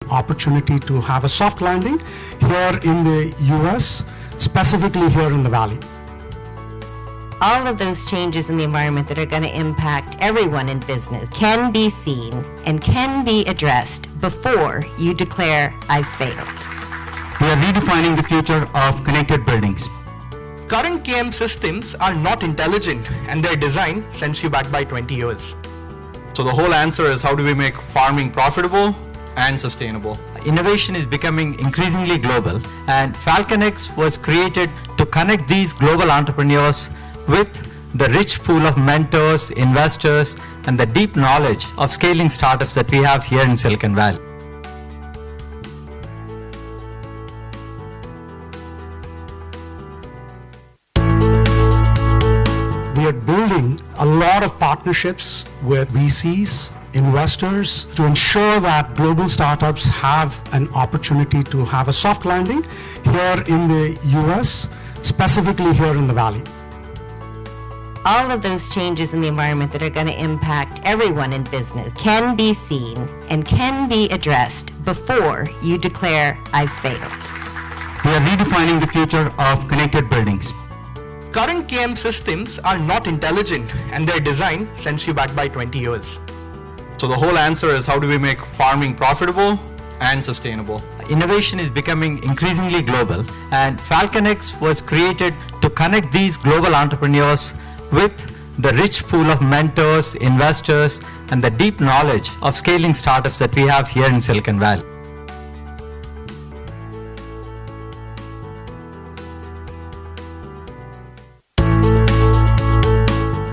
opportunity to have a soft landing here in the US, specifically here in the Valley. All of those changes in the environment that are going to impact everyone in business can be seen and can be addressed before you declare, "I've failed." We are redefining the future of connected buildings. Current KM systems are not intelligent and their design sends you back by 20 years. So the whole answer is, how do we make farming profitable and sustainable? Innovation is becoming increasingly global, and FALCONX was created to connect these global entrepreneurs with the rich pool of mentors, investors, and the deep knowledge of scaling startups that we have here in Silicon Valley. We are building a lot of partnerships with VCs, investors, to ensure that global startups have an opportunity to have a soft landing here in the US, specifically here in the Valley. All of those changes in the environment that are going to impact everyone in business can be seen and can be addressed before you declare, "I've failed." We are redefining the future of connected buildings. Current KM systems are not intelligent and their design sends you back by 20 years. So the whole answer is, how do we make farming profitable and sustainable? Innovation is becoming increasingly global, and FALCONX was created to connect these global entrepreneurs with the rich pool of mentors, investors, and the deep knowledge of scaling startups that we have here in Silicon Valley.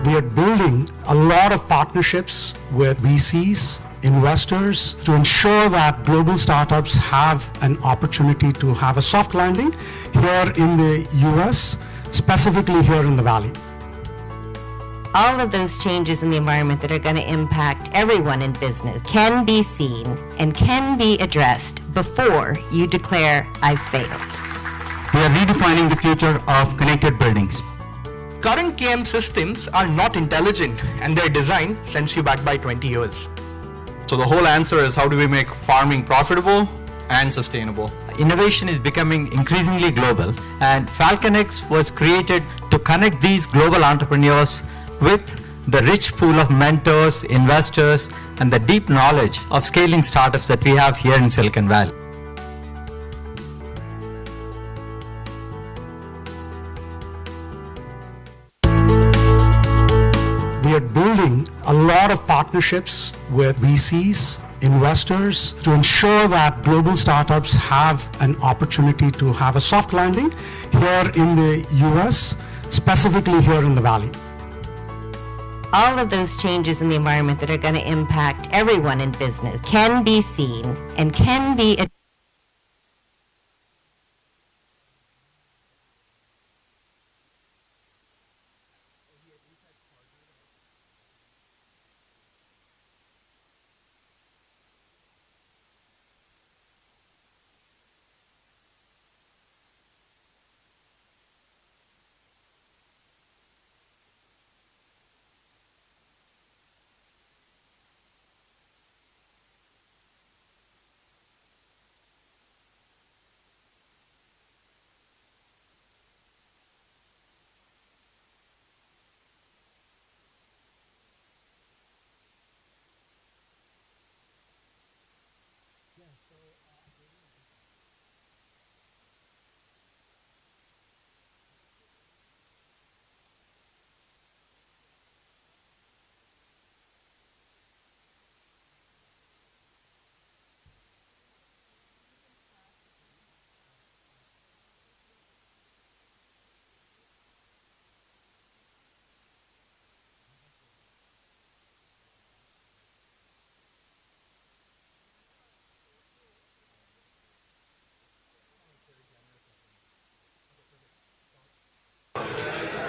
We are building a lot of partnerships with VCs, investors, to ensure that global startups have an opportunity to have a soft landing here in the US, specifically here in the Valley. All of those changes in the environment that are going to impact everyone in business can be seen and can be addressed before you declare, "I've failed." We are redefining the future of connected buildings. Current KM systems are not intelligent and their design sends you back by 20 years. So the whole answer is, how do we make farming profitable and sustainable? Innovation is becoming increasingly global, and FALCONX was created to connect these global entrepreneurs with the rich pool of mentors, investors, and the deep knowledge of scaling startups that we have here in Silicon Valley. We are building a lot of partnerships with VCs, investors, to ensure that global startups have an opportunity to have a soft landing here in the US, specifically here in the Valley. All of those changes in the environment that are going to impact everyone in business can be seen and can be addressed.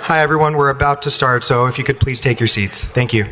Hi everyone, we're about to start, so if you could please take your seats. Thank you.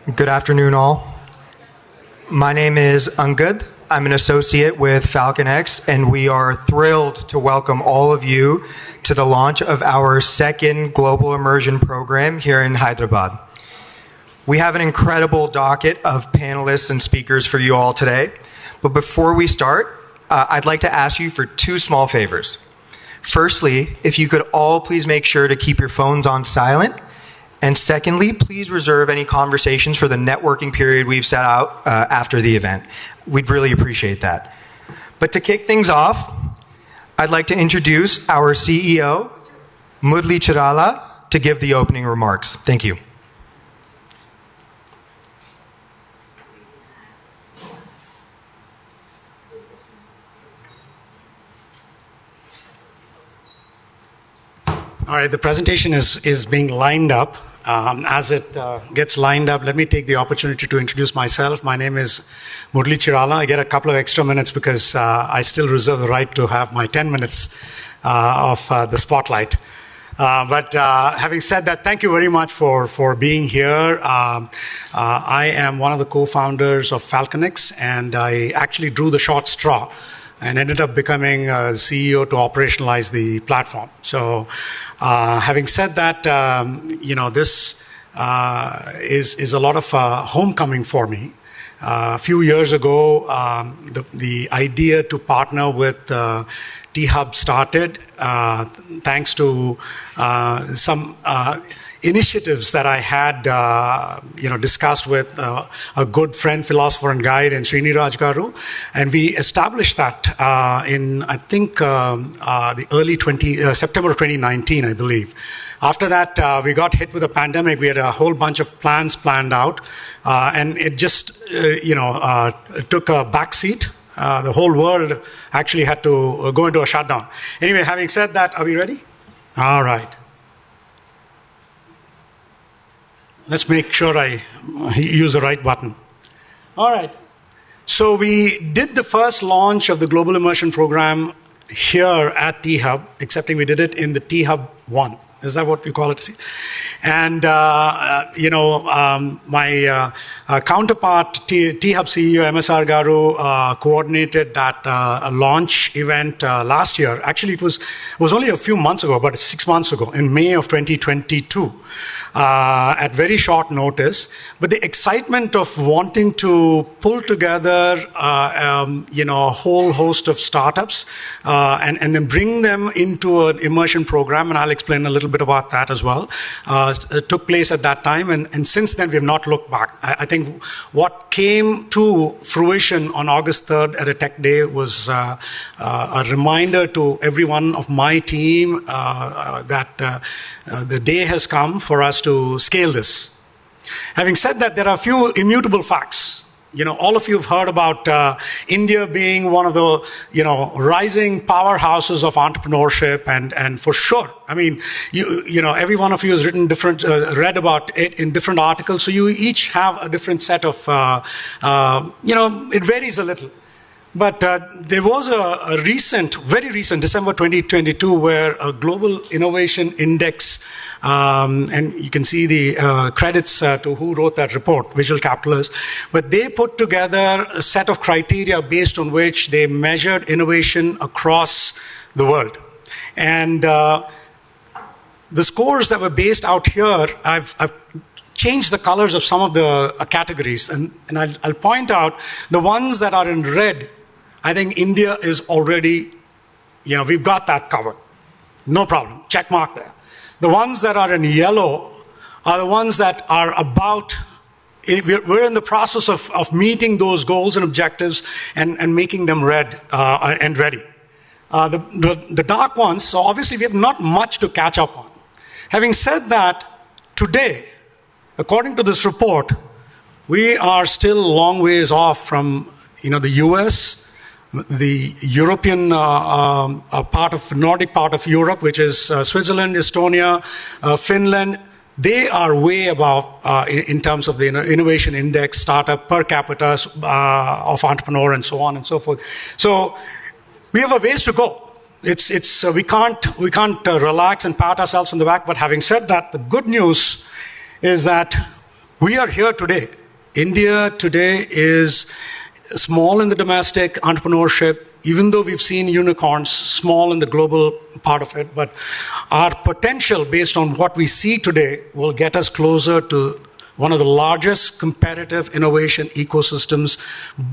Good afternoon, all. My name is Angad. I'm an associate with FALCONX, and we are thrilled to welcome all of you to the launch of our second Global Immersion program here in Hyderabad. We have an incredible docket of panelists and speakers for you all today, but before we start, I'd like to ask you for two small favors. Firstly, if you could all please make sure to keep your phones on silent. And secondly, please reserve any conversations for the networking period we've set out after the event. We'd really appreciate that. But to kick things off, I'd like to introduce our CEO, Murli Chirala, to give the opening remarks. Thank you. All right, the presentation is being lined up. As it gets lined up, let me take the opportunity to introduce myself. My name is Murli Chirala. I get a couple of extra minutes because I still reserve the right to have my 10 minutes of the spotlight. But having said that, thank you very much for being here. I am one of the co-founders of FALCONX, and I actually drew the short straw and ended up becoming CEO to operationalize the platform. So having said that, this is a lot of homecoming for me. A few years ago, the idea to partner with T-Hub started thanks to some initiatives that I had, discussed with a good friend, philosopher, and guide in Sriniraj Garu, and we established that in I think the early September 2019, I believe. After that, we got hit with a pandemic. We had a whole bunch of plans planned out, and it just took a backseat. The whole world actually had to go into a shutdown. Anyway, having said that, are we ready? All right. Let's make sure I use the right button. All right. So we did the first launch of the Global Immersion program here at T-Hub, excepting we did it in the T-Hub 1. Is that what you call it? And, my counterpart, T-Hub CEO, MSR Garu, coordinated that launch event last year. Actually, it was only a few months ago, about 6 months ago, in May of 2022, at very short notice. But the excitement of wanting to pull together, a whole host of startups and then bring them into an immersion program, and I'll explain a little bit about that as well, took place at that time, and since then we have not looked back. I think what came to fruition on August 3rd at a tech day was a reminder to everyone of my team that the day has come for us to scale this. Having said that, there are a few immutable facts. All of you have heard about India being one of the, rising powerhouses of entrepreneurship, and for sure, I mean, every one of you has written read about it in different articles, so you each have a different set of, it varies a little. But there was a very recent, December 2022, where a global innovation index, and you can see the credits to who wrote that report, Visual Capitalist, but they put together a set of criteria based on which they measured innovation across the world. And the scores that were based out here, I've changed the colors of some of the categories, and I'll point out the ones that are in red. I think India is already, we've got that covered. No problem, check mark there. The ones that are in yellow are the ones that are about, we're in the process of meeting those goals and objectives and making them red and ready. The dark ones, so obviously we have not much to catch up on. Having said that, today, according to this report, we are still a long ways off from the US, the European part of Nordic part of Europe, which is Switzerland, Estonia, Finland. They are way above in terms of the innovation index, startup per capita of entrepreneur, and so on and so forth. So we have a ways to go. We can't relax and pat ourselves on the back. But having said that, the good news is that We are here today. India today is small in the domestic entrepreneurship, even though we've seen unicorns, small in the global part of it, but our potential based on what we see today will get us closer to one of the largest competitive innovation ecosystems,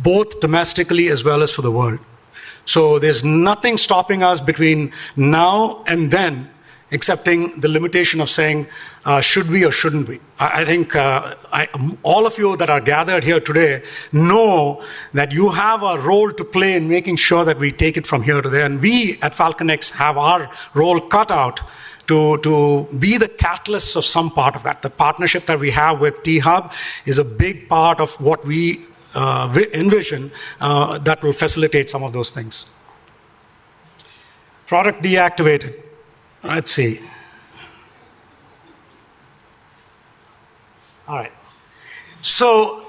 both domestically as well as for the world. So there's nothing stopping us between now and then, excepting the limitation of saying, should we or shouldn't we? I think all of you that are gathered here today know that you have a role to play in making sure that we take it from here to there. And we at FALCONX have our role cut out to be the catalysts of some part of that. The partnership that we have with T-Hub is a big part of what we envision that will facilitate some of those things. Product deactivated. Let's see. All right. So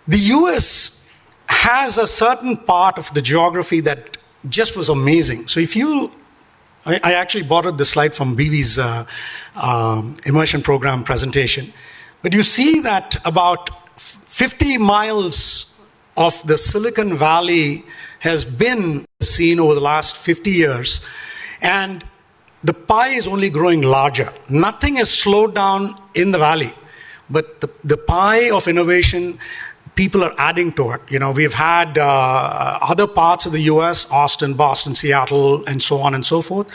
the US has a certain part of the geography that just was amazing. So if you, I actually borrowed the slide from BV's immersion program presentation, but you see that about 50 miles of the Silicon Valley has been seen over the last 50 years, and the pie is only growing larger. Nothing has slowed down in the valley, but the pie of innovation, people are adding to it. You know, we've had other parts of the US, Austin, Boston, Seattle, and so on and so forth.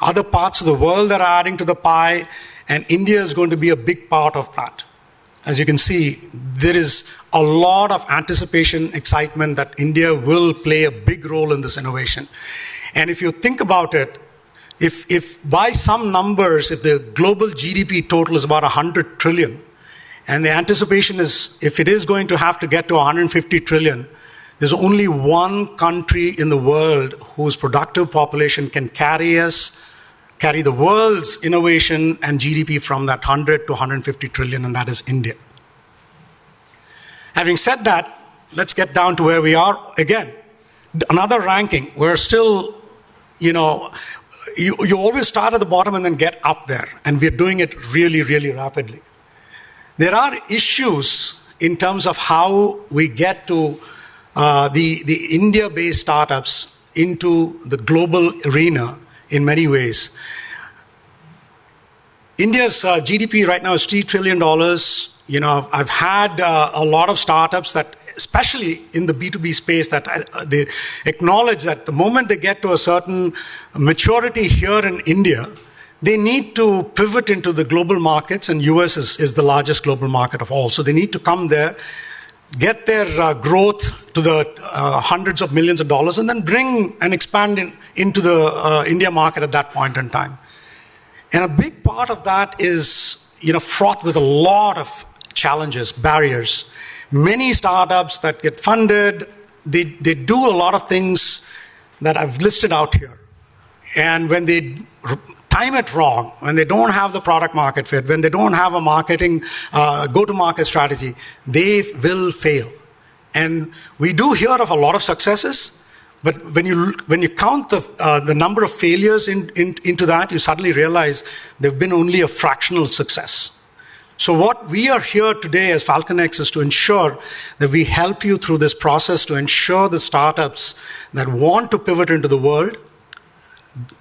Other parts of the world that are adding to the pie, and India is going to be a big part of that. As you can see, there is a lot of anticipation, excitement that India will play a big role in this innovation. And if you think about it, if by some numbers, if the global GDP total is about 100 trillion, and the anticipation is, if it is going to have to get to 150 trillion, there's only one country in the world whose productive population can carry the world's innovation and GDP from that 100 to 150 trillion, and that is India. Having said that, let's get down to where we are. Again, another ranking. We're still, you know, you always start at the bottom and then get up there, and we're doing it really, really rapidly. There are issues in terms of how we get to the India-based startups into the global arena in many ways. India's GDP right now is $3 trillion. You know, I've had a lot of startups that, especially in the B2B space, that they acknowledge that the moment they get to a certain maturity here in India, they need to pivot into the global markets, and US is the largest global market of all. So they need to come there, get their growth to the hundreds of millions of dollars, and then bring and expand into the India market at that point in time. And a big part of that is, you know, fraught with a lot of challenges, barriers. Many startups that get funded, they do a lot of things that I've listed out here. And when they time it wrong, when they don't have the product market fit, when they don't have a marketing go-to-market strategy, they will fail. And we do hear of a lot of successes, but when you count the number of failures into that, you suddenly realize there have been only a fractional success. So what we are here today as FALCONX is to ensure that we help you through this process to ensure the startups that want to pivot into the world,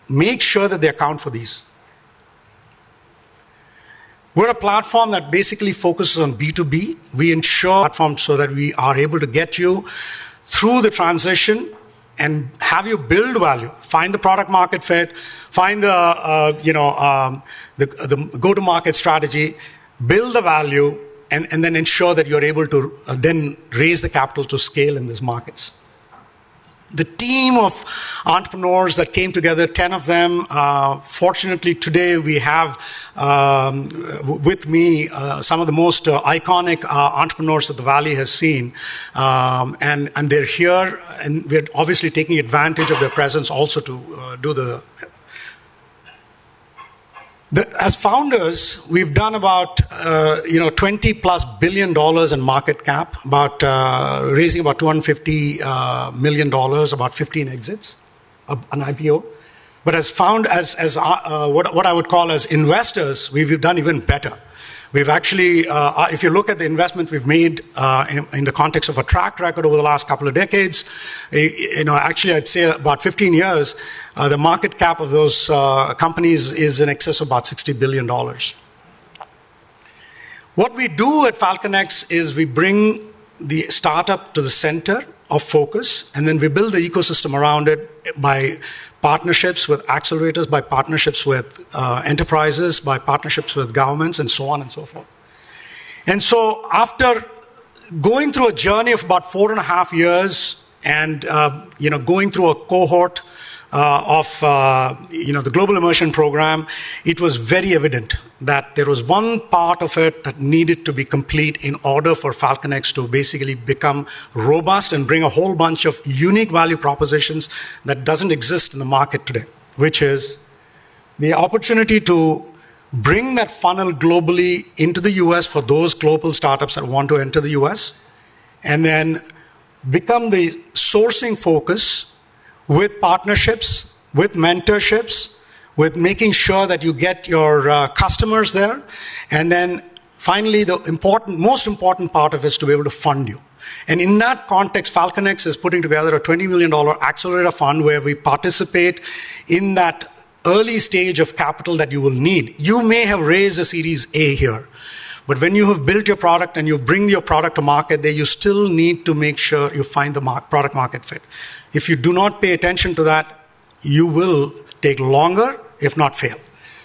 make sure that they account for these. We're a platform that basically focuses on B2B. We ensure platforms so that we are able to get you through the transition and have you build value, find the product market fit, find the go-to-market strategy, build the value, and then ensure that you're able to then raise the capital to scale in these markets. The team of entrepreneurs that came together, 10 of them, fortunately today we have with me some of the most iconic entrepreneurs that the Valley has seen, and they're here, and we're obviously taking advantage of their presence also to do the... As founders, we've done about $20+ billion in market cap, about raising about $250 million, about 15 exits, an IPO. But as what I would call as investors, we've done even better. We've actually, if you look at the investment we've made in the context of a track record over the last couple of decades, actually I'd say about 15 years, the market cap of those companies is in excess of about $60 billion. What we do at FALCONX is we bring the startup to the center of focus, and then we build the ecosystem around it by partnerships with accelerators, by partnerships with enterprises, by partnerships with governments, and so on and so forth. And so after going through a journey of about 4.5 years and going through a cohort of the Global Immersion program, it was very evident that there was one part of it that needed to be complete in order for FALCONX to basically become robust and bring a whole bunch of unique value propositions that doesn't exist in the market today, which is the opportunity to bring that funnel globally into the US for those global startups that want to enter the US, and then become the sourcing focus with partnerships, with mentorships, with making sure that you get your customers there. And then finally, the most important part of it is to be able to fund you. And in that context, FALCONX is putting together a $20 million accelerator fund where we participate in that early stage of capital that you will need. You may have raised a Series A here, but when you have built your product and you bring your product to market, there you still need to make sure you find the product market fit. If you do not pay attention to that, you will take longer, if not fail.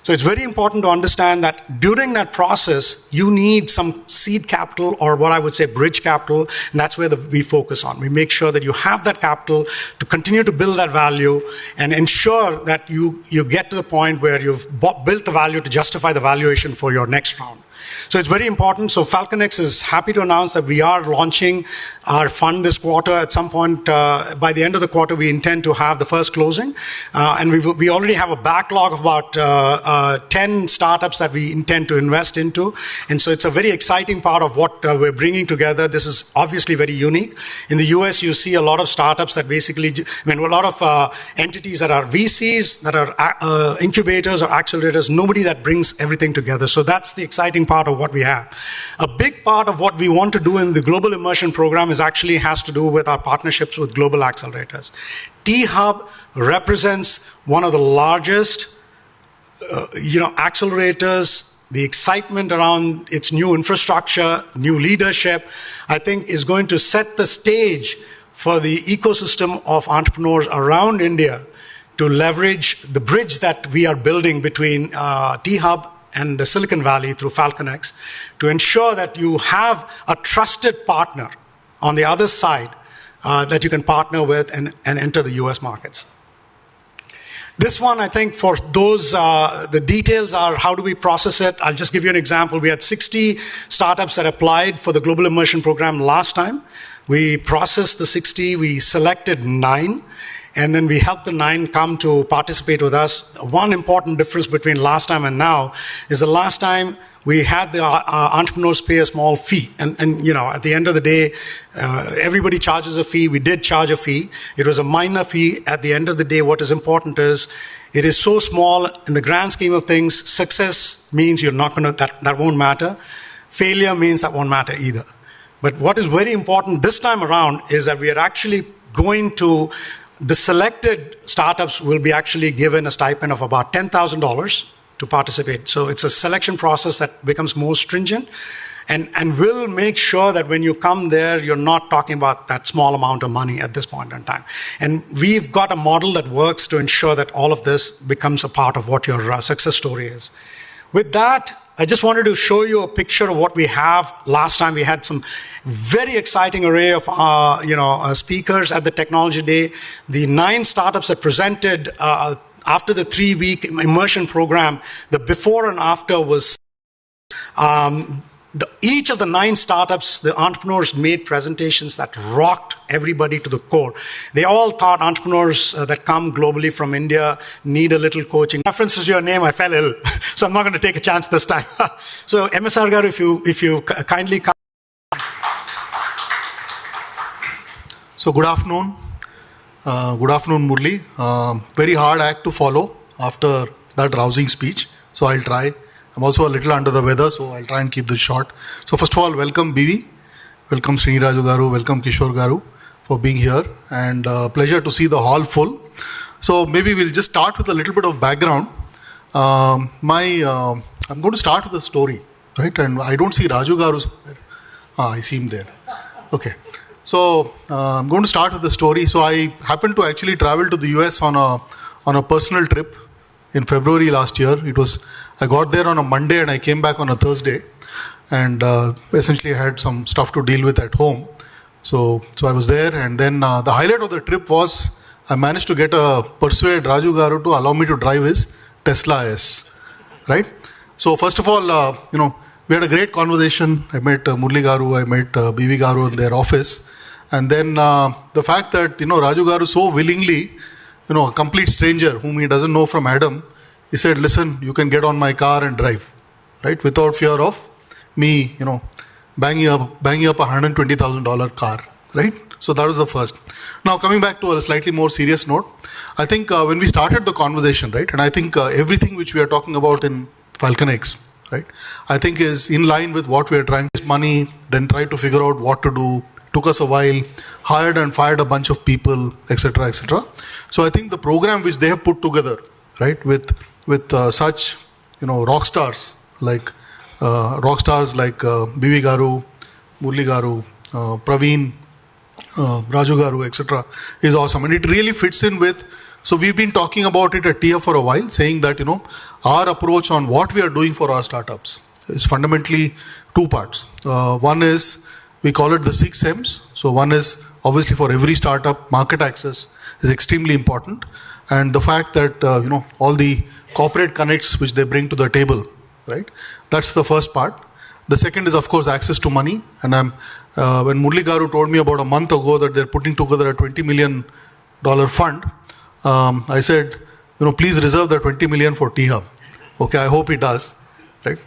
So it's very important to understand that during that process, you need some seed capital, or what I would say bridge capital, and that's where we focus on. We make sure that you have that capital to continue to build that value and ensure that you get to the point where you've built the value to justify the valuation for your next round. So it's very important. So FALCONX is happy to announce that we are launching our fund this quarter. At some point, by the end of the quarter, we intend to have the first closing. And we already have a backlog of about 10 startups that we intend to invest into. And so it's a very exciting part of what we're bringing together. This is obviously very unique. In the US, you see a lot of startups that basically, a lot of entities that are VCs, that are incubators or accelerators, nobody that brings everything together. So that's the exciting part of what we have. A big part of what we want to do in the Global Immersion program has to do with our partnerships with global accelerators. T-Hub represents one of the largest accelerators. The excitement around its new infrastructure, new leadership, I think is going to set the stage for the ecosystem of entrepreneurs around India to leverage the bridge that we are building between T-Hub and the Silicon Valley through FALCONX to ensure that you have a trusted partner on the other side that you can partner with and enter the US markets. This one, I think for those, the details are how do we process it. I'll just give you an example. We had 60 startups that applied for the Global Immersion program last time. We processed the 60, we selected 9. And then we helped the 9 come to participate with us. One important difference between last time and now is the last time we had the entrepreneurs pay a small fee. And at the end of the day, everybody charges a fee. We did charge a fee. It was a minor fee. At the end of the day, what is important is it is so small in the grand scheme of things. Success means you're not going to, that won't matter. Failure means that won't matter either. But what is very important this time around is that we are actually going to, the selected startups will be actually given a stipend of about $10,000 to participate. So it's a selection process that becomes more stringent and will make sure that when you come there, you're not talking about that small amount of money at this point in time. And we've got a model that works to ensure that all of this becomes a part of what your success story is. With that, I just wanted to show you a picture of what we have. Last time we had some very exciting array of speakers at the Technology Day. The 9 startups that presented after the 3-week immersion program, the before and after was each of the 9 startups, the entrepreneurs made presentations that rocked everybody to the core. They all thought entrepreneurs that come globally from India need a little coaching. References to your name, I fell ill, so I'm not going to take a chance this time. So MSR Garu, if you kindly come. So good afternoon. Good afternoon, Murli. Very hard act to follow after that rousing speech, so I'll try I'm also a little under the weather, so I'll try and keep this short. So first of all, welcome BV, welcome Sriniraju Garu, welcome Kishore Garu for being here, and pleasure to see the hall full. So maybe we'll just start with a little bit of background. I'm going to start with a story, right? And I don't see Raju Garu there. I see him there. Okay. So I'm going to start with the story. So I happened to actually travel to the US on a personal trip in February last year. I got there on a Monday and I came back on a Thursday, and essentially I had some stuff to deal with at home. So I was there, and then the highlight of the trip was I managed to persuade Raju Garu to allow me to drive his Tesla S, right? So first of all, we had a great conversation. I met Murli Garu, I met BV Garu in their office. And then the fact that, Raju Garu so willingly, a complete stranger whom he doesn't know from Adam, he said, listen, you can get on my car and drive, right? Without fear of me, banging up a $120,000 car, right? So that was the first. Now coming back to a slightly more serious note, I think when we started the conversation, right? And I think everything which we are talking about in FALCONX, right? I think is in line with what we are trying to raise money, then try to figure out what to do. Took us a while, hired and fired a bunch of people, etc., etc. So I think the program which they have put together, right, with such rock stars like BV Garu, Murli Garu, Praveen, Raju Garu, etc., is awesome, and it really fits in with. So we've been talking about it at TIA for a while, saying that our approach on what we are doing for our startups is fundamentally two parts. One is, we call it the 6 M's. So one is obviously for every startup, market access is extremely important, and the fact that all the corporate connects which they bring to the table, right? That's the first part. The second is of course access to money. And when Murli Garu told me about a month ago that they're putting together a $20 million fund, I said, please reserve the 20 million for T-Hub. Okay, I hope he does. Right.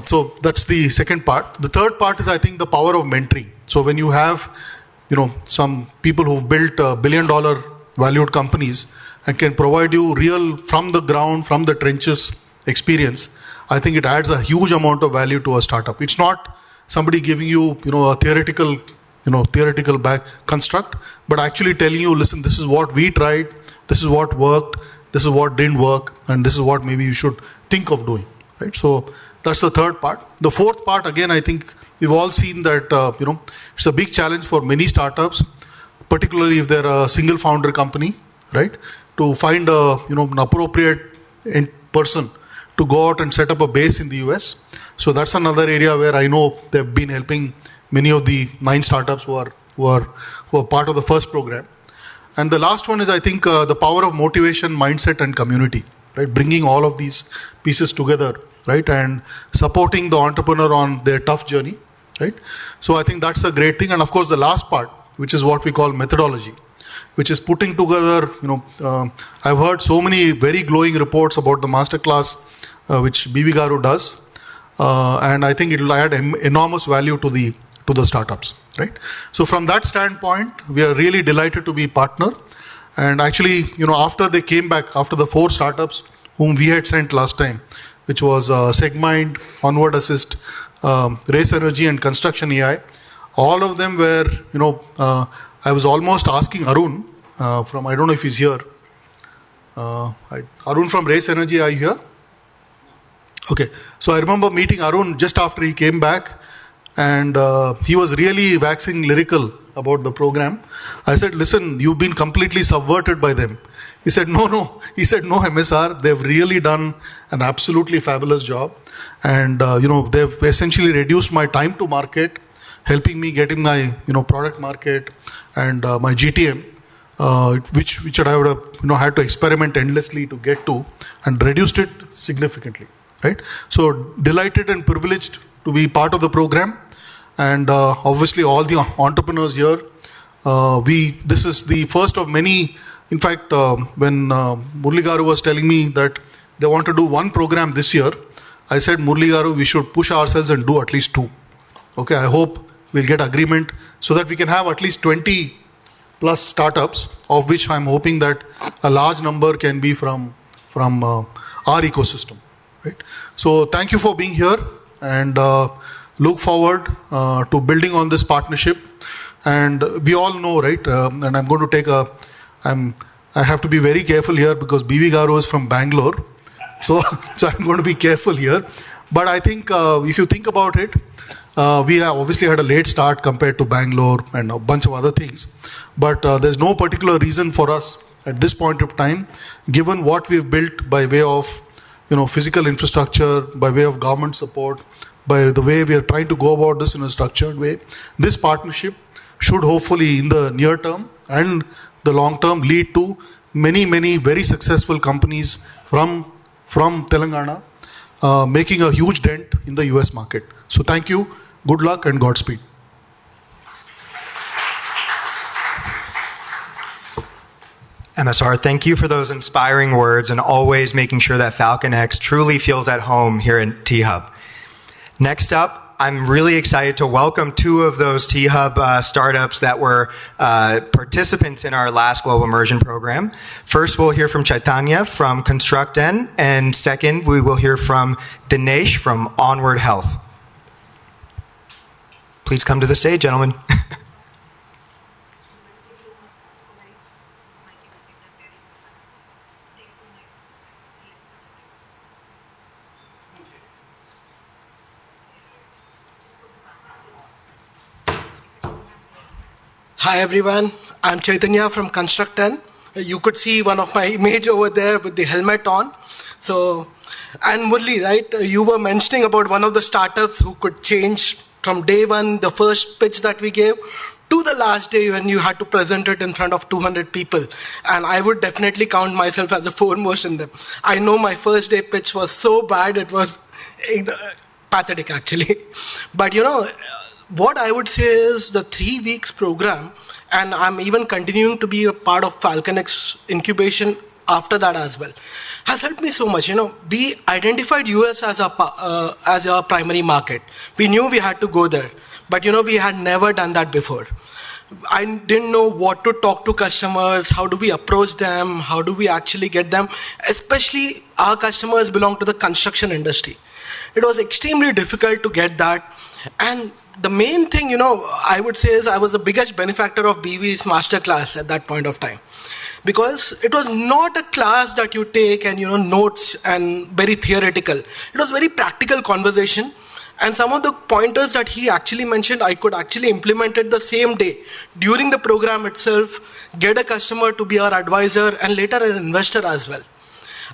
So that's the second part. The third part is, I think, the power of mentoring. So when you have, some people who've built $1 billion valued companies and can provide you real from the ground, from the trenches experience, I think it adds a huge amount of value to a startup. It's not somebody giving you, a theoretical back construct, but actually telling you, listen, this is what we tried, this is what worked, this is what didn't work, and this is what maybe you should think of doing. Right, so that's the third part. The fourth part, again, I think we've all seen that it's a big challenge for many startups, particularly if they're a single founder company, right? To find an appropriate person to go out and set up a base in the US. So that's another area where I know they've been helping many of the 9 startups who are part of the first program. And the last one is, I think, the power of motivation, mindset, and community. Right, bringing all of these pieces together, right, and supporting the entrepreneur on their tough journey, right. So I think that's a great thing. And of course, the last part, which is what we call methodology, which is putting together. I've heard so many very glowing reports about the masterclass which BV Garu does, and I think it will add enormous value to the startups, right. So from that standpoint, we are really delighted to be partner. And actually, after they came back, after the 4 startups whom we had sent last time, which was SegMind, Onward Assist, Race Energy, and Construction AI, all of them were, I was almost asking Arun from, I don't know if he's here. Arun from Race Energy, are you here? Okay. So I remember meeting Arun just after he came back, and he was really waxing lyrical about the program. I said, listen, you've been completely subverted by them. He said, no. He said, no, MSR, they've really done an absolutely fabulous job. And, they've essentially reduced my time to market, helping me getting my, product market and my GTM, which I would have, had to experiment endlessly to get to, and reduced it significantly, right? So delighted and privileged to be part of the program. And obviously all the entrepreneurs here, this is the first of many. In fact, when Murli Garu was telling me that they want to do one program this year, I said, Murli Garu, we should push ourselves and do at least 2. Okay, I hope we'll get agreement so that we can have at least 20 plus startups, of which I'm hoping that a large number can be from our ecosystem, right? So thank you for being here, and look forward to building on this partnership. And we all know, right? And I'm going to take I have to be very careful here because BV Garu is from Bangalore, so I'm going to be careful here. But I think if you think about it, we have obviously had a late start compared to Bangalore and a bunch of other things. But there's no particular reason for us at this point of time, given what we've built by way of physical infrastructure, by way of government support, by the way we are trying to go about this in a structured way. This partnership should hopefully in the near term and the long term lead to many, many very successful companies from Telangana making a huge dent in the US market. So thank you, good luck and Godspeed. MSR, thank you for those inspiring words and always making sure that FALCONX truly feels at home here in T-Hub. Next up, I'm really excited to welcome two of those T-Hub startups that were participants in our last Global Immersion program. First, we'll hear from Chaitanya from ConstructN, and second, we will hear from Dinesh from Onward Health. Please come to the stage, gentlemen. Hi everyone, I'm Chaitanya from ConstructN. You could see one of my image over there with the helmet on. And Murli, right, you were mentioning about one of the startups who could change from day one, the first pitch that we gave, to the last day when you had to present it in front of 200 people. And I would definitely count myself as the foremost in them. I know my first day pitch was so bad, it was pathetic actually. But what I would say is the 3 weeks program, and I'm even continuing to be a part of FALCONX incubation after that as well, has helped me so much. We identified US as our primary market. We knew we had to go there, but we had never done that before. I didn't know what to talk to customers, how do we approach them, how do we actually get them, especially our customers belong to the construction industry. It was extremely difficult to get that. And the main thing, I would say is I was the biggest benefactor of BV's masterclass at that point of time. Because it was not a class that you take and, notes and very theoretical. It was very practical conversation. And some of the pointers that he actually mentioned, I could actually implement it the same day. During the program itself, get a customer to be our advisor and later an investor as well.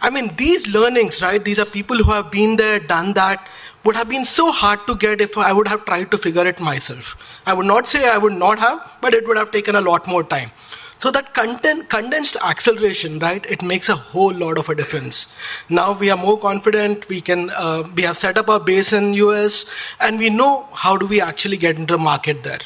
I mean, these learnings, right, these are people who have been there, done that, would have been so hard to get if I would have tried to figure it myself. I would not say I would not have, but it would have taken a lot more time. So that condensed acceleration, right, it makes a whole lot of a difference. Now we are more confident, we have set up our base in US, and we know how do we actually get into the market there.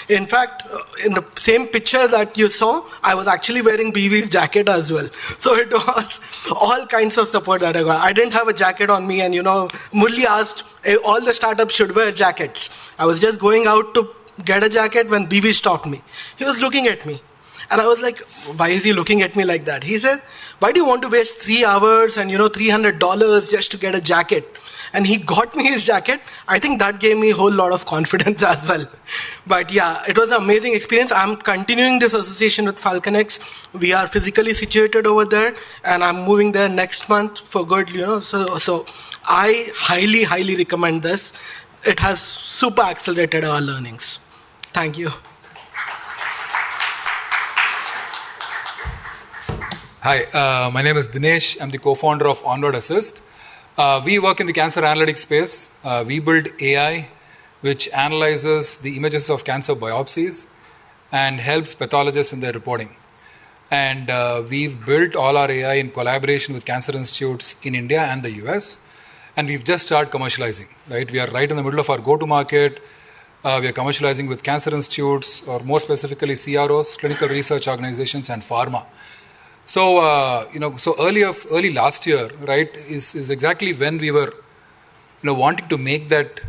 In fact, in the same picture that you saw, I was actually wearing BV's jacket as well. So it was all kinds of support that I got. I didn't have a jacket on me, and Murli asked, all the startups should wear jackets. I was just going out to get a jacket when BV stopped me. He was looking at me. And I was like, why is he looking at me like that? He said, why do you want to waste 3 hours and $300 just to get a jacket? And he got me his jacket. I think that gave me a whole lot of confidence as well. But yeah, it was an amazing experience. I'm continuing this association with FALCONX. We are physically situated over there, and I'm moving there next month for good. So I highly, highly recommend this. It has super accelerated our learnings. Thank you. Hi, my name is Dinesh. I'm the co-founder of Onward Assist. We work in the cancer analytics space. We build AI which analyzes the images of cancer biopsies and helps pathologists in their reporting. And we've built all our AI in collaboration with cancer institutes in India and the US. And we've just started commercializing, right? We are right in the middle of our go-to-market. We are commercializing with cancer institutes, or more specifically CROs, clinical research organizations, and pharma. So, so early last year, right, is exactly when we were, wanting to make that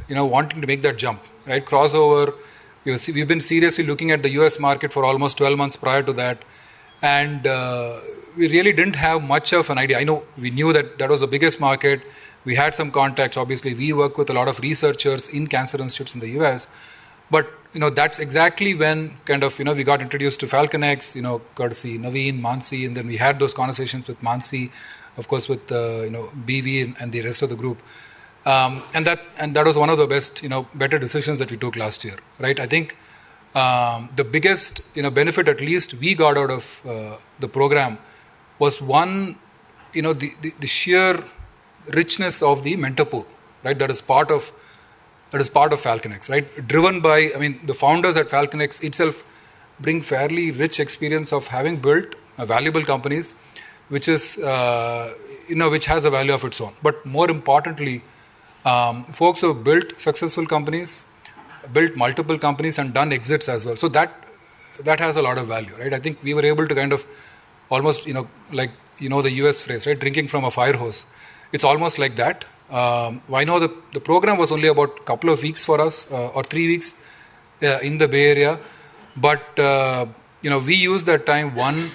jump, right, crossover. We've been seriously looking at the US market for almost 12 months prior to that, and we really didn't have much of an idea. I know we knew that was the biggest market. We had some contacts. Obviously, we work with a lot of researchers in cancer institutes in the US. But that's exactly when kind of we got introduced to FALCONX, courtesy Naveen, Mansi, and then we had those conversations with Mansi, of course with BV and the rest of the group, and that was one of the best better decisions that we took last year, right? I think the biggest benefit at least we got out of the program was one, the sheer richness of the mentor pool, right? That is part of FALCONX, right? Driven by, the founders at FALCONX itself bring fairly rich experience of having built valuable companies, which is, which has a value of its own. But more importantly, folks who have built successful companies, built multiple companies and done exits as well. So that has a lot of value, right? I think we were able to kind of almost, like, the US phrase, right? Drinking from a fire hose. It's almost like that. I know the program was only about a couple of weeks for us, or 3 weeks in the Bay Area. But, we used that time, one,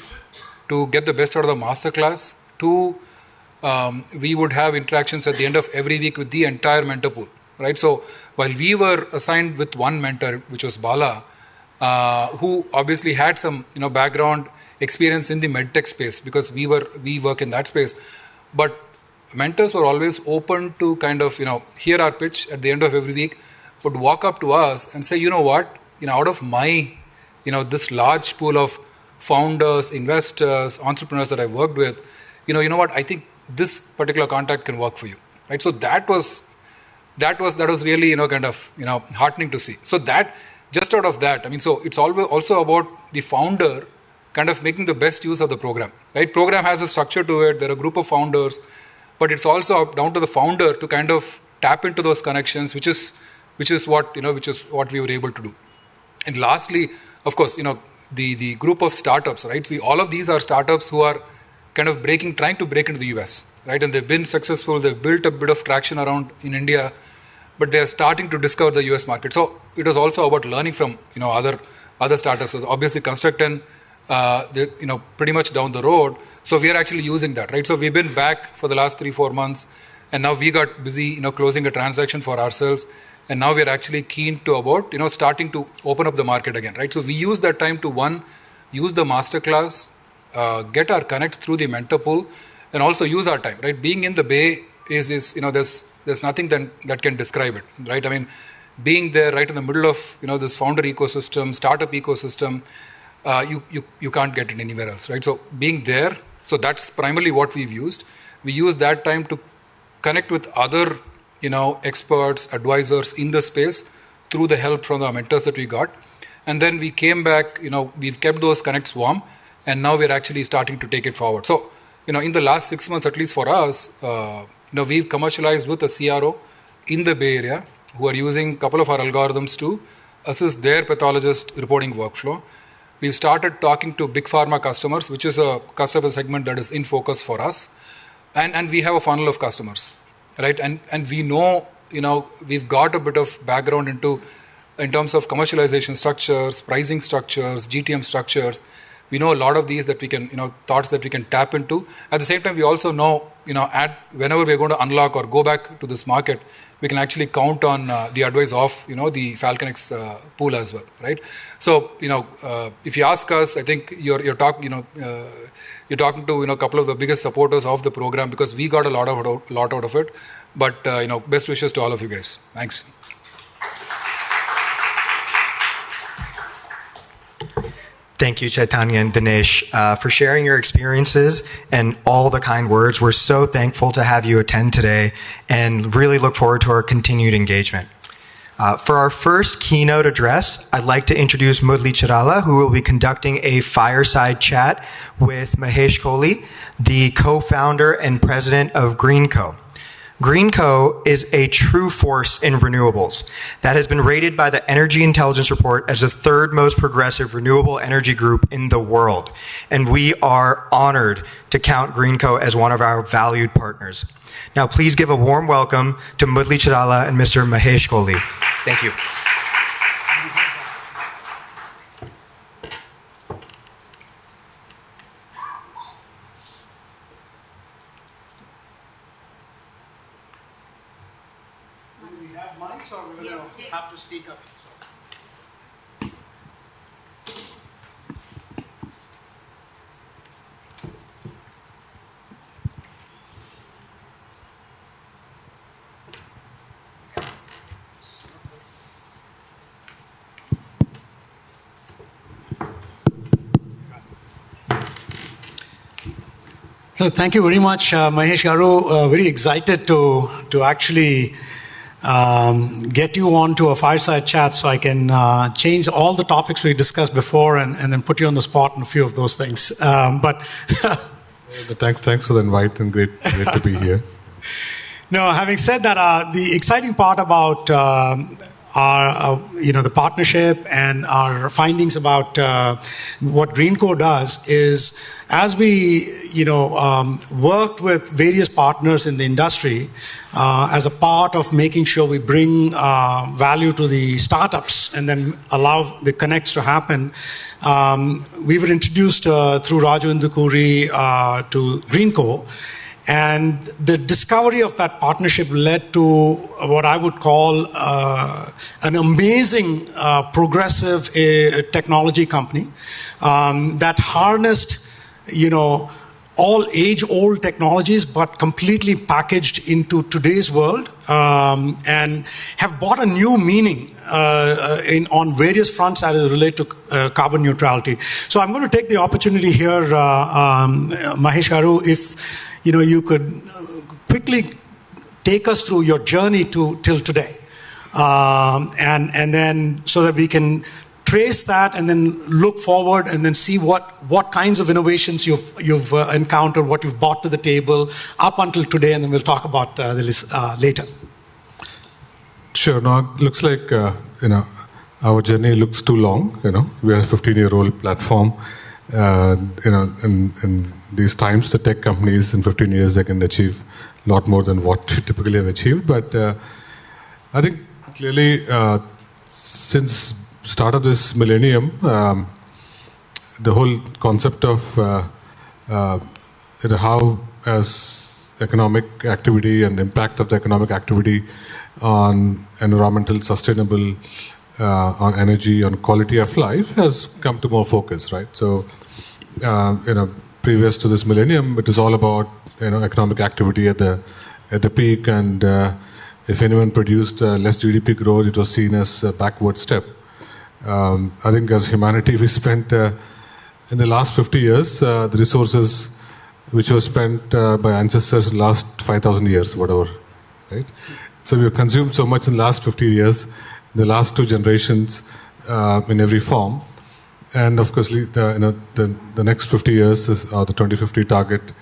to get the best out of the masterclass. Two, we would have interactions at the end of every week with the entire mentor pool, right? So while we were assigned with one mentor, which was Bala, who obviously had some, background experience in the medtech space because we work in that space. But mentors were always open to kind of, hear our pitch at the end of every week, would walk up to us and say, what, out of my, this large pool of founders, investors, entrepreneurs that I've worked with, what, I think this particular contact can work for you, right? So that was really, kind of, heartening to see. So that, just out of that, so it's always also about the founder kind of making the best use of the program, right? Program has a structure to it. There are a group of founders. But it's also down to the founder to kind of tap into those connections, which is what we were able to do. And lastly, of course, the group of startups, right? See, all of these are startups who are kind of trying to break into the US, right? And they've been successful. They've built a bit of traction around in India, but they're starting to discover the US market. So it was also about learning from other startups. So obviously, Constructen, they're pretty much down the road. So we are actually using that, right? So we've been back for the last 3-4 months, and now we got busy, closing a transaction for ourselves, and now we're actually keen to about, starting to open up the market again, right? So we use that time to, one, use the masterclass, get our connects through the mentor pool, and also use our time, right? Being in the Bay is there's nothing that can describe it, right? Being there right in the middle of, this founder ecosystem, startup ecosystem, you can't get it anywhere else, right? So being there, so that's primarily what we've used. We use that time to connect with other, experts, advisors in the space through the help from the mentors that we got. And then we came back, we've kept those connects warm, and now we're actually starting to take it forward. So, in the last 6 months, at least for us, we've commercialized with a CRO in the Bay Area who are using a couple of our algorithms to assist their pathologist reporting workflow. We've started talking to big pharma customers, which is a customer segment that is in focus for us. And we have a funnel of customers, right? And we know, we've got a bit of background in terms of commercialization structures, pricing structures, GTM structures. We know a lot of these that we can, thoughts that we can tap into. At the same time, we also know, whenever we're going to unlock or go back to this market, we can actually count on the advice of, the FALCONX pool as well, right? So, if you ask us, I think you're talking to, a couple of the biggest supporters of the program because we got a lot out of it. But, best wishes to all of you guys. Thanks. Thank you, Chaitanya and Dinesh, for sharing your experiences and all the kind words. We're so thankful to have you attend today and really look forward to our continued engagement. For our first keynote address, I'd like to introduce Murli Chirala, who will be conducting a fireside chat with Mahesh Kohli, the co-founder and president of GreenCo. GreenCo is a true force in renewables that has been rated by the Energy Intelligence Report as the third most progressive renewable energy group in the world. And we are honored to count GreenCo as one of our valued partners. Now, please give a warm welcome to Murli Chirala and Mr. Mahesh Kohli. Thank you. mics or we're going to have to speak up? So thank you very much, Mahesh Garu. Very excited to actually get you onto a fireside chat so I can change all the topics we discussed before and then put you on the spot on a few of those things. Thanks for the invite and great to be here. No, having said that, the exciting part about our the partnership and our findings about what Greenco does is, as we worked with various partners in the industry as a part of making sure we bring value to the startups and then allow the connects to happen, we were introduced through Raju Indukuri to Greenco. And the discovery of that partnership led to what I would call an amazing progressive technology company that harnessed, all age-old technologies, but completely packaged into today's world, and have brought a new meaning on various fronts as it relates to carbon neutrality. So I'm going to take the opportunity here, Mahesh Garu, if you could quickly take us through your journey till today, and then so that we can trace that and then look forward and then see what kinds of innovations you've encountered, what you've brought to the table up until today, and then we'll talk about this later. Sure. Now it looks like our journey looks too long. We are a 15-year-old platform. In these times, the tech companies in 15 years they can achieve a lot more than what we typically have achieved. But I think clearly since start of this millennium, the whole concept of how as economic activity and impact of the economic activity on environmental sustainable, on energy, on quality of life has come to more focus, right? So, previous to this millennium, it is all about economic activity at the peak, and if anyone produced less GDP growth, it was seen as a backward step. I think as humanity, we spent in the last 50 years the resources which were spent by ancestors the last 5,000 years, whatever, right? So we have consumed so much in the last 50 years, the last two generations in every form, and of course the next 50 years is the 2050 target.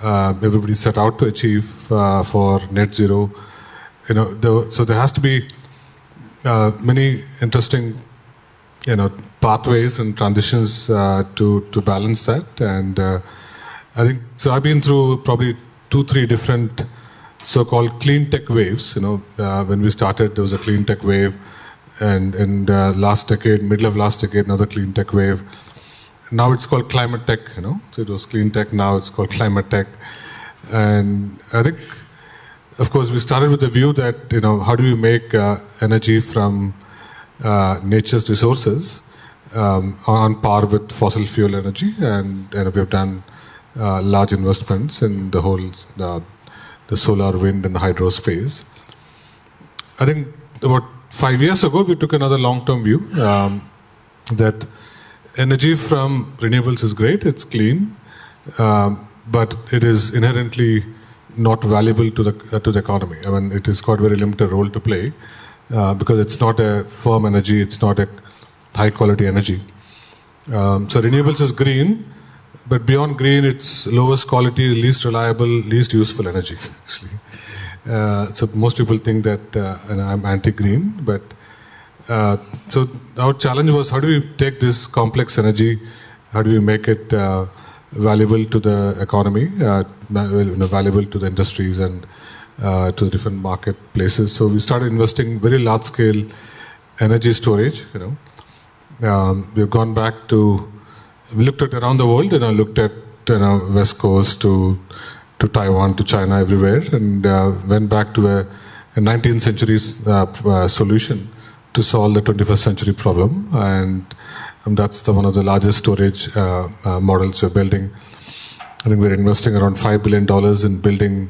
Everybody set out to achieve for net zero. So there has to be many interesting pathways and transitions to balance that, and I think so. I've been through probably 2-3 different so-called clean tech waves. When we started, there was a clean tech wave, and in the last decade, middle of last decade, another clean tech wave. Now it's called climate tech. So it was clean tech. Now it's called climate tech, and I think, of course, we started with the view that how do we make energy from nature's resources on par with fossil fuel energy, and we have done large investments in the whole the solar, wind, and hydro space. I think about 5 years ago, we took another long-term view that energy from renewables is great, it's clean, but it is inherently not valuable to the economy. I mean, it has got very limited role to play because it's not a firm energy, it's not a high-quality energy. So renewables is green, but beyond green, it's lowest quality, least reliable, least useful energy, actually. So most people think that I'm anti-green, but so our challenge was, how do we take this complex energy, how do we make it valuable to the economy, valuable to the industries and to the different marketplaces. So we started investing very large-scale energy storage. We've gone back to, we looked at around the world, looked at West Coast to Taiwan, to China, everywhere, and went back to a a 19th century solution to solve the 21st century problem, and that's one of the largest storage models we're building. I think we're investing around $5 billion in building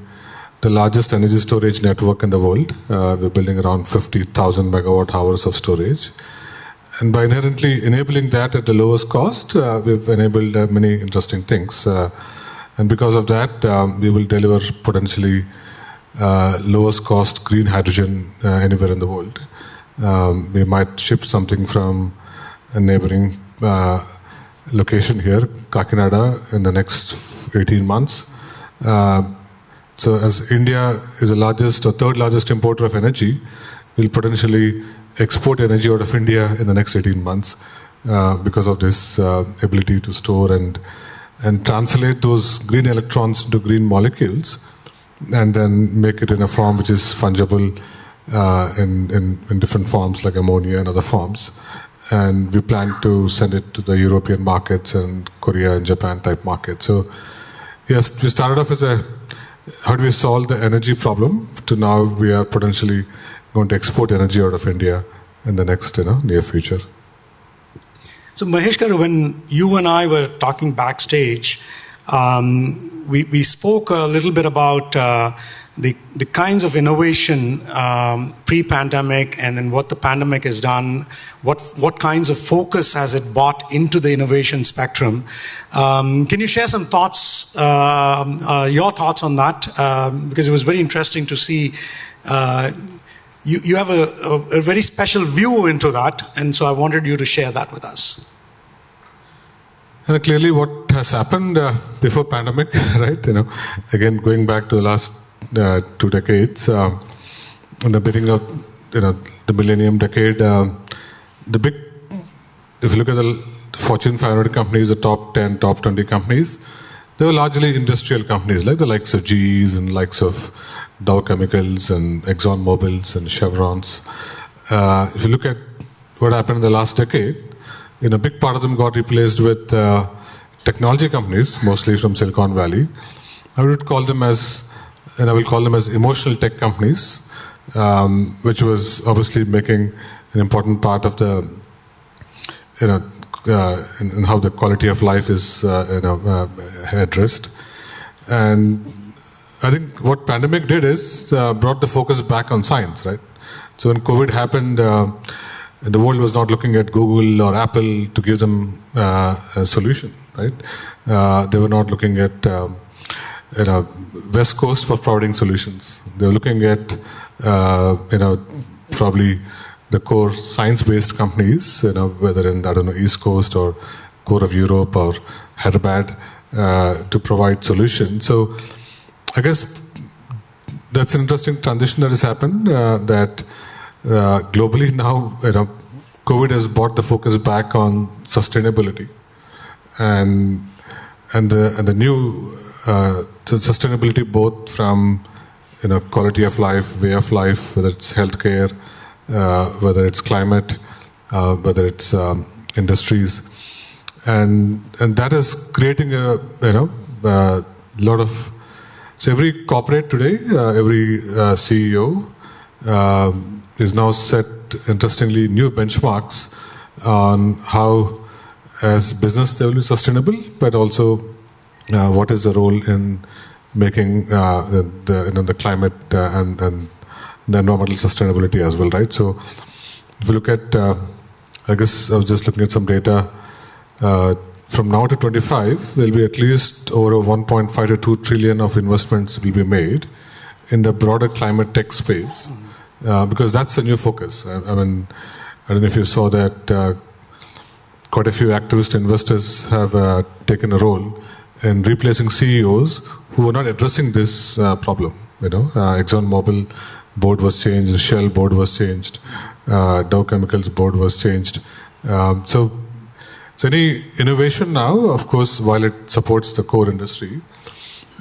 the largest energy storage network in the world. We're building around 50,000 megawatt hours of storage. And by inherently enabling that at the lowest cost, we've enabled many interesting things. And because of that, we will deliver potentially lowest cost green hydrogen anywhere in the world. We might ship something from a neighboring location here, Kakinada, in the next 18 months. So as India is the largest or third largest importer of energy, we'll potentially export energy out of India in the next 18 months because of this ability to store and translate those green electrons into green molecules and then make it in a form which is fungible in different forms like ammonia and other forms. And we plan to send it to the European markets and Korea and Japan type markets. So yes, we started off as how do we solve the energy problem, to now we are potentially going to export energy out of India in the next near future. So Mahesh Garu, when you and I were talking backstage, we spoke a little bit about the kinds of innovation pre-pandemic, and then what the pandemic has done, what kinds of focus has it brought into the innovation spectrum. Can you share some thoughts, your thoughts on that? Because it was very interesting to see you have a very special view into that, and so I wanted you to share that with us. And clearly what has happened before pandemic, right? Again, going back to the last 2 decades, in the beginning of the millennium decade, if you look at the Fortune 500 companies, the top 10, top 20 companies, they were largely industrial companies, like the likes of GEs and likes of Dow Chemicals and Exxon Mobils and Chevrons. If you look at what happened in the last decade, a big part of them got replaced with technology companies, mostly from Silicon Valley. I would call them as, and I will call them as emotional tech companies, which was obviously making an important part of the, in how the quality of life is, addressed. And I think what pandemic did is brought the focus back on science, right? So when COVID happened, the world was not looking at Google or Apple to give them a solution, right? They were not looking at West Coast for providing solutions. They were looking at probably the core science-based companies, whether in East Coast or core of Europe or Hyderabad, to provide solutions. So I guess that's an interesting transition that has happened. That globally now, COVID has brought the focus back on sustainability, and the new sustainability, both from quality of life, way of life, whether it's healthcare, whether it's climate, whether it's industries, and that is creating a lot of. So every corporate today, every CEO is now set, interestingly, new benchmarks on how, as business, they will be sustainable, but also what is the role in making the climate and the environmental sustainability as well, right? So if you look at, I guess I was just looking at some data. From now to 25, there will be at least over 1.5 to 2 trillion of investments will be made in the broader climate tech space, because that's a new focus. I mean, I don't know if you saw that quite a few activist investors have taken a role in replacing CEOs who were not addressing this problem. Exxon Mobil board was changed, Shell board was changed, Dow Chemicals board was changed. So any innovation now, of course, while it supports the core industry,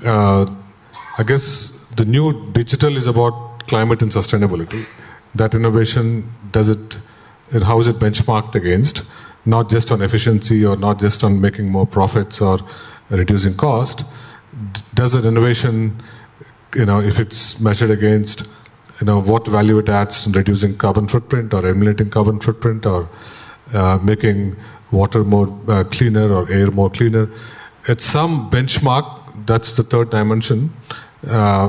I guess the new digital is about climate and sustainability. That innovation, how is it benchmarked against? Not just on efficiency or not just on making more profits or reducing cost. Does that innovation, if it's measured against what value it adds in reducing carbon footprint or eliminating carbon footprint or making water more cleaner or air more cleaner. At some benchmark, that's the third dimension,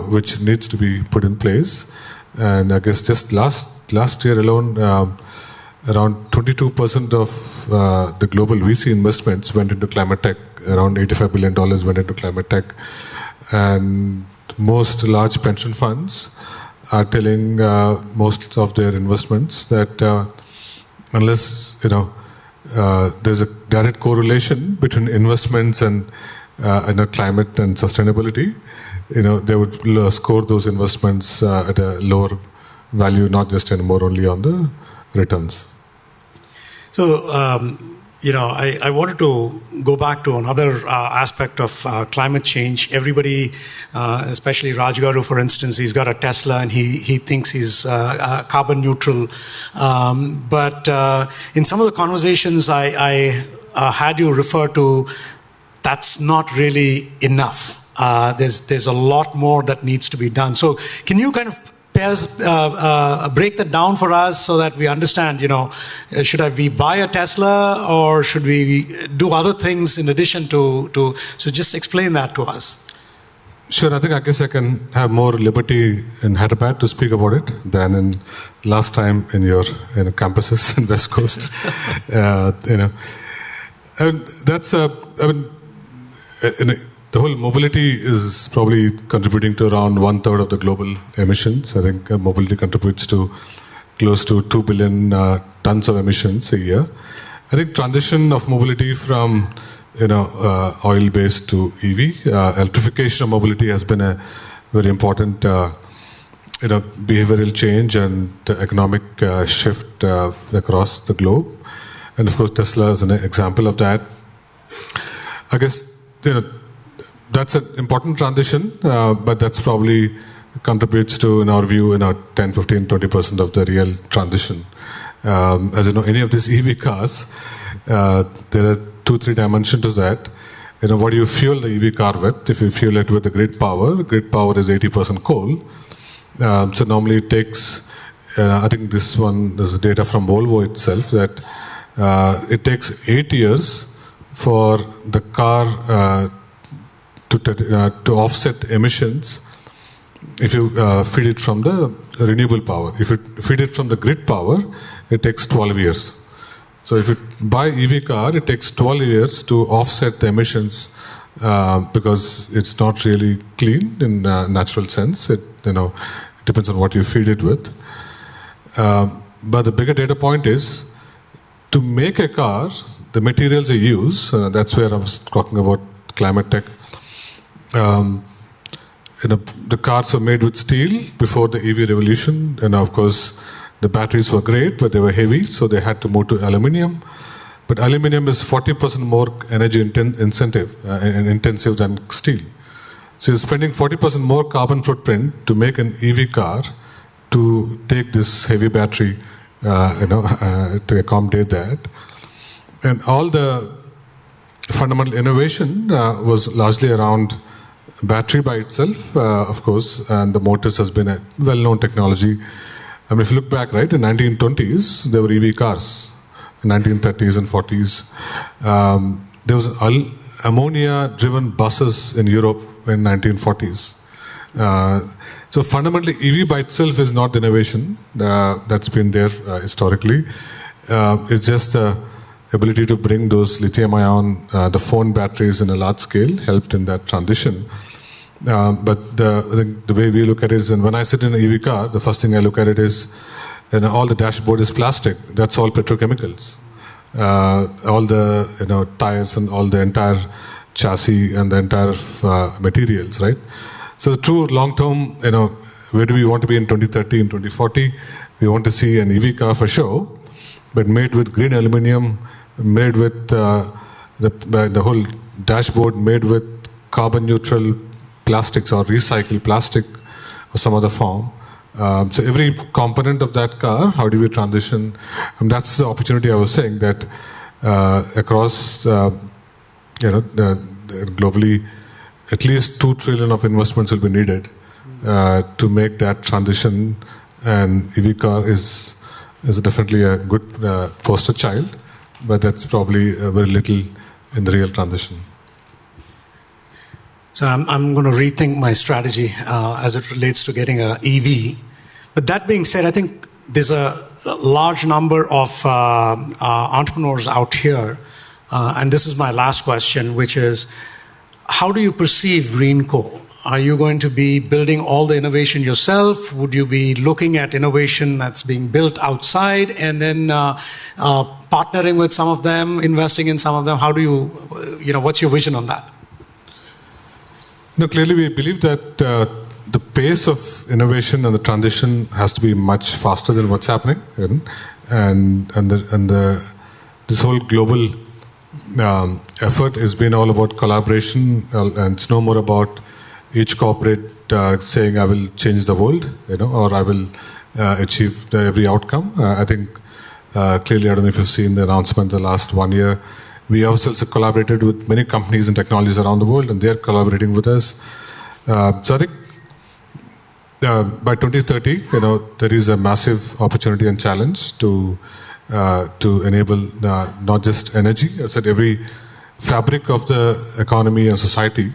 which needs to be put in place. And I guess just last year alone, around 22% of the global VC investments went into climate tech. Around $85 billion went into climate tech. And most large pension funds are telling most of their investments that unless there's a direct correlation between investments and climate and sustainability, they would score those investments at a lower value, not just anymore only on the returns. So, I wanted to go back to another aspect of climate change. Everybody, especially Rajgaru, for instance, he's got a Tesla and he thinks he's carbon neutral. But in some of the conversations I had you refer to, that's not really enough. There's a lot more that needs to be done. So can you kind of break that down for us so that we understand, should we buy a Tesla or should we do other things in addition to so just explain that to us. Sure, I guess I can have more liberty in Hyderabad to speak about it than in last time in your campuses in West Coast. And that's the whole mobility is probably contributing to around 1/3 of the global emissions. I think mobility contributes to close to 2 billion tons of emissions a year. I think transition of mobility from oil-based to EV, electrification of mobility has been a very important behavioral change and economic shift across the globe. And of course, Tesla is an example of that. I guess that's an important transition, but that's probably contributes to, in our view, 10, 15, 20% of the real transition. As you know, any of these EV cars, there are 2-3 dimensions to that. What do you fuel the EV car with? If you fuel it with the grid power is 80% coal. So normally it takes, I think this is data from Volvo itself, that it takes 8 years for the car to offset emissions if you feed it from the renewable power. If you feed it from the grid power, it takes 12 years. So if you buy EV car, it takes 12 years to offset the emissions because it's not really clean in a natural sense. It depends on what you feed it with. But the bigger data point is to make a car, the materials you use, that's where I was talking about climate tech. The cars were made with steel before the EV revolution, and of course the batteries were great, but they were heavy, so they had to move to aluminium. But aluminium is 40% more energy intensive than steel. So you're spending 40% more carbon footprint to make an EV car to take this heavy battery, to accommodate that. And all the fundamental innovation was largely around battery by itself, of course, and the motors has been a well-known technology. I mean, if you look back, right, in 1920s, there were EV cars. In 1930s and 40s, there was ammonia-driven buses in Europe in 1940s. So fundamentally, EV by itself is not innovation. That's been there historically. It's just the ability to bring those lithium-ion, the phone batteries in a large scale helped in that transition. But the way we look at it is, and when I sit in an EV car, the first thing I look at it is, all the dashboard is plastic. That's all petrochemicals. All the tires and all the entire chassis and the entire materials, right? So the true long-term, where do we want to be in 2030 and 2040? We want to see an EV car for sure, but made with green aluminum, made with the whole dashboard made with carbon neutral plastics or recycled plastic or some other form. So every component of that car, how do we transition? And that's the opportunity I was saying that across, globally, at least $2 trillion of investments will be needed to make that transition And EV car is definitely a good poster child, but that's probably very little in the real transition. So I'm going to rethink my strategy as it relates to getting an EV. But that being said, I think there's a large number of entrepreneurs out here, and this is my last question, which is, how do you perceive Green Co? Are you going to be building all the innovation yourself? Would you be looking at innovation that's being built outside and then partnering with some of them, investing in some of them? How do you, what's your vision on that? No, clearly we believe that the pace of innovation and the transition has to be much faster than what's happening, this whole global effort has been all about collaboration, and it's no more about each corporate saying I will change the world, or I will achieve every outcome. I think clearly, I don't know if you've seen the announcements the last 1 year. We ourselves have collaborated with many companies and technologies around the world, and they're collaborating with us. So I think by 2030, there is a massive opportunity and challenge to enable not just energy. I said every fabric of the economy and society,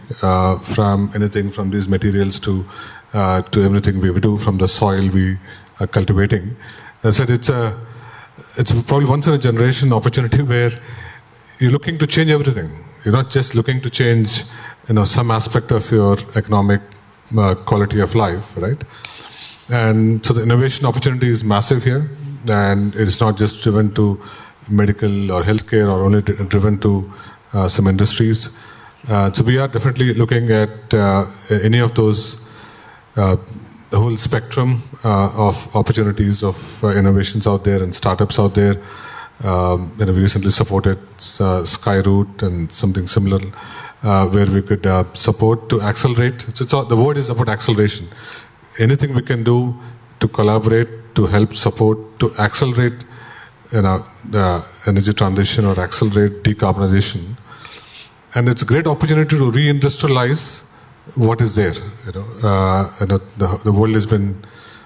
from anything from these materials to everything we do, from the soil we are cultivating. I said it's probably once in a generation opportunity where you're looking to change everything. You're not just looking to change, some aspect of your economic quality of life, right? And so the innovation opportunity is massive here, and it's not just driven to medical or healthcare or only driven to some industries. So we are definitely looking at any of those, the whole spectrum of opportunities of innovations out there and startups out there. We recently supported Skyroot and something similar, where we could support to accelerate. So the word is about acceleration. Anything we can do to collaborate, to help support, to accelerate the energy transition or accelerate decarbonization. And it's a great opportunity to reindustrialize what is there. The world has been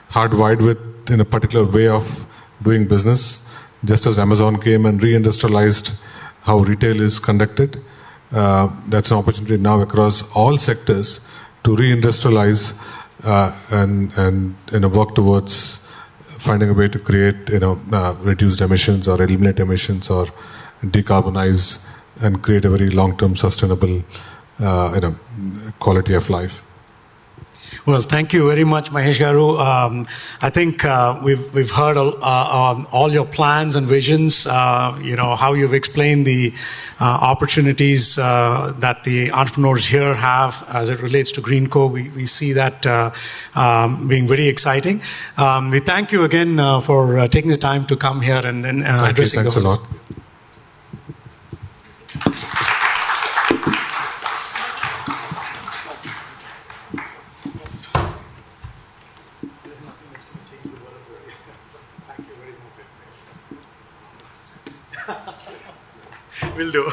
hardwired with in a particular way of doing business. Just as Amazon came and reindustrialized how retail is conducted, that's an opportunity now across all sectors to reindustrialize and work towards finding a way to create reduced emissions or eliminate emissions or decarbonize and create a very long-term sustainable quality of life. Well, thank you very much, Mahesh Garu. I think we've heard all your plans and visions. How you've explained the opportunities that the entrepreneurs here have as it relates to Green Co. We see that being very exciting. We thank you again for taking the time to come here and then addressing Thanks a lot. Will do.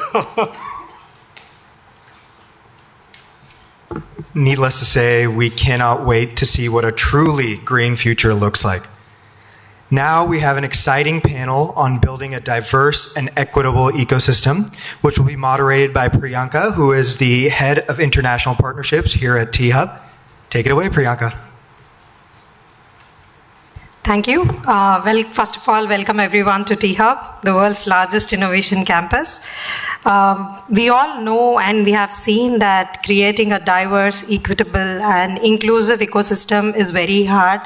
Needless to say, we cannot wait to see what a truly green future looks like. Now we have an exciting panel on building a diverse and equitable ecosystem, which will be moderated by Priyanka, who is the head of international partnerships here at T-Hub. Take it away, Priyanka. Thank you. First of all, welcome everyone to T-Hub, the world's largest innovation campus. We all know and we have seen that creating a diverse, equitable, and inclusive ecosystem is very hard,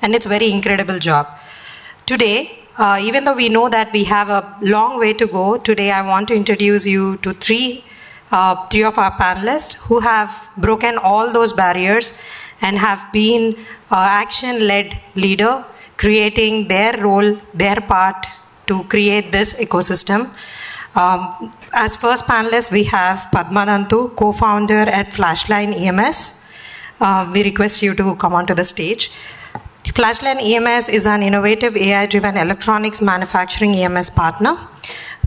and it's a very incredible job. Today, even though we know that we have a long way to go, today I want to introduce you to three of our panelists who have broken all those barriers and have been action-led leader, creating their role, their part to create this ecosystem. As first panelist, we have Padma, co-founder at Flashline EMS. We request you to come onto the stage. Flashline EMS is an innovative AI-driven electronics manufacturing EMS partner.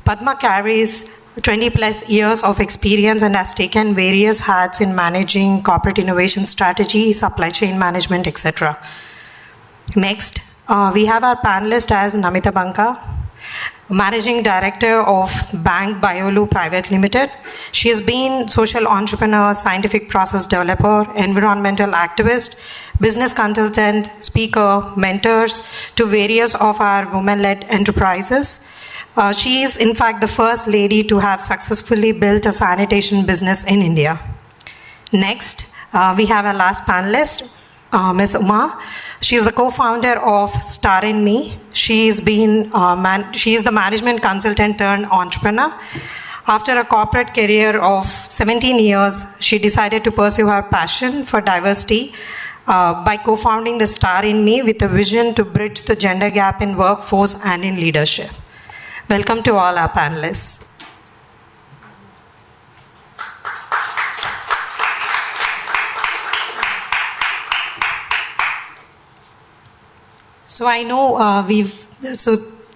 Padma carries 20 plus years of experience and has taken various hats in managing corporate innovation strategy, supply chain management, etc. Next, we have our panelist as Namita Banka, Managing Director of Bank Biolu Private Limited. She has been social entrepreneur, scientific process developer, environmental activist, business consultant, speaker, mentors to various of our women-led enterprises. She is, in fact, the first lady to have successfully built a sanitation business in India. Next, we have our last panelist, Ms. Uma. She is the co-founder of Star in Me. She is the management consultant turned entrepreneur. After a corporate career of 17 years, she decided to pursue her passion for diversity by co-founding the Star in Me with a vision to bridge the gender gap in workforce and in leadership. Welcome to all our panelists. So I know this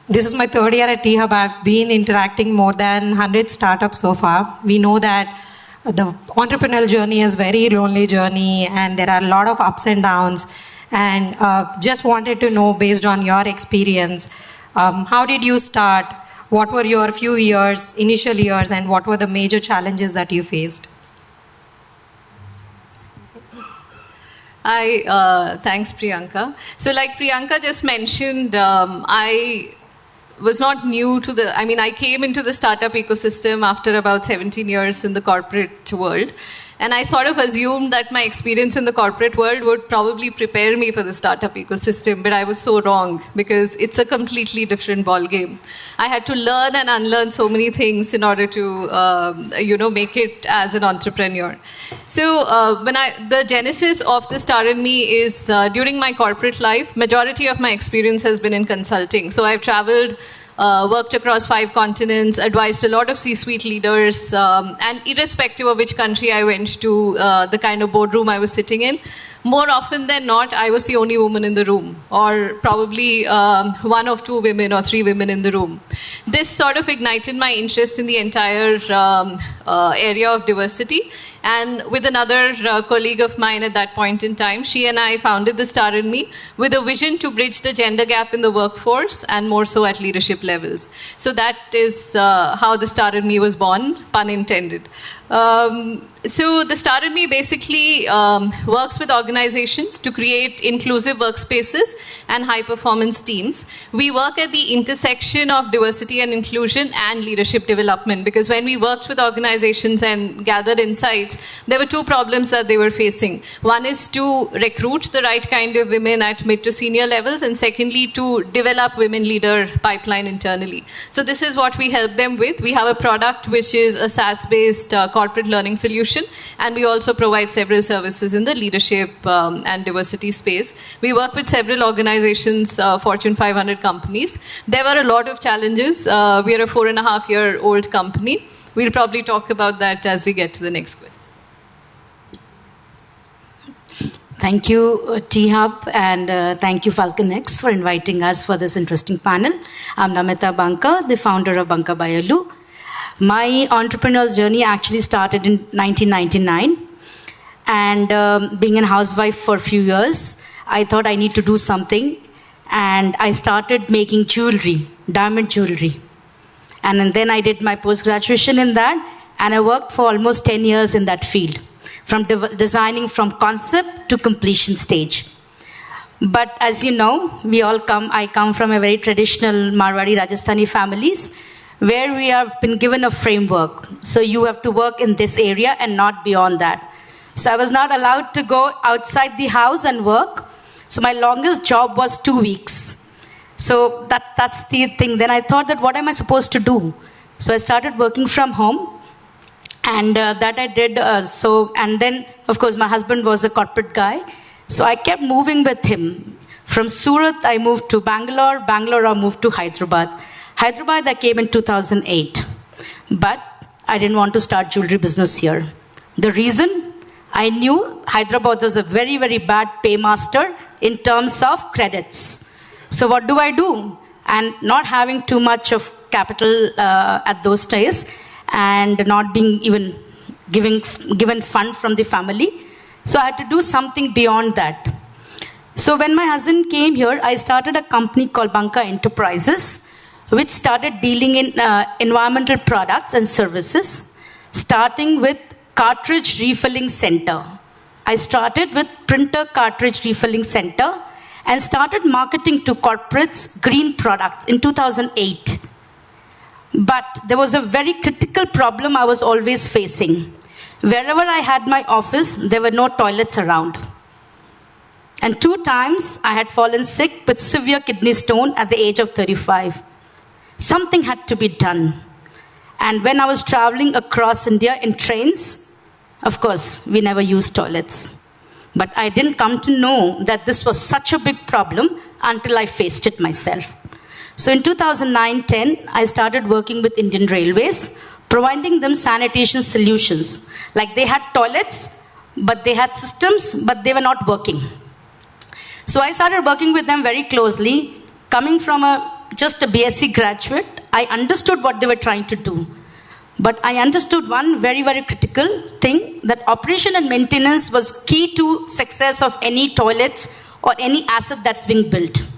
is my third year at T-Hub. I've been interacting more than 100 startups so far. We know that the entrepreneurial journey is a very lonely journey and there are a lot of ups and downs. And just wanted to know, based on your experience, how did you start? What were your initial years, and what were the major challenges that you faced? Hi, thanks Priyanka. So like Priyanka just mentioned, I was not new to I came into the startup ecosystem after about 17 years in the corporate world. And I sort of assumed that my experience in the corporate world would probably prepare me for the startup ecosystem, but I was so wrong because it's a completely different ballgame. I had to learn and unlearn so many things in order to, make it as an entrepreneur. So the genesis of the Star in Me is during my corporate life, majority of my experience has been in consulting. So I've traveled, worked across 5 continents, advised a lot of C-suite leaders, and irrespective of which country I went to, the kind of boardroom I was sitting in, more often than not, I was the only woman in the room, or probably 1 or 2 women or 3 women in the room. This sort of ignited my interest in the entire area of diversity. And with another colleague of mine at that point in time, she and I founded the Star in Me with a vision to bridge the gender gap in the workforce and more so at leadership levels. So that is how the Star in Me was born, pun intended. So the Star in Me basically works with organizations to create inclusive workspaces and high-performance teams. We work at the intersection of diversity and inclusion and leadership development, because when we worked with organizations and gathered insights, there were 2 problems that they were facing. One is to recruit the right kind of women at mid to senior levels, and secondly, to develop women leader pipeline internally. So this is what we help them with. We have a product which is a SaaS-based corporate learning solution, and we also provide several services in the leadership and diversity space. We work with several organizations, Fortune 500 companies. There were a lot of challenges. We are a 4.5-year-old company. We'll probably talk about that as we get to the next question. Thank you, T-Hub, and thank you, FALCONX, for inviting us for this interesting panel. I'm Namita Banka, the founder of Banka Biolu. My entrepreneurial journey actually started in 1999, and being a housewife for a few years, I thought I need to do something, and I started making jewelry, diamond jewelry. And then I did my post-graduation in that, and I worked for almost 10 years in that field, from designing from concept to completion stage. But as you know, I come from a very traditional Marwari Rajasthani families, where we have been given a framework. So you have to work in this area and not beyond that. So I was not allowed to go outside the house and work. So my longest job was 2 weeks. So that's the thing. Then I thought that what am I supposed to do? So I started working from home, and that I did. And then, of course, my husband was a corporate guy. So I kept moving with him. From Surat, I moved to Bangalore. Bangalore, I moved to Hyderabad. Hyderabad, I came in 2008. But I didn't want to start jewelry business here. The reason, I knew Hyderabad was a very, very bad paymaster in terms of credits. So what do I do? And not having too much of capital at those days, and not being even given fund from the family. So I had to do something beyond that. So when my husband came here, I started a company called Banka Enterprises, which started dealing in environmental products and services, starting with cartridge refilling center. I started with printer cartridge refilling center and started marketing to corporates green products in 2008. But there was a very critical problem I was always facing. Wherever I had my office, there were no toilets around. And 2 times I had fallen sick with severe kidney stone at the age of 35. Something had to be done. And when I was traveling across India in trains, of course, we never used toilets. But I didn't come to know that this was such a big problem until I faced it myself. So in 2009-10, I started working with Indian Railways, providing them sanitation solutions. Like they had toilets, but they had systems, but they were not working. So I started working with them very closely. Coming from just a BSc graduate, I understood what they were trying to do. But I understood one very, very critical thing, that operation and maintenance was key to success of any toilets or any asset that's being built.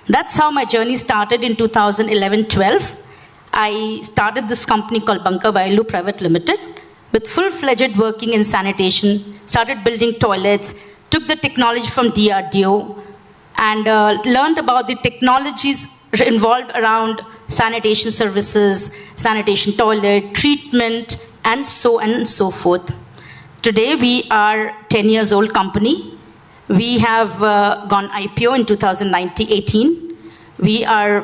That's how my journey started in 2011-12. I started this company called Banka Bayalu Private Limited with full-fledged working in sanitation, started building toilets, took the technology from DRDO, and learned about the technologies involved around sanitation services, sanitation toilet, treatment, and so on and so forth. Today, we are a 10 years old company. We have gone IPO in 2018. We are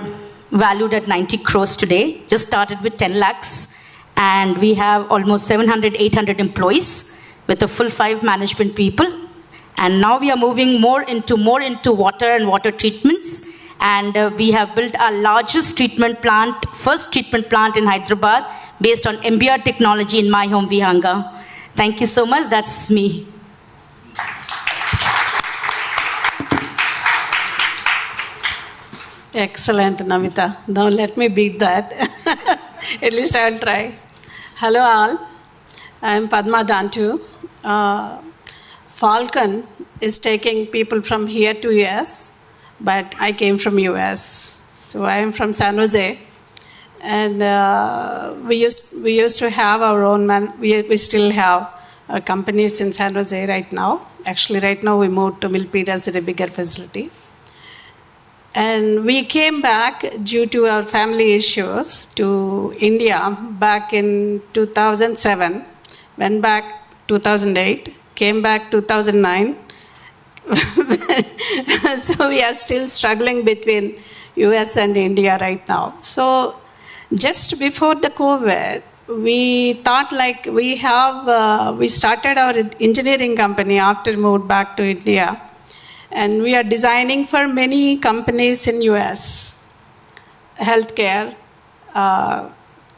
valued at 90 crores today, just started with 10 lakhs. And we have almost 700, 800 employees with a full 5 management people. And now we are moving more into water and water treatments. And we have built our largest treatment plant, first treatment plant in Hyderabad, based on MBR technology in my home, Vihanga. Thank you so much. That's me. Excellent, Namita. Now let me beat that. At least I will try. Hello all. I am Padma Dantu. Falcon is taking people from here to US, but I came from US. So I am from San Jose. And we used to have our own we still have our companies in San Jose right now. Actually, right now we moved to Milpitas at a bigger facility. And we came back due to our family issues to India back in 2007, went back 2008, came back 2009. So we are still struggling between US and India right now. So just before the COVID, we thought like we started our engineering company after moved back to India. And we are designing for many companies in US, healthcare,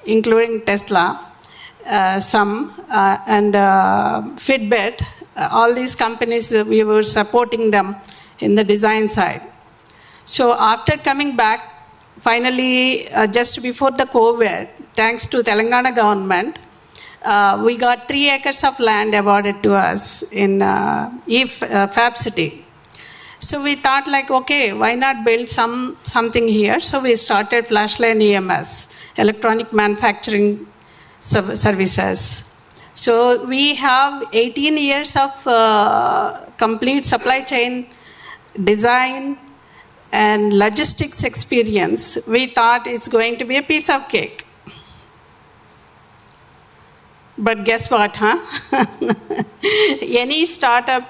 including Tesla, and Fitbit. All these companies, we were supporting them in the design side. So after coming back, finally, just before the COVID, thanks to Telangana government, we got 3 acres of land awarded to us in Fab City. So we thought like, okay, why not build something here? So we started Flashline EMS, electronic manufacturing services. So we have 18 years of complete supply chain design and logistics experience. We thought it's going to be a piece of cake. But guess what, huh? Any startup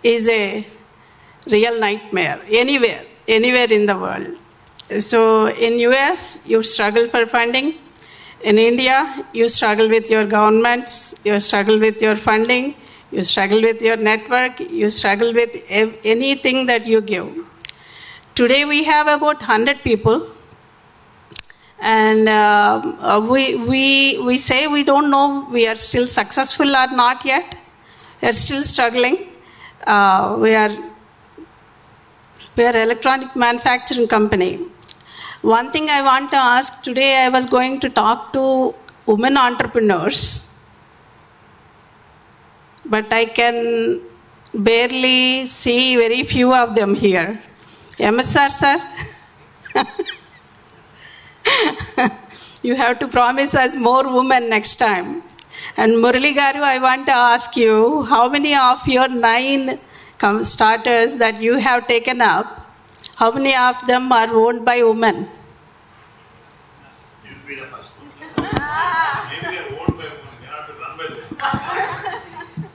is a real nightmare, anywhere in the world. So in US, you struggle for funding. In India, you struggle with your governments, you struggle with your funding, you struggle with your network, you struggle with anything that you give. Today we have about 100 people. And we say we don't know we are still successful or not yet. We are still struggling. We are electronic manufacturing company. One thing I want to ask, today I was going to talk to women entrepreneurs, but I can barely see very few of them here. MSR, sir? You have to promise us more women next time. And Murali Garu, I want to ask you, how many of your 9 starters that you have taken up, how many of them are owned by women? You'll be the first one. Maybe they are owned by women, they have to run by women.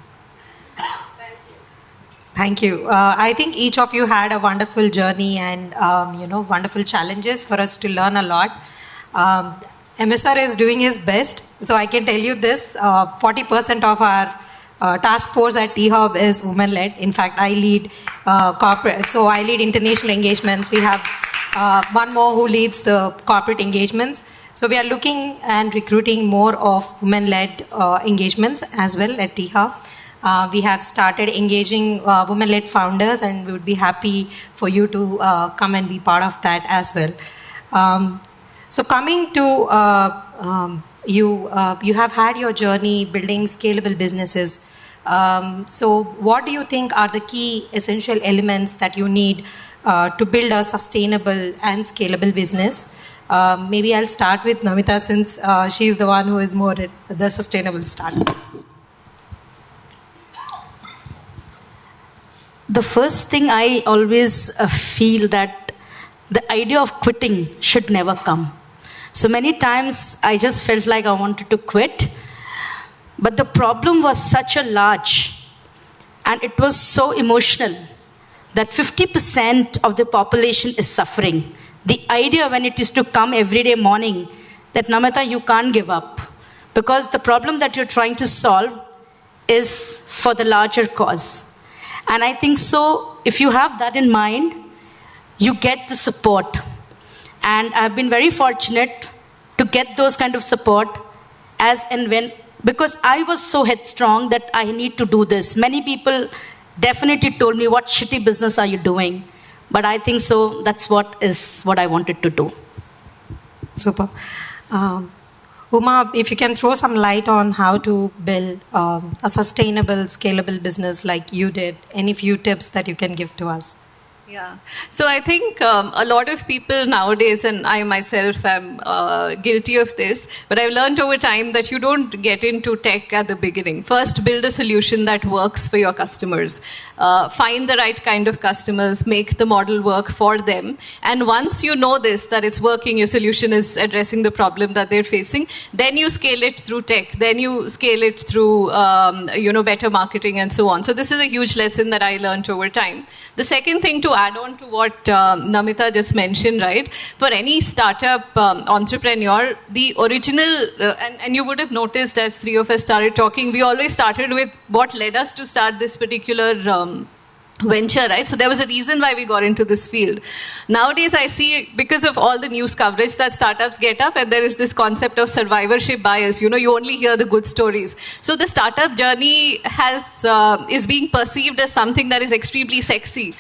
Thank you. I think each of you had a wonderful journey and wonderful challenges for us to learn a lot. MSR is doing his best. So I can tell you this, 40% of our task force at T-Hub is women-led. In fact, I lead corporate, so I lead international engagements. We have one more who leads the corporate engagements. So we are looking and recruiting more of women-led engagements as well at T-Hub. We have started engaging women-led founders, and we would be happy for you to come and be part of that as well. So coming to you have had your journey building scalable businesses. So what do you think are the key essential elements that you need to build a sustainable and scalable business? Maybe I'll start with Namita, since she's the one who is more at the sustainable startup. The first thing I always feel that the idea of quitting should never come. So many times I just felt like I wanted to quit, but the problem was such a large and it was so emotional that 50% of the population is suffering. The idea when it is to come every day morning that Namita, you can't give up, because the problem that you're trying to solve is for the larger cause. And I think so, if you have that in mind, you get the support. And I've been very fortunate to get those kind of support as and when, because I was so headstrong that I need to do this. Many people definitely told me, what shitty business are you doing? But I think so, that's what I wanted to do. Super. Uma, if you can throw some light on how to build a sustainable, scalable business like you did, any few tips that you can give to us. Yeah. So I think a lot of people nowadays, and I myself am guilty of this, but I've learned over time that you don't get into tech at the beginning. First, build a solution that works for your customers. Find the right kind of customers, make the model work for them. And once you know this, that it's working, your solution is addressing the problem that they're facing, then you scale it through tech, then you scale it through better marketing and so on. So this is a huge lesson that I learned over time. The second thing to add on to what Namita just mentioned, right? For any startup entrepreneur, the original, and you would have noticed as 3 of us started talking, we always started with what led us to start this particular venture, right? So there was a reason why we got into this field. Nowadays, I see, because of all the news coverage that startups get up, and there is this concept of survivorship bias. You only hear the good stories. So the startup journey is being perceived as something that is extremely sexy.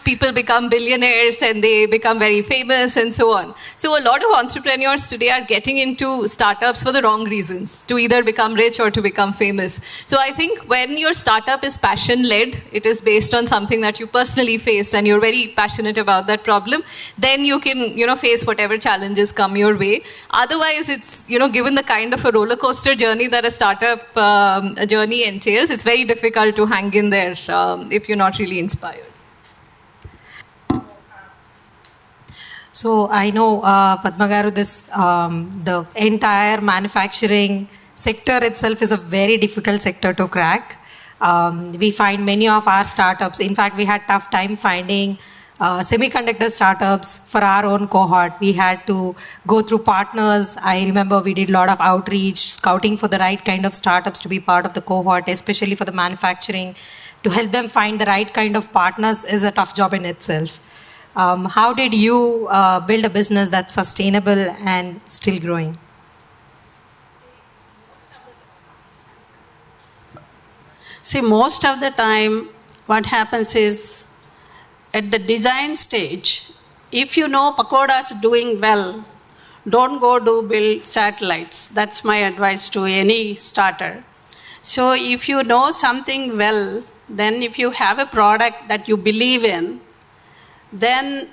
People become billionaires and they become very famous and so on. So a lot of entrepreneurs today are getting into startups for the wrong reasons, to either become rich or to become famous. So I think when your startup is passion-led, it is based on something that you personally faced and you're very passionate about that problem, then you can, face whatever challenges come your way. Otherwise, it's, given the kind of a roller coaster journey that a startup journey entails, it's very difficult to hang in there if you're not really inspired. So I know, Padma Garu, the entire manufacturing sector itself is a very difficult sector to crack. We find many of our startups, in fact, we had tough time finding semiconductor startups for our own cohort. We had to go through partners. I remember we did a lot of outreach, scouting for the right kind of startups to be part of the cohort, especially for the manufacturing. To help them find the right kind of partners is a tough job in itself. How did you build a business that's sustainable and still growing? See, most of the time, what happens is, at the design stage, if you know Pakoda's doing well, don't go build satellites. That's my advice to any starter. So if you know something well, then if you have a product that you believe in, then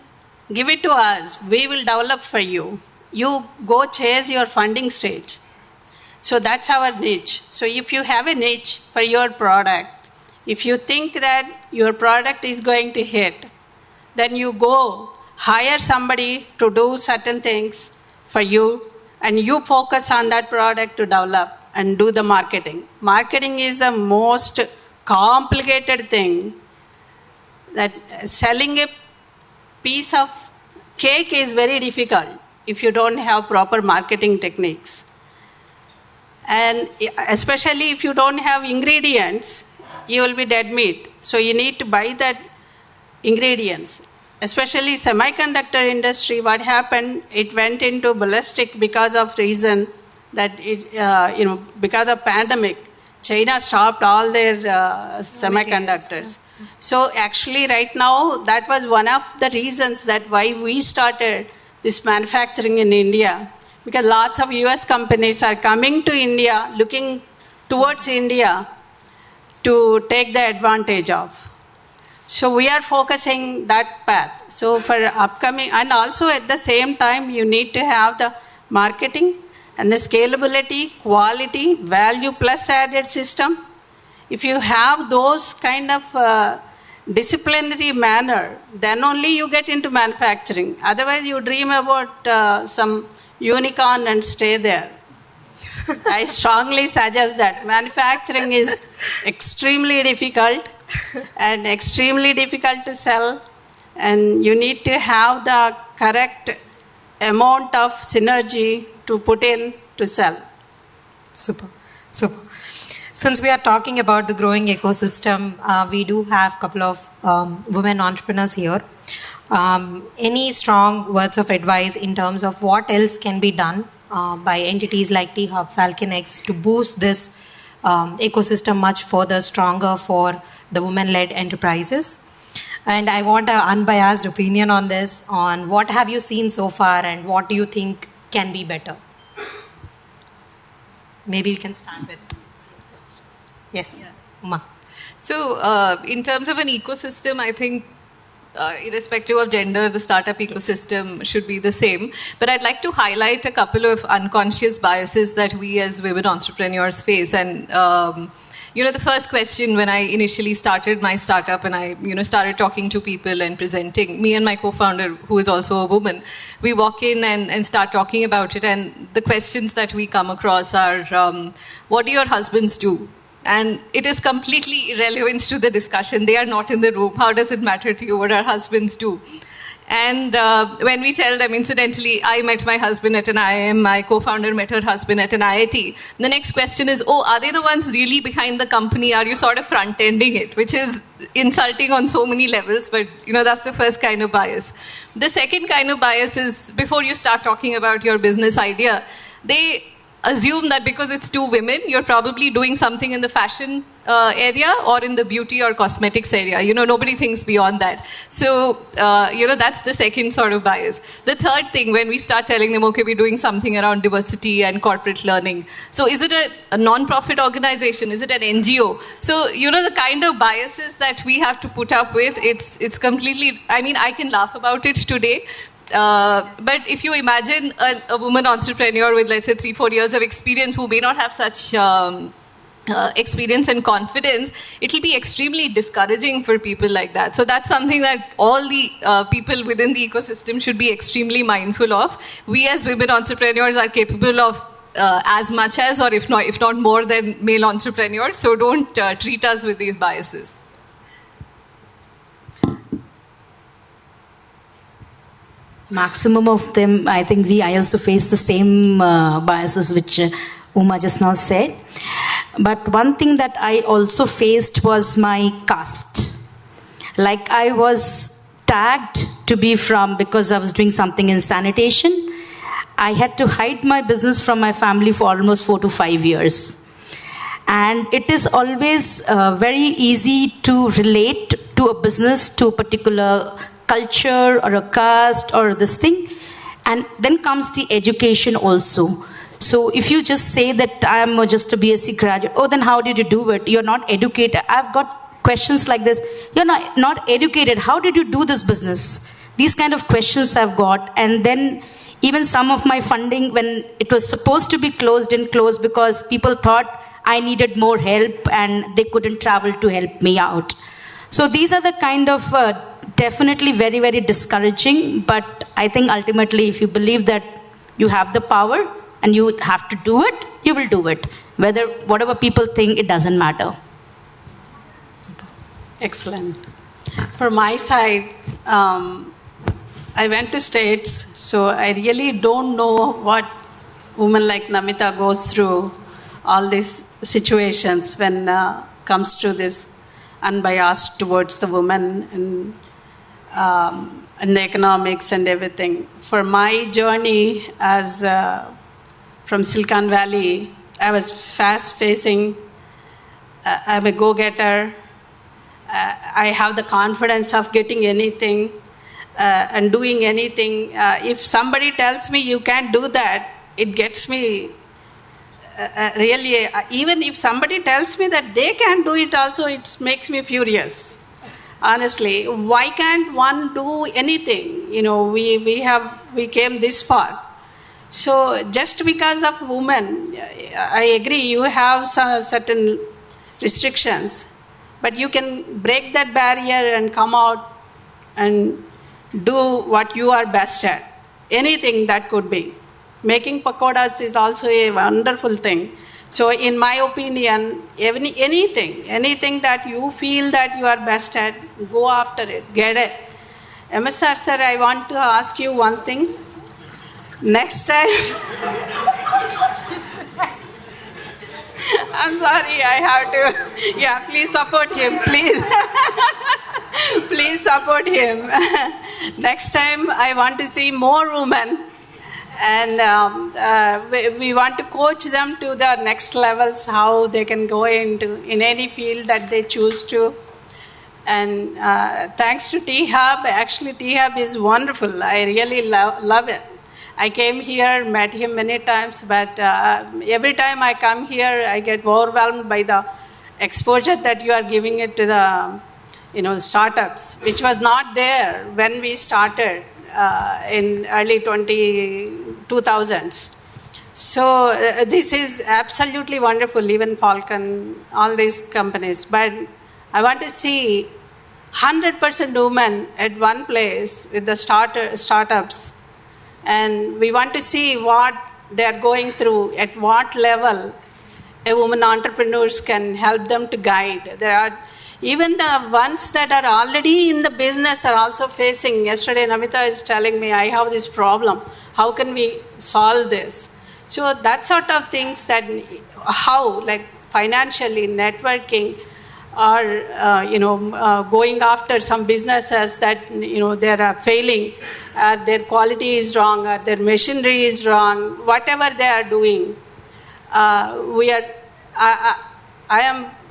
give it to us. We will develop for you. You go chase your funding stage. So that's our niche. So if you have a niche for your product, if you think that your product is going to hit, then you go hire somebody to do certain things for you, and you focus on that product to develop and do the marketing. Marketing is the most complicated thing. That selling a piece of cake is very difficult if you don't have proper marketing techniques. And especially if you don't have ingredients, you will be dead meat. So you need to buy that ingredients. Especially semiconductor industry, what happened, it went into ballistic because of reason that because of pandemic, China stopped all their semiconductors. So actually right now, that was one of the reasons that why we started this manufacturing in India. Because lots of US companies are coming to India, looking towards India to take the advantage of. So we are focusing that path. So for upcoming, and also at the same time, you need to have the marketing and the scalability, quality, value plus added system. If you have those kind of disciplinary manner, then only you get into manufacturing. Otherwise, you dream about some unicorn and stay there. I strongly suggest that. Manufacturing is extremely difficult and extremely difficult to sell, and you need to have the correct amount of synergy to put in to sell. Super. Since we are talking about the growing ecosystem, we do have a couple of women entrepreneurs here. Any strong words of advice in terms of what else can be done by entities like T-Hub, FALCONX to boost this ecosystem much further stronger for the women-led enterprises? And I want an unbiased opinion on this, on what have you seen so far and what do you think can be better? Maybe we can start with. Yes, yeah. Uma. So in terms of an ecosystem, I think irrespective of gender, the startup ecosystem should be the same. But I'd like to highlight a couple of unconscious biases that we as women entrepreneurs face. And the first question when I initially started my startup and I started talking to people and presenting, me and my co-founder, who is also a woman, we walk in and start talking about it. And the questions that we come across are, what do your husbands do? And it is completely irrelevant to the discussion. They are not in the room. How does it matter to you what our husbands do? And when we tell them, incidentally, I met my husband at an IIM, my co-founder met her husband at an IIT. The next question is, are they the ones really behind the company? Are you sort of front-ending it? Which is insulting on so many levels, but that's the first kind of bias. The second kind of bias is, before you start talking about your business idea, they assume that because it's two women, you're probably doing something in the fashion area or in the beauty or cosmetics area. Nobody thinks beyond that. So, that's the second sort of bias. The third thing, when we start telling them, okay, we're doing something around diversity and corporate learning. So is it a non-profit organization? Is it an NGO? So, the kind of biases that we have to put up with, it's completely, I can laugh about it today. But if you imagine a woman entrepreneur with, let's say, 3-4 years of experience who may not have such experience and confidence, it will be extremely discouraging for people like that. So that's something that all the people within the ecosystem should be extremely mindful of. We as women entrepreneurs are capable of as much as, or if not more than male entrepreneurs. So don't treat us with these biases. Maximum of them, I think I also face the same biases which Uma just now said. But one thing that I also faced was my caste. Like I was tagged to be from, because I was doing something in sanitation, I had to hide my business from my family for almost 4 to 5 years. And it is always very easy to relate to a business, to a particular culture or a caste or this thing. And then comes the education also. So if you just say that I'm just a BSc graduate, then how did you do it? You're not educated. I've got questions like this. You're not educated. How did you do this business? These kind of questions I've got. And then even some of my funding, when it was supposed to be closed, didn't close because people thought I needed more help and they couldn't travel to help me out. So these are the kind of definitely very, very discouraging. But I think ultimately, if you believe that you have the power and you have to do it, you will do it. Whatever people think, it doesn't matter. Excellent. For my side, I went to States, so I really don't know what women like Namita goes through, all these situations when comes to this unbiased towards the woman and the economics and everything. For my journey as from Silicon Valley, I was fast-facing. I'm a go-getter. I have the confidence of getting anything and doing anything. If somebody tells me you can't do that, it gets me really, even if somebody tells me that they can do it also, it makes me furious. Honestly, why can't one do anything? You know, we came this far. So just because of women, I agree, you have some certain restrictions, but you can break that barrier and come out and do what you are best at. Anything that could be. Making pakodas is also a wonderful thing. So in my opinion, anything that you feel that you are best at, go after it, get it. MSR sir, I want to ask you one thing. Next time, I'm sorry, I have to, yeah, please support him, please. Please support him. Next time, I want to see more women. And we want to coach them to the next levels, how they can go into in any field that they choose to. And thanks to T-Hub, actually T-Hub is wonderful. I really love it. I came here, met him many times, but every time I come here, I get overwhelmed by the exposure that you are giving it to the startups, which was not there when we started in early 2000s. So this is absolutely wonderful, even Falcon, all these companies. But I want to see 100% women at one place with the startups. And we want to see what they're going through, at what level a woman entrepreneurs can help them to guide. There are even the ones that are already in the business are also facing. Yesterday, Namita is telling me, I have this problem. How can we solve this? So that sort of things that how, like financially, networking, or going after some businesses that they are failing, their quality is wrong, or their machinery is wrong, whatever they are doing.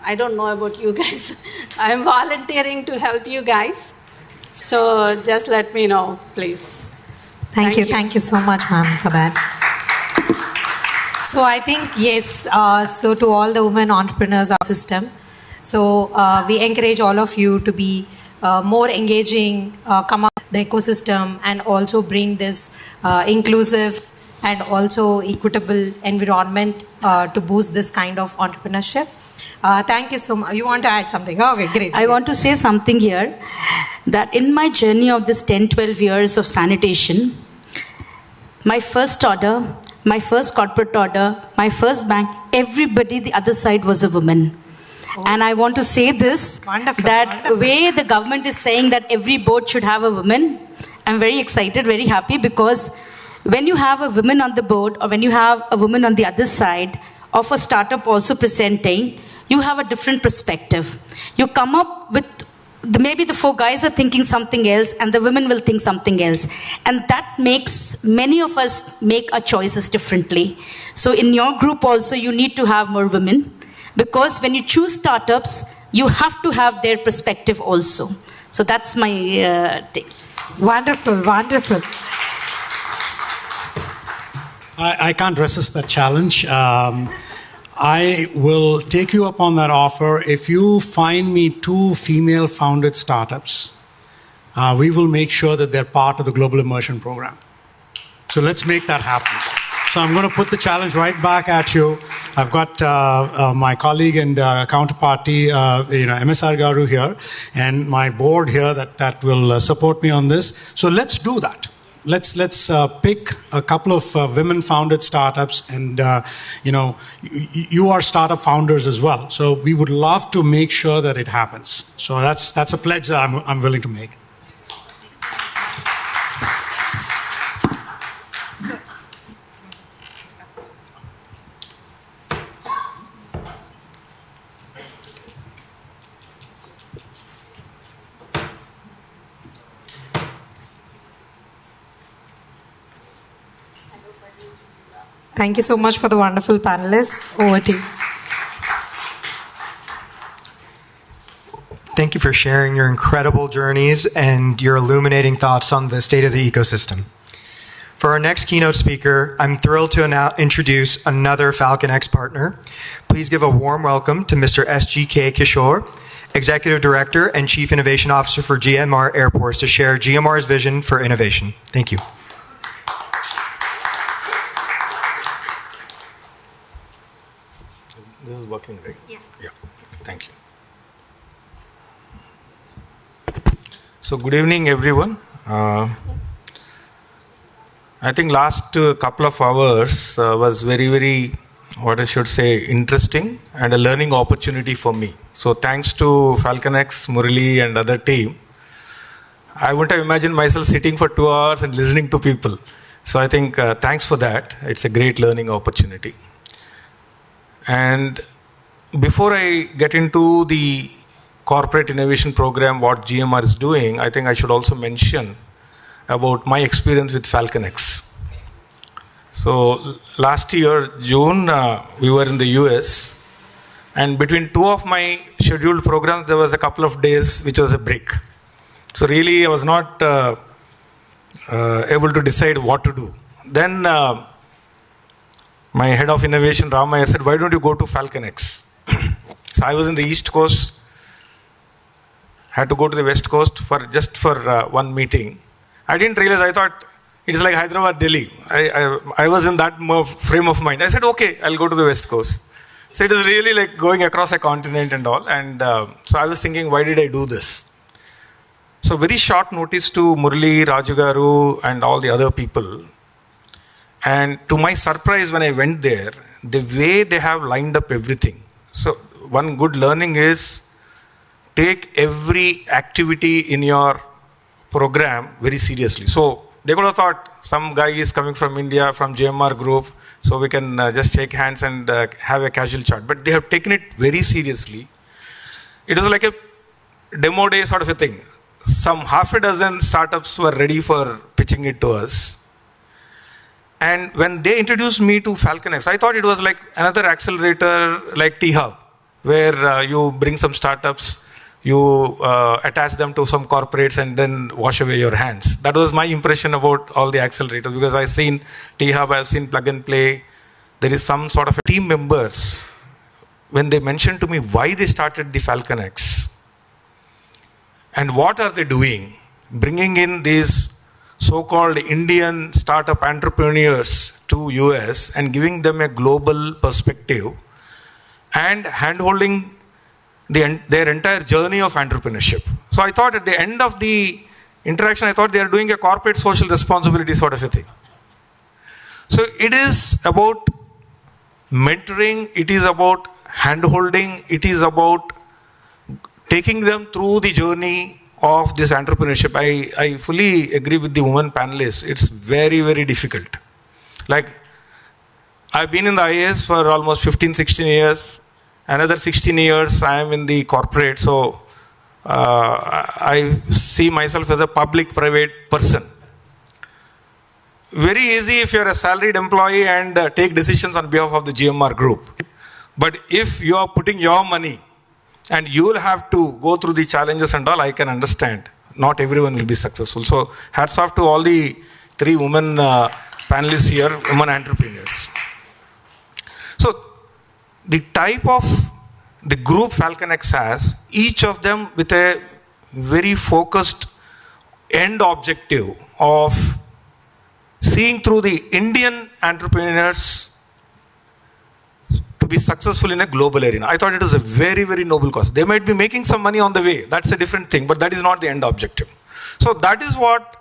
I don't know about you guys. I am volunteering to help you guys. So just let me know, please. Thank you. Thank you so much, ma'am, for that. So I think, yes, so to all the women entrepreneurs of the system, so we encourage all of you to be more engaging, come up with the ecosystem, and also bring this inclusive and also equitable environment to boost this kind of entrepreneurship. Thank you so much. You want to add something? Okay, great. I want to say something here, that in my journey of this 10-12 years of sanitation, my first order, my first corporate order, my first bank, everybody, the other side was a woman. Oh. And I want to say this, that way the government is saying that every board should have a woman, I'm very excited, very happy, because when you have a woman on the board, or when you have a woman on the other side of a startup also presenting, you have a different perspective. You come up with, maybe the four guys are thinking something else and the women will think something else. And that makes many of us make our choices differently. So in your group also, you need to have more women, because when you choose startups, you have to have their perspective also. So that's my take. Wonderful, wonderful. I can't resist that challenge. I will take you up on that offer. If you find me 2 female-founded startups, we will make sure that they're part of the Global Immersion program. So let's make that happen. So I'm going to put the challenge right back at you. I've got my colleague and counterparty, MSR Garu here, and my board here that will support me on this. So let's do that. Let's pick a couple of women-founded startups, and you are startup founders as well. So we would love to make sure that it happens. So that's a pledge that I'm willing to make. Thank you so much for the wonderful panelists. Over to you. Thank you for sharing your incredible journeys and your illuminating thoughts on the state of the ecosystem. For our next keynote speaker, I'm thrilled to introduce another FALCONX partner. Please give a warm welcome to Mr. SGK Kishore, Executive Director and Chief Innovation Officer for GMR Airports, to share GMR's vision for innovation. Thank you. This is working, right? Yeah. Thank you. So good evening, everyone. I think last couple of hours was very, very, what I should say, interesting and a learning opportunity for me. So thanks to FALCONX, Murali and other team, I wouldn't have imagined myself sitting for 2 hours and listening to people. So I think thanks for that. It's a great learning opportunity. And before I get into the corporate innovation program, what GMR is doing, I think I should also mention about my experience with FALCONX. So last year, June, we were in the US, and between 2 of my scheduled programs, there was a couple of days which was a break. So really, I was not able to decide what to do. Then my head of innovation, Ramaya, said, why don't you go to FALCONX? So I was in the East Coast, had to go to the West Coast for one meeting. I didn't realize, I thought it is like Hyderabad, Delhi. I was in that frame of mind. I said, okay, I'll go to the West Coast. So it is really like going across a continent and all. And so I was thinking, why did I do this? So very short notice to Murali, Raju Garu, and all the other people. And to my surprise, when I went there, the way they have lined up everything. So one good learning is take every activity in your program very seriously. So they could have thought some guy is coming from India, from GMR group, so we can just shake hands and have a casual chat. But they have taken it very seriously. It was like a demo day sort of a thing. Some half a dozen startups were ready for pitching it to us. And when they introduced me to FALCONX, I thought it was like another accelerator like T-Hub, where you bring some startups, you attach them to some corporates and then wash away your hands. That was my impression about all the accelerators, because I've seen T-Hub, I've seen Plug and Play. There is some sort of team members, when they mentioned to me why they started the FALCONX and what are they doing, bringing in these so-called Indian startup entrepreneurs to US and giving them a global perspective and hand-holding their entire journey of entrepreneurship. So I thought at the end of the interaction, I thought they are doing a corporate social responsibility sort of a thing. So it is about mentoring, it is about hand-holding, it is about taking them through the journey of this entrepreneurship. I fully agree with the women panelists. It's very, very difficult. Like, I've been in the IAS for almost 15, 16 years. Another 16 years I am in the corporate. So I see myself as a public-private person. Very easy if you're a salaried employee and take decisions on behalf of the GMR group. But if you are putting your money and you will have to go through the challenges and all, I can understand. Not everyone will be successful. So hats off to all the 3 women panelists here, women entrepreneurs. So the type of the group FALCONX has, each of them with a very focused end objective of seeing through the Indian entrepreneurs to be successful in a global arena. I thought it was a very, very noble cause. They might be making some money on the way. That's a different thing, but that is not the end objective. So that is what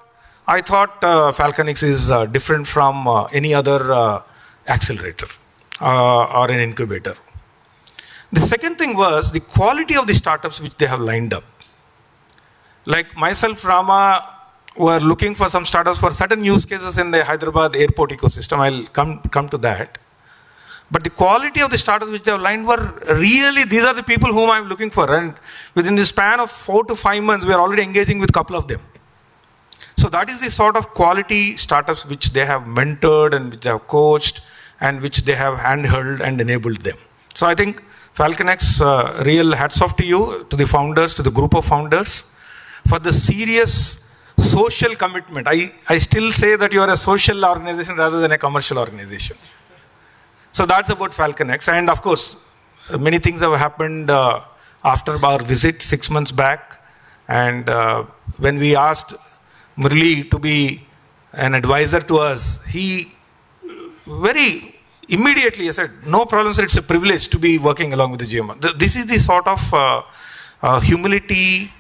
I thought FALCONX is different from any other accelerator or an incubator. The second thing was the quality of the startups which they have lined up. Like myself, Rama, were looking for some startups for certain use cases in the Hyderabad airport ecosystem. I'll come to that. But the quality of the startups which they have lined were really, these are the people whom I'm looking for. And within the span of 4 to 5 months, we are already engaging with a couple of them. So that is the sort of quality startups which they have mentored and which they have coached and which they have handheld and enabled them. So I think FALCONX, real hats off to you, to the founders, to the group of founders, for the serious social commitment. I still say that you are a social organization rather than a commercial organization. So that's about FALCONX. And of course, many things have happened after our visit 6 months back. And when we asked Murli to be an advisor to us, he very immediately said, no problem, sir, it's a privilege to be working along with the GMR. This is the sort of humility,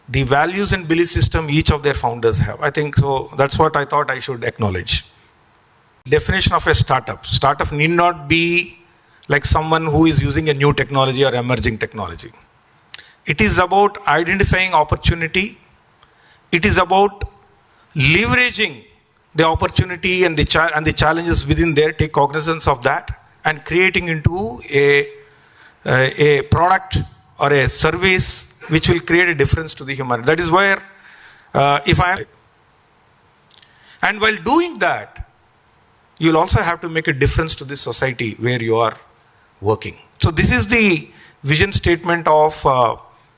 the values and belief system each of their founders have. I think so. That's what I thought I should acknowledge. Definition of a startup. Startup need not be like someone who is using a new technology or emerging technology. It is about identifying opportunity. It is about leveraging the opportunity and the challenges within there, take cognizance of that, and creating into a product or a service which will create a difference to the human. That is where, and while doing that, you'll also have to make a difference to the society where you are working. So this is the vision statement of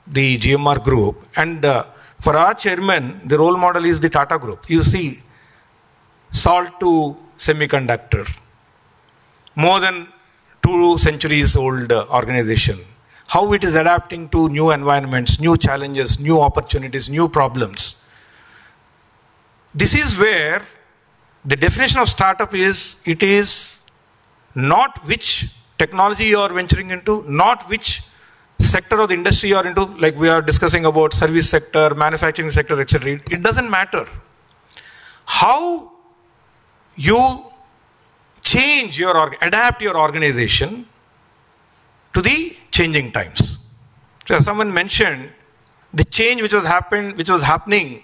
the GMR group. And for our chairman, the role model is the Tata group. You see, salt to semiconductor, more than 2 centuries old organization. How it is adapting to new environments, new challenges, new opportunities, new problems. This is where the definition of startup is, it is not which technology you are venturing into, not which sector of the industry you are into, like we are discussing about service sector, manufacturing sector, etc. It doesn't matter. How you change adapt your organization to the changing times. So as someone mentioned, the change which was happening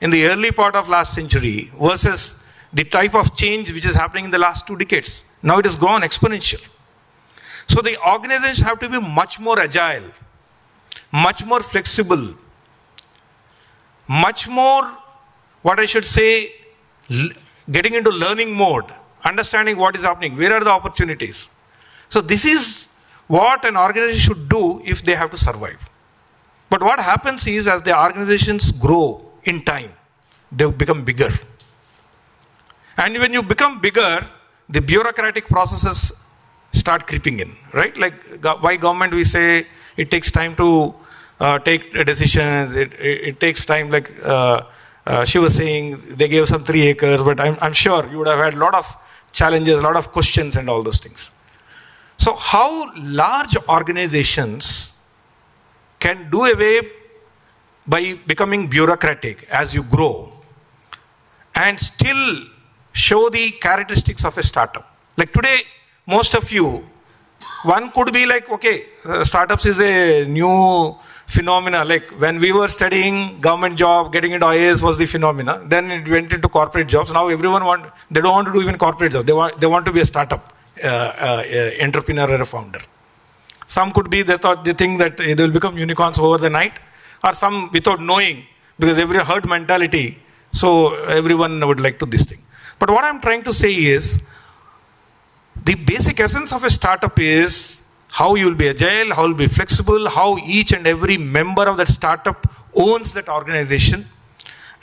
in the early part of last century versus the type of change which is happening in the last 2 decades. Now it has gone exponential. So the organizations have to be much more agile, much more flexible, much more, what I should say, getting into learning mode, understanding what is happening, where are the opportunities. So this is what an organization should do if they have to survive. But what happens is, as the organizations grow in time, they become bigger. And when you become bigger, the bureaucratic processes start creeping in, right? Like why government we say it takes time to take decisions, it takes time, like she was saying, they gave some 3 acres, but I'm sure you would have had a lot of challenges, a lot of questions and all those things. So how large organizations can do away by becoming bureaucratic as you grow and still show the characteristics of a startup. Like today, most of you, one could be like, okay, startups is a new phenomena. Like when we were studying government job, getting into IAS was the phenomena. Then it went into corporate jobs. Now everyone they don't want to do even corporate jobs. They want to be a startup entrepreneur or a founder. Some could be they think that they will become unicorns over the night, or some without knowing, because every herd mentality. So everyone would like to this thing. But what I'm trying to say is, the basic essence of a startup is how you will be agile, how you will be flexible, how each and every member of that startup owns that organization,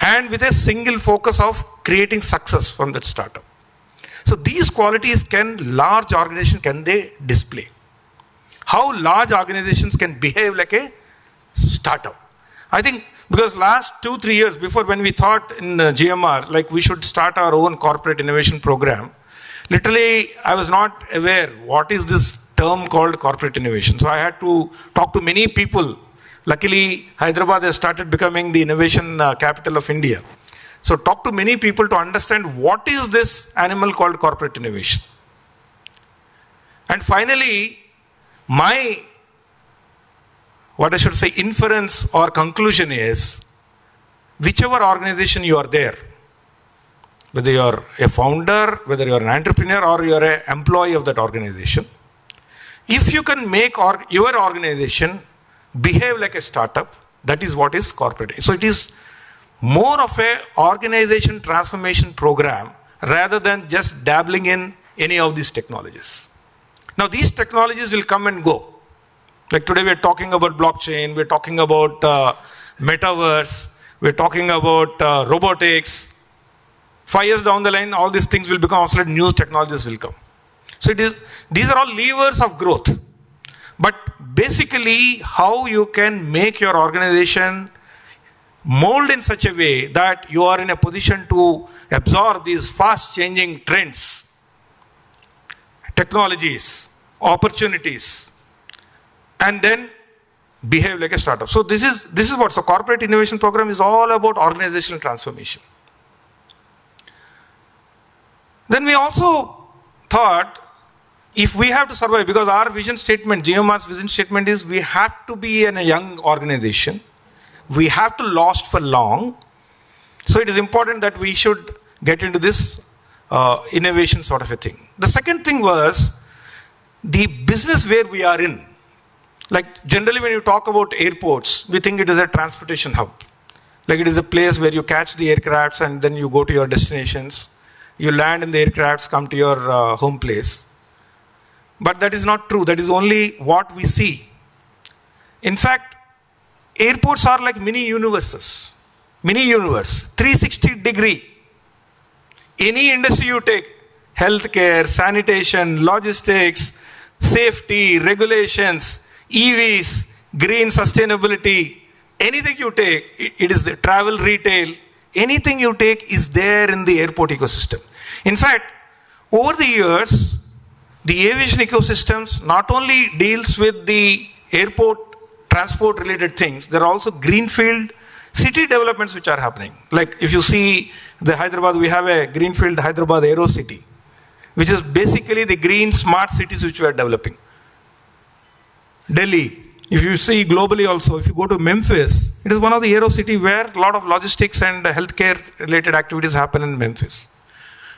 and with a single focus of creating success from that startup. So these qualities can large organizations, can they display? how large organizations can behave like a startup. I think because last 2-3 years before, when we thought in GMR, like we should start our own corporate innovation program, literally I was not aware what is this term called corporate innovation. So I had to talk to many people. Luckily, Hyderabad has started becoming the innovation capital of India. So talk to many people to understand what is this animal called corporate innovation. And finally, my, what I should say, inference or conclusion is, whichever organization you are there, whether you are a founder, whether you are an entrepreneur, or you are an employee of that organization, if you can make your organization behave like a startup, that is what is corporate. So it is more of a organization transformation program rather than just dabbling in any of these technologies. Now these technologies will come and go. Like today we're talking about blockchain, we're talking about metaverse, we're talking about robotics. 5 years down the line, all these things will become obsolete, new technologies will come. So these are all levers of growth. But basically, how you can make your organization mold in such a way that you are in a position to absorb these fast changing trends, technologies, opportunities, and then behave like a startup. So this is what, so corporate innovation program is all about organizational transformation. Then we also thought, if we have to survive, because our vision statement, GMR's vision statement is, we have to be in a young organization. We have to last for long. So it is important that we should get into this innovation sort of a thing. The second thing was the business where we are in. Like generally when you talk about airports, we think it is a transportation hub. Like it is a place where you catch the aircrafts and then you go to your destinations. You land in the aircrafts, come to your home place. But that is not true. That is only what we see. In fact, airports are like mini universes. Mini universe, 360-degree. Any industry you take, healthcare, sanitation, logistics, safety, regulations, EVs, green sustainability, anything you take, it is the travel, retail, anything you take is there in the airport ecosystem. In fact, over the years, the aviation ecosystems not only deals with the airport transport related things, there are also greenfield city developments which are happening. Like if you see the Hyderabad, we have a greenfield Hyderabad Aero City, which is basically the green smart cities which we are developing. Delhi, if you see globally also, if you go to Memphis, it is one of the Aero City where a lot of logistics and healthcare related activities happen in Memphis.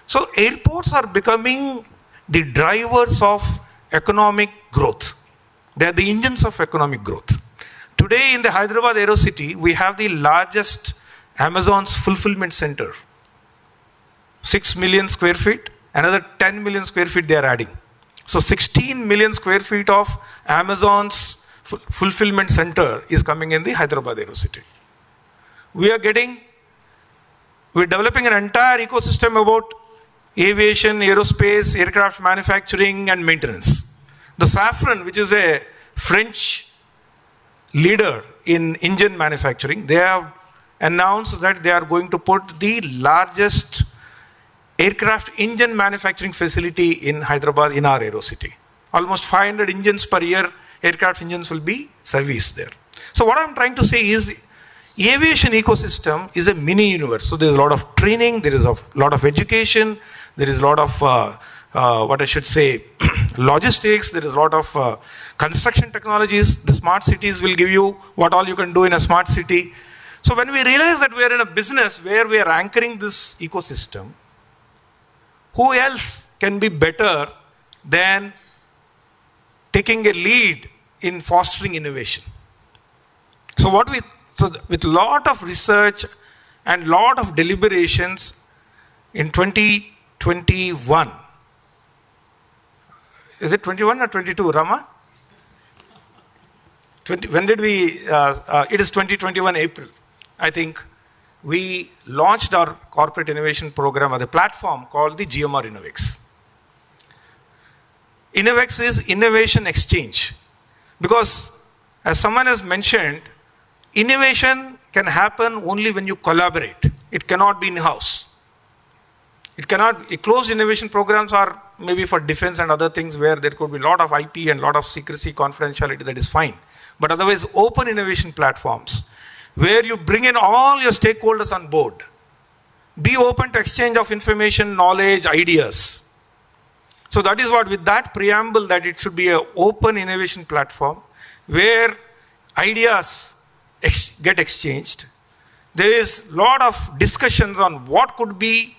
So airports are becoming the drivers of economic growth. They are the engines of economic growth. Today in the Hyderabad Aero City, we have the largest Amazon's fulfillment center. 6 million square feet, another 10 million square feet they are adding. So 16 million square feet of Amazon's fulfillment center is coming in the Hyderabad Aero City. We're developing an entire ecosystem about aviation, aerospace, aircraft manufacturing and maintenance. The Safran, which is a French leader in engine manufacturing, they have announced that they are going to put the largest aircraft engine manufacturing facility in Hyderabad in our Aero City. Almost 500 engines per year, aircraft engines will be serviced there. So what I'm trying to say is, aviation ecosystem is a mini universe. So there's a lot of training, there is a lot of education, there is a lot of, what I should say, logistics, there is a lot of construction technologies. The smart cities will give you what all you can do in a smart city. So when we realize that we are in a business where we are anchoring this ecosystem, who else can be better than taking a lead in fostering innovation? So with a lot of research and lot of deliberations in 2021, is it 21 or 22, Rama? When did we, it is 2021 April, I think, we launched our corporate innovation program as a platform called the GMR Innovex. Innovex is Innovation Exchange. Because as someone has mentioned, innovation can happen only when you collaborate. It cannot be in-house. It cannot, closed innovation programs are maybe for defense and other things where there could be a lot of IP and a lot of secrecy, confidentiality, that is fine. But otherwise, open innovation platforms where you bring in all your stakeholders on board. Be open to exchange of information, knowledge, ideas. So that is what, with that preamble, that it should be an open innovation platform where ideas get exchanged. There is a lot of discussions on what could be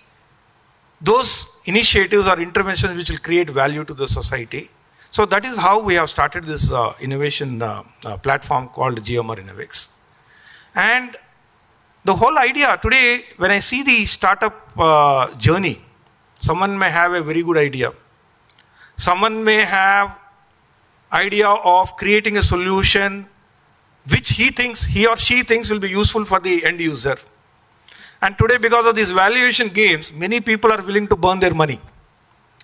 those initiatives or interventions which will create value to the society. So that is how we have started this innovation platform called GMR Innovex. And the whole idea today, when I see the startup journey, someone may have a very good idea. Someone may have idea of creating a solution which he or she thinks will be useful for the end user. And today, because of these valuation games, many people are willing to burn their money.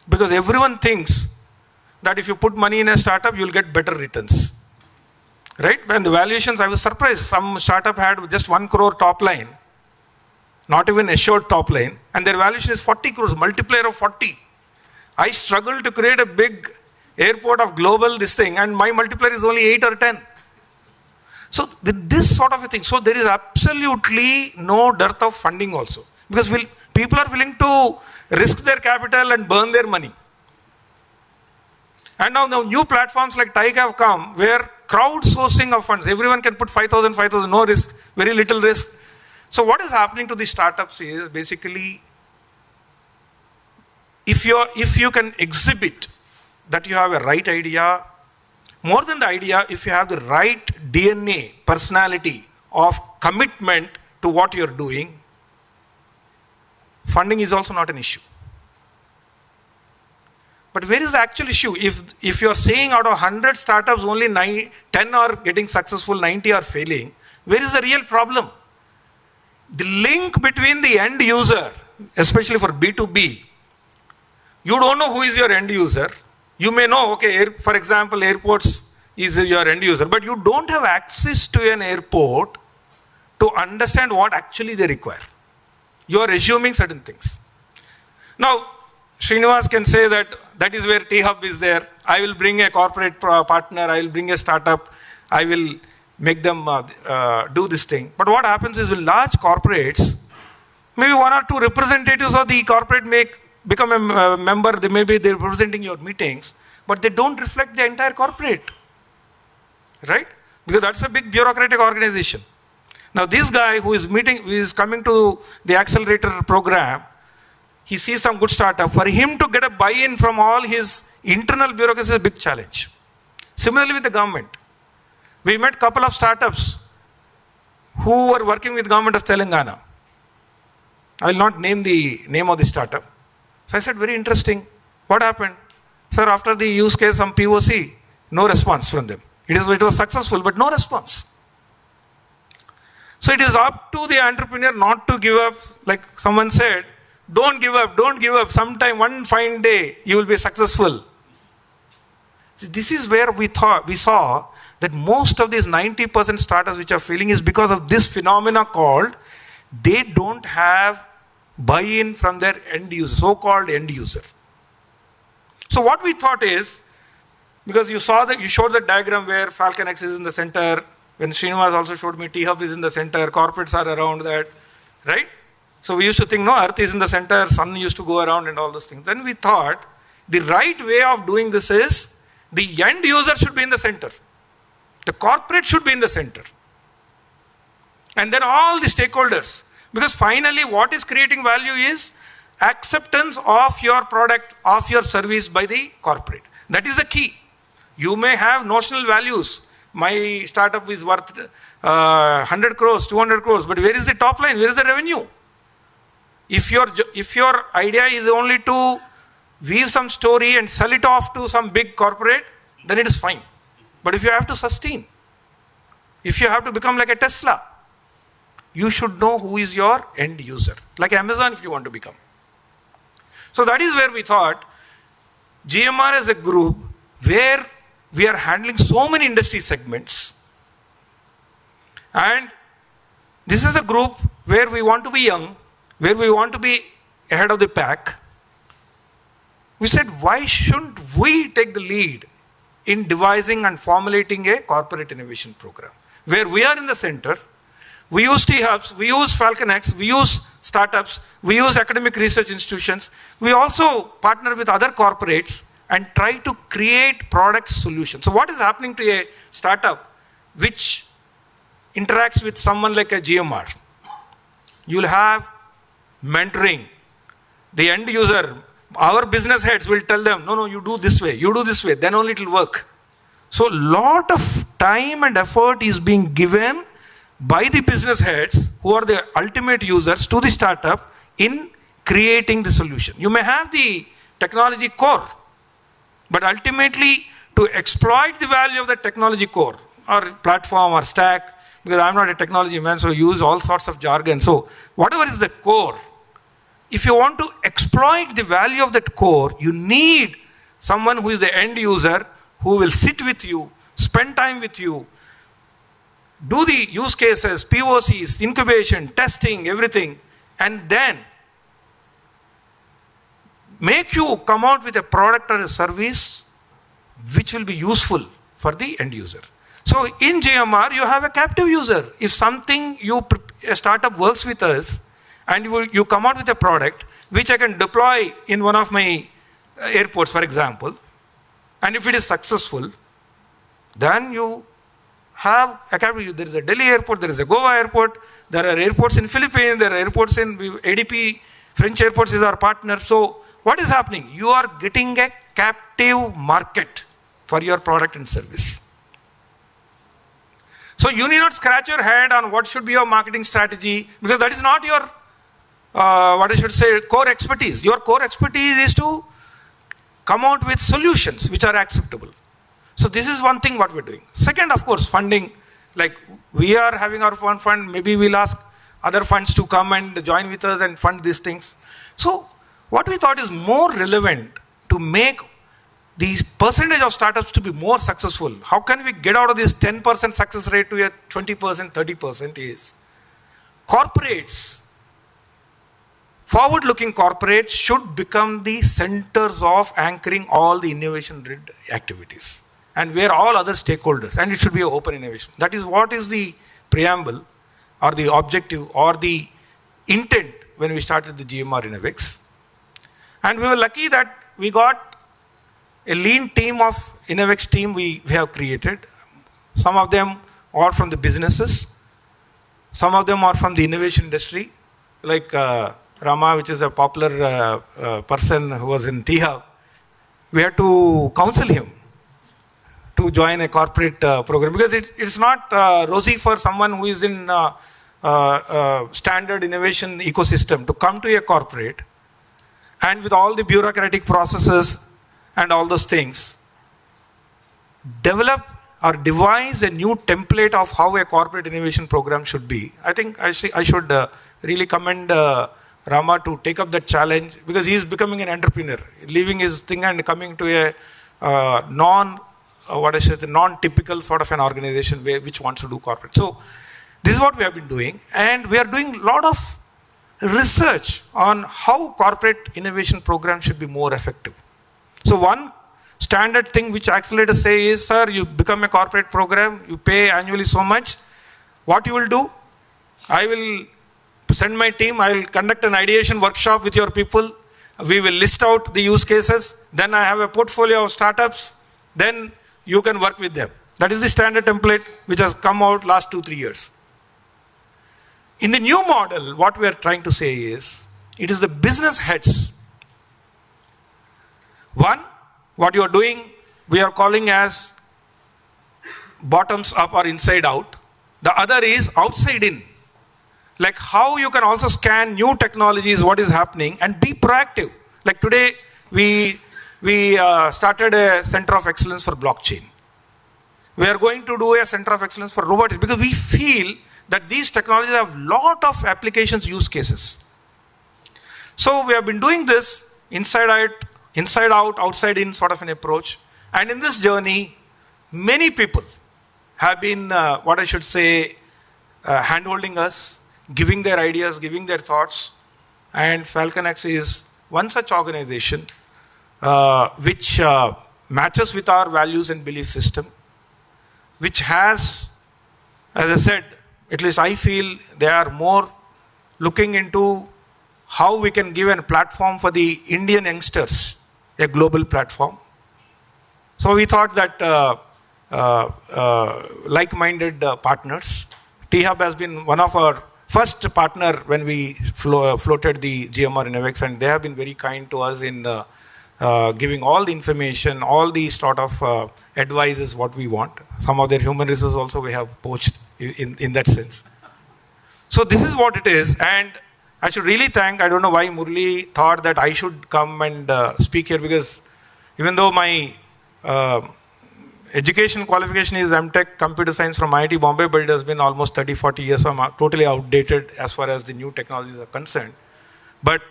Because everyone thinks that if you put money in a startup, you'll get better returns. Right? When the valuations, I was surprised. Some startup had just 1 crore top line, not even assured top line, and their valuation is 40 crores, multiplier of 40. I struggle to create a big airport of global this thing, and my multiplier is only 8 or 10. So with this sort of a thing, so there is absolutely no dearth of funding also. Because people are willing to risk their capital and burn their money. And now new platforms like TIGE have come where crowdsourcing of funds, everyone can put 5,000, no risk, very little risk. So what is happening to the startups is basically, if you can exhibit that you have a right idea, more than the idea, if you have the right DNA, personality of commitment to what you're doing, funding is also not an issue. But where is the actual issue? If you're saying out of 100 startups, only 10 are getting successful, 90 are failing, where is the real problem? The link between the end user, especially for B2B, you don't know who is your end user. You may know, okay, for example, airports is your end user, but you don't have access to an airport to understand what actually they require. You are assuming certain things. Now, Srinivas can say that is where T-Hub is there. I will bring a corporate partner, I will bring a startup, I will make them do this thing. But what happens is with large corporates, maybe 1 or 2 representatives of the corporate become a member, maybe they're representing your meetings, but they don't reflect the entire corporate. Right? Because that's a big bureaucratic organization. Now this guy who is coming to the accelerator program, he sees some good startup. For him to get a buy-in from all his internal bureaucracy is a big challenge. Similarly with the government. We met a couple of startups who were working with government of Telangana. I will not name the name of the startup. So I said, very interesting. What happened? Sir, after the use case, some POC, no response from them. It was successful, but no response. So it is up to the entrepreneur not to give up. Like someone said, don't give up, don't give up. Sometime, one fine day, you will be successful. This is where we saw that most of these 90% startups which are failing is because of this phenomena called, they don't have buy-in from their end user, so-called end user. So what we thought is, because you showed the diagram where FALCONX is in the center, when Srinivas also showed me T-Hub is in the center, corporates are around that, right? So we used to think, no, Earth is in the center, sun used to go around and all those things. Then we thought, the right way of doing this is, the end user should be in the center. The corporate should be in the center. And then all the stakeholders. Because finally, what is creating value is acceptance of your product, of your service by the corporate. That is the key. You may have notional values. My startup is worth 100 crores, 200 crores, but where is the top line? Where is the revenue? If your idea is only to weave some story and sell it off to some big corporate, then it is fine. But if you have to sustain, if you have to become like a Tesla, you should know who is your end user. Like Amazon if you want to become. So that is where we thought GMR as a group where we are handling so many industry segments. And this is a group where we want to be young, where we want to be ahead of the pack. We said, why shouldn't we take the lead in devising and formulating a corporate innovation program where we are in the center? We use T-Hubs, we use FALCONX, we use startups, we use academic research institutions. We also partner with other corporates and try to create product solutions. So what is happening to a startup which interacts with someone like a GMR? You'll have mentoring. The end user, our business heads will tell them, no, you do this way, then only it will work. So lot of time and effort is being given by the business heads, who are the ultimate users, to the startup in creating the solution. You may have the technology core, but ultimately to exploit the value of the technology core or platform or stack, because I'm not a technology man, so I use all sorts of jargon. So whatever is the core, if you want to exploit the value of that core, you need someone who is the end user, who will sit with you, spend time with you, do the use cases, POCs, incubation, testing, everything, and then make you come out with a product or a service which will be useful for the end user. So in JMR, you have a captive user. If something, a startup works with us, and you come out with a product which I can deploy in one of my airports, for example, and if it is successful, then you have a captive. There is a Delhi airport, there is a Goa airport, there are airports in Philippines, there are airports in ADP, French airports is our partner. So what is happening? You are getting a captive market for your product and service. So you need not scratch your head on what should be your marketing strategy, because that is not your, core expertise. Your core expertise is to come out with solutions which are acceptable. So this is one thing what we're doing. Second, of course, funding. Like we are having our own fund, maybe we'll ask other funds to come and join with us and fund these things. So what we thought is more relevant to make the percentage of startups to be more successful. How can we get out of this 10% success rate to a 20%, 30% is corporates, forward-looking corporates should become the centers of anchoring all the innovation-led activities, and where all other stakeholders, and it should be an open innovation. That is what is the preamble or the objective or the intent when we started the GMR Innovex. And we were lucky that we got a lean team of Innovex team we have created. Some of them are from the businesses. Some of them are from the innovation industry, like Rama, which is a popular person who was in T-Hub. We had to counsel him to join a corporate program, because it's not rosy for someone who is in standard innovation ecosystem to come to a corporate and with all the bureaucratic processes and all those things, develop or devise a new template of how a corporate innovation program should be. I think I should really commend Rama to take up that challenge, because he is becoming an entrepreneur, leaving his thing and coming to a non-typical sort of an organization which wants to do corporate. So this is what we have been doing, and we are doing a lot of research on how corporate innovation programs should be more effective. So one standard thing which accelerators say is, sir, you become a corporate program, you pay annually so much. What you will do? I will send my team, I will conduct an ideation workshop with your people. We will list out the use cases. Then I have a portfolio of startups. Then you can work with them. That is the standard template which has come out last 2-3 years. In the new model, what we are trying to say is, it is the business heads. One, what you are doing, we are calling as bottoms up or inside out. The other is outside in. Like how you can also scan new technologies, what is happening, and be proactive. Like today, we started a center of excellence for blockchain. We are going to do a center of excellence for robotics, because we feel that these technologies have a lot of applications, use cases. So we have been doing this inside out, outside in sort of an approach. And in this journey, many people have been, what I should say, hand-holding us, giving their ideas, giving their thoughts. And FALCONX is one such organization which matches with our values and belief system, which has, as I said, at least I feel they are more looking into how we can give a platform for the Indian youngsters, a global platform. So we thought that like-minded partners. T-Hub has been one of our first partner when we floated the GMR Innovex, and they have been very kind to us in giving all the information, all the sort of advices what we want. Some of their human resources also we have poached in that sense. So this is what it is, and I should really thank, I don't know why Murli thought that I should come and speak here, because even though my education qualification is MTech Computer Science from IIT Bombay, but it has been almost 30-40 years, so I'm totally outdated as far as the new technologies are concerned. But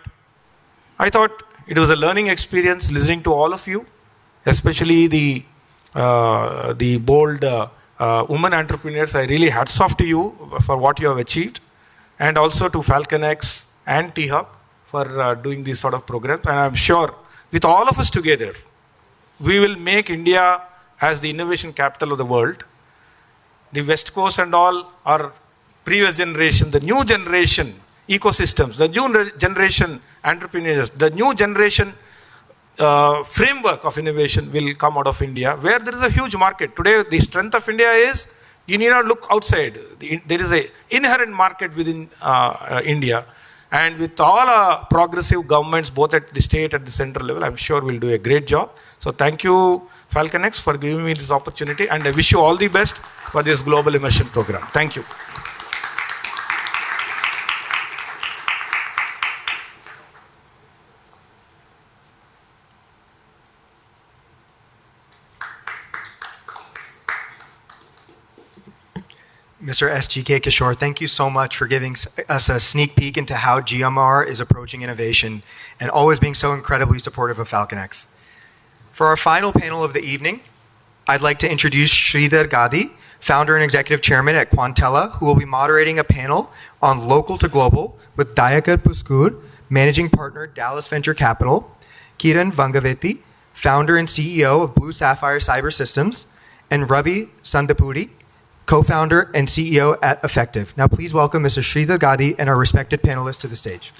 I thought it was a learning experience listening to all of you, especially the bold women entrepreneurs. I really hats off to you for what you have achieved, and also to FALCONX and T-Hub for doing these sort of programs. And I'm sure with all of us together, we will make India as the innovation capital of the world. The West Coast and all are previous generation, the new generation ecosystems, the new generation entrepreneurs, the new generation framework of innovation will come out of India, where there is a huge market. Today, the strength of India is you need not look outside. There is an inherent market within India. And with all progressive governments, both at the state and the central level, I'm sure we'll do a great job. So thank you, FALCONX, for giving me this opportunity. And I wish you all the best for this global immersion program. Thank you. Mr. SGK Kishore, thank you so much for giving us a sneak peek into how GMR is approaching innovation and always being so incredibly supportive of FALCONX. For our final panel of the evening, I'd like to introduce Sridhar Gadi, founder and executive chairman at Quantella, who will be moderating a panel on local to global with Dayakar Puskur, managing partner, Dallas Venture Capital, Kiran Vangaveti, founder and CEO of Blue Sapphire Cyber Systems, and Ravi Sandapudi, co-founder and CEO at Effective. Now please welcome Mr. Sridhar Gadi and our respected panelists to the stage.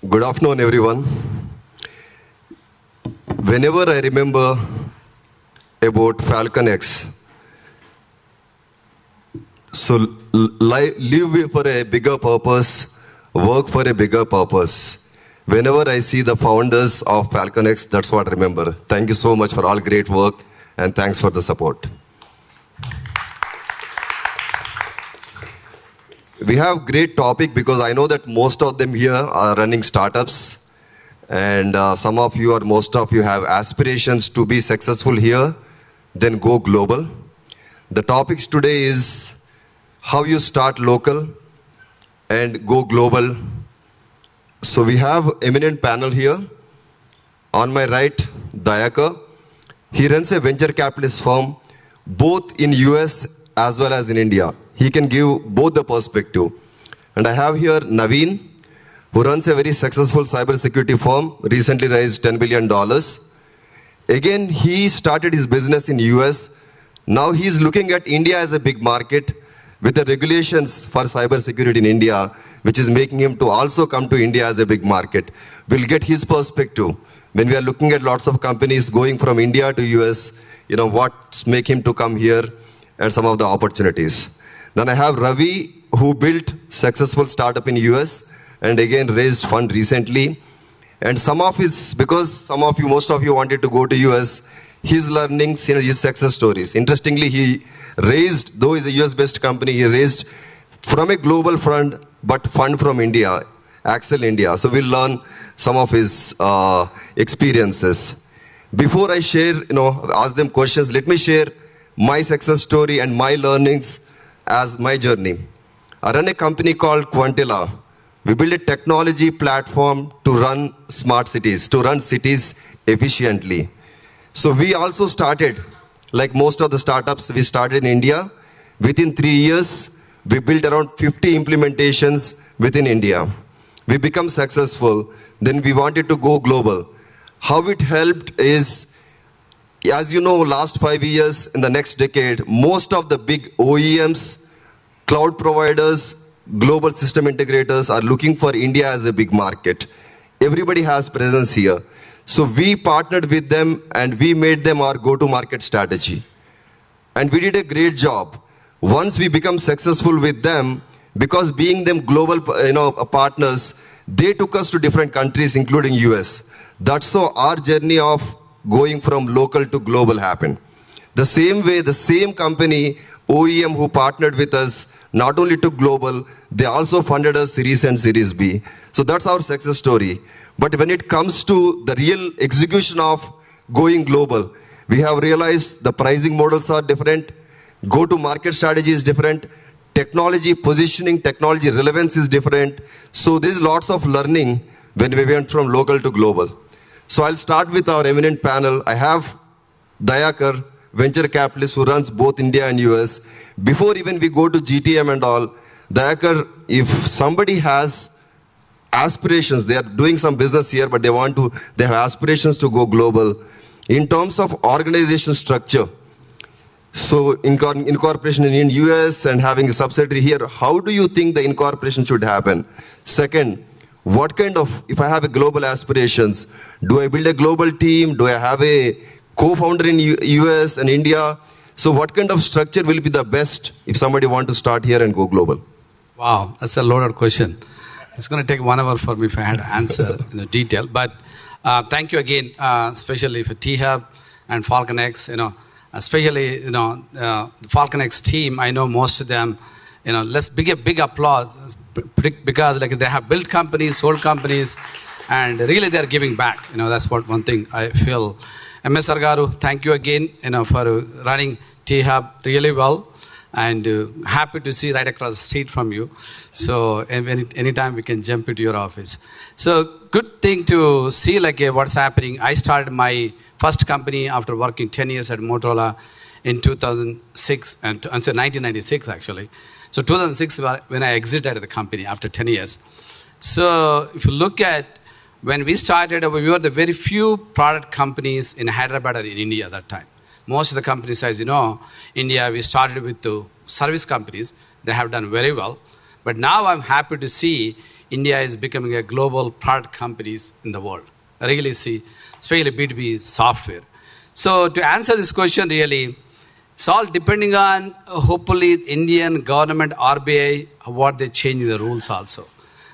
Good afternoon, everyone. Whenever I remember about FALCONX, so live for a bigger purpose, work for a bigger purpose. Whenever I see the founders of FALCONX, that's what I remember. Thank you so much for all great work, and thanks for the support. We have great topic because I know that most of them here are running startups, and most of you have aspirations to be successful here, then go global. The topics today is how you start local and go global. So we have eminent panel here. On my right, Dayakar. He runs a venture capitalist firm both in US as well as in India. He can give both the perspective. And I have here Naveen, who runs a very successful cybersecurity firm, recently raised $10 billion. Again, he started his business in US. Now he's looking at India as a big market with the regulations for cybersecurity in India, which is making him to also come to India as a big market. We'll get his perspective. When we are looking at lots of companies going from India to US, what's make him to come here and some of the opportunities. Then I have Ravi, who built successful startup in US and again raised fund recently. And most of you wanted to go to US, his learnings, his success stories. Interestingly, he raised, though it's a US-based company, he raised from a global fund, but fund from India, Axel India. So we'll learn some of his experiences. Before I share, ask them questions, let me share my success story and my learnings as my journey. I run a company called Quantilla. We build a technology platform to run smart cities, to run cities efficiently. So we also started, like most of the startups, we started in India. Within 3 years, we built around 50 implementations within India. We become successful. Then we wanted to go global. How it helped is, as you know, last 5 years, in the next decade, most of the big OEMs, cloud providers, global system integrators are looking for India as a big market. Everybody has presence here. So we partnered with them and we made them our go-to-market strategy. And we did a great job. Once we become successful with them, because being them global partners, they took us to different countries, including US. That's how our journey of going from local to global happened. The same way, the same company, OEM who partnered with us, not only took global, they also funded us Series A and Series B. So that's our success story. But when it comes to the real execution of going global, we have realized the pricing models are different, go-to-market strategy is different, technology positioning, technology relevance is different. So there's lots of learning when we went from local to global. So I'll start with our eminent panel. I have Dayakar, venture capitalist who runs both India and US. Before even we go to GTM and all, Dayakar, if somebody has aspirations, they are doing some business here, but they have aspirations to go global. In terms of organization structure, so incorporation in US and having a subsidiary here, how do you think the incorporation should happen? Second, what kind of, if I have a global aspirations, do I build a global team? Do I have a co-founder in US and India? So what kind of structure will be the best if somebody want to start here and go global? Wow, that's a loaded question. It's going to take 1 hour for me if I had to answer in detail. But thank you again, especially for T-Hub and FALCONX. Especially the FALCONX team. I know most of them. Let's give a big applause because they have built companies, sold companies, and really they're giving back. That's one thing I feel. MS Garu, thank you again. For running T-Hub really well. And happy to see right across the street from you. So anytime we can jump into your office. So good thing to see what's happening. I started my first company after working 10 years at Motorola in 2006, and 1996 actually. So 2006 when I exited the company after 10 years. So if you look at when we started, we were the very few product companies in Hyderabad or in India at that time. Most of the companies, as you know, India, we started with the service companies. They have done very well. But now I'm happy to see India is becoming a global product companies in the world. I really see, especially B2B software. So to answer this question, really, it's all depending on, hopefully, Indian government, RBI, what they change the rules also.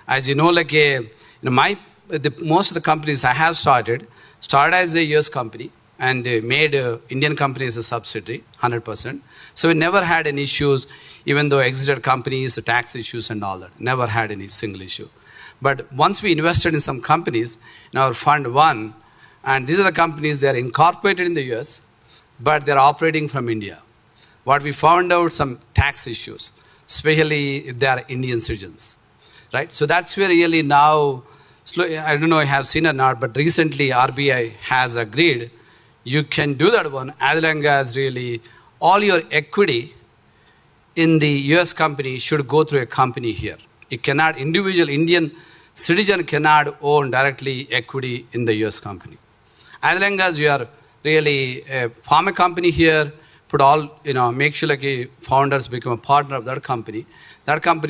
As you know, most of the companies I have started as a US company, and made Indian companies a subsidiary, 100%. So we never had any issues, even though exited companies, the tax issues and all that. Never had any single issue. But once we invested in some companies, in our fund one, and these are the companies, they are incorporated in the US, but they're operating from India. What we found out, some tax issues, especially if they are Indian citizens, right? So that's where really now, I don't know if you have seen or not, but recently RBI has agreed you can do that one as long as really all your equity in the US company should go through a company here. It cannot, individual Indian citizen cannot own directly equity in the US company. As long as you are really form a company here, put all, make sure founders become a partner of that company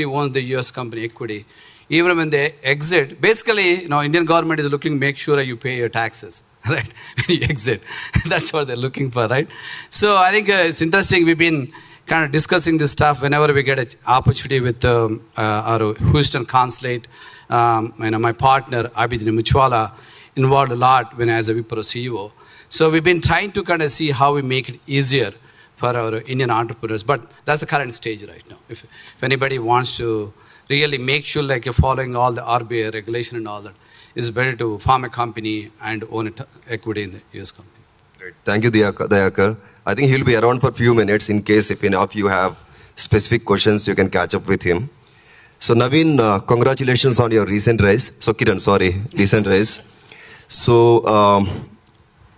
owns the US company equity. Even when they exit, basically, Indian government is looking, make sure you pay your taxes, right? When you exit. That's what they're looking for, right? So I think it's interesting. We've been kind of discussing this stuff whenever we get an opportunity with our Houston consulate. My partner, Abhijit Muchwala, involved a lot when as a Wipro CEO. So we've been trying to kind of see how we make it easier for our Indian entrepreneurs. But that's the current stage right now. If anybody wants to really make sure like you're following all the RBI regulation and all that, it's better to form a company and own equity in the US company. Great. Thank you, Dayakar. I think he'll be around for a few minutes in case if any of you have specific questions, you can catch up with him. So Naveen, congratulations on your recent rise. So Kiran, sorry, recent rise. So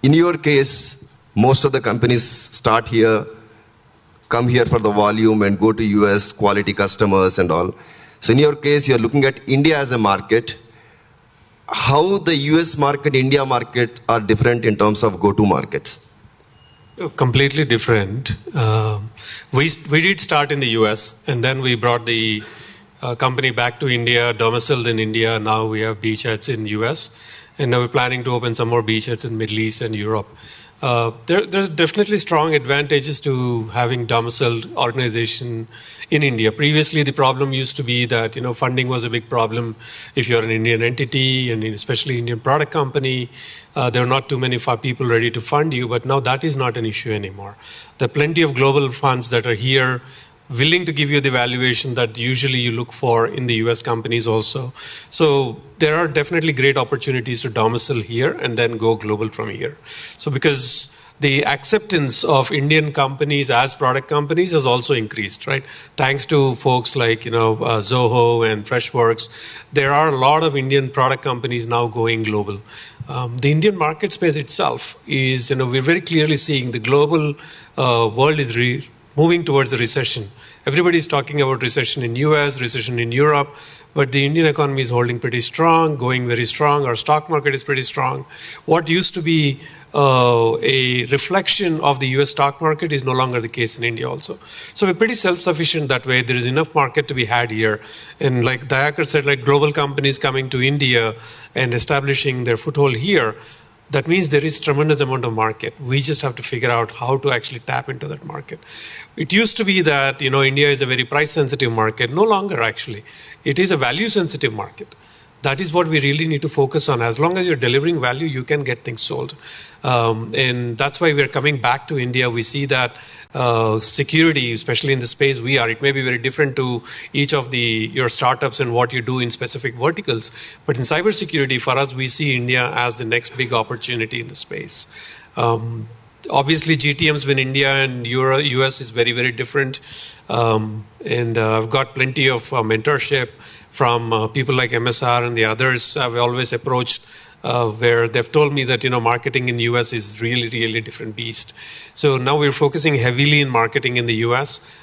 in your case, most of the companies start here, come here for the volume and go to US, quality customers and all. So in your case, you're looking at India as a market. How the US market, India market are different in terms of go-to markets? Completely different. We did start in the US and then we brought the company back to India, domiciled in India. Now we have beachheads in US and now we're planning to open some more beachheads in Middle East and Europe. There's definitely strong advantages to having domiciled organization in India. Previously, the problem used to be that funding was a big problem. If you're an Indian entity and especially Indian product company, there are not too many people ready to fund you. But now that is not an issue anymore. There are plenty of global funds that are here, willing to give you the valuation that usually you look for in the US companies also. So there are definitely great opportunities to domicile here and then go global from here. So because the acceptance of Indian companies as product companies has also increased, right? Thanks to folks like, Zoho and Freshworks, there are a lot of Indian product companies now going global. The Indian market space itself is, we're very clearly seeing the global world is moving towards a recession. Everybody's talking about recession in US, recession in Europe, but the Indian economy is holding pretty strong, going very strong. Our stock market is pretty strong. What used to be a reflection of the US stock market is no longer the case in India also. So we're pretty self-sufficient that way. There is enough market to be had here. And like Dayakar said, like global companies coming to India and establishing their foothold here, that means there is tremendous amount of market. We just have to figure out how to actually tap into that market. It used to be that, India is a very price-sensitive market. No longer, actually. It is a value-sensitive market. That is what we really need to focus on. As long as you're delivering value, you can get things sold. And that's why we're coming back to India. We see that security, especially in the space we are, it may be very different to each of your startups and what you do in specific verticals. But in cybersecurity, for us, we see India as the next big opportunity in the space. Obviously, GTMs in India and US is very, very different. And I've got plenty of mentorship from people like MSR and the others I've always approached where they've told me that, marketing in US is really, really different beast. So now we're focusing heavily in marketing in the US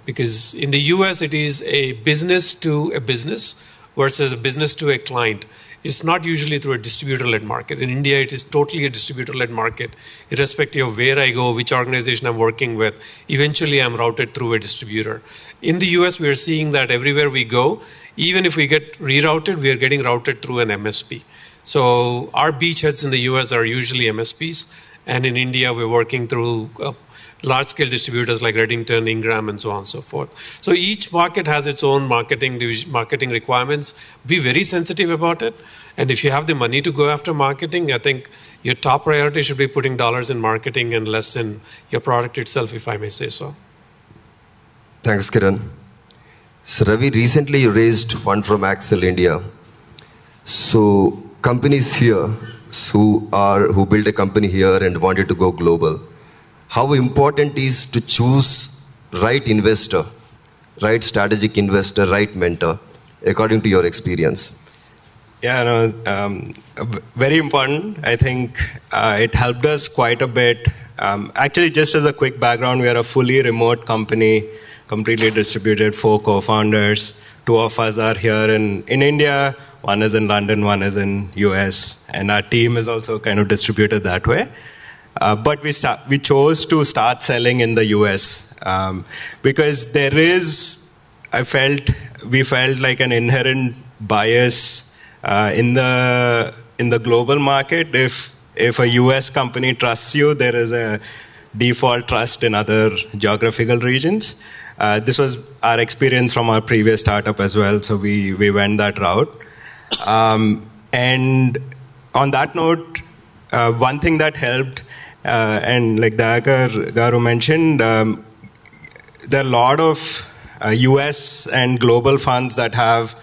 because in the US it is a business to a business versus a business to a client. It's not usually through a distributor-led market. In India, it is totally a distributor-led market, irrespective of where I go, which organization I'm working with. Eventually, I'm routed through a distributor. In the US, we are seeing that everywhere we go, even if we get rerouted, we are getting routed through an MSP. So our beachheads in the US are usually MSPs, and in India, we're working through large-scale distributors like Reddington, Ingram, and so on and so forth. So each market has its own marketing requirements. Be very sensitive about it. And if you have the money to go after marketing, I think your top priority should be putting dollars in marketing and less in your product itself, if I may say so. Thanks, Kiran. So Ravi, recently you raised fund from Axel India. So companies here who build a company here and wanted to go global, how important is to choose right investor, right strategic investor, right mentor, according to your experience? Yeah, no, very important. I think it helped us quite a bit. Actually, just as a quick background, we are a fully remote company, completely distributed, 4 co-founders. 2 of us are here in India, 1 is in London, 1 is in US, and our team is also kind of distributed that way. But we chose to start selling in the US because we felt like an inherent bias in the global market. If a US company trusts you, there is a default trust in other geographical regions. This was our experience from our previous startup as well, so we went that route. And on that note, one thing that helped, and like Dayakar Garu mentioned, there are a lot of US and global funds that have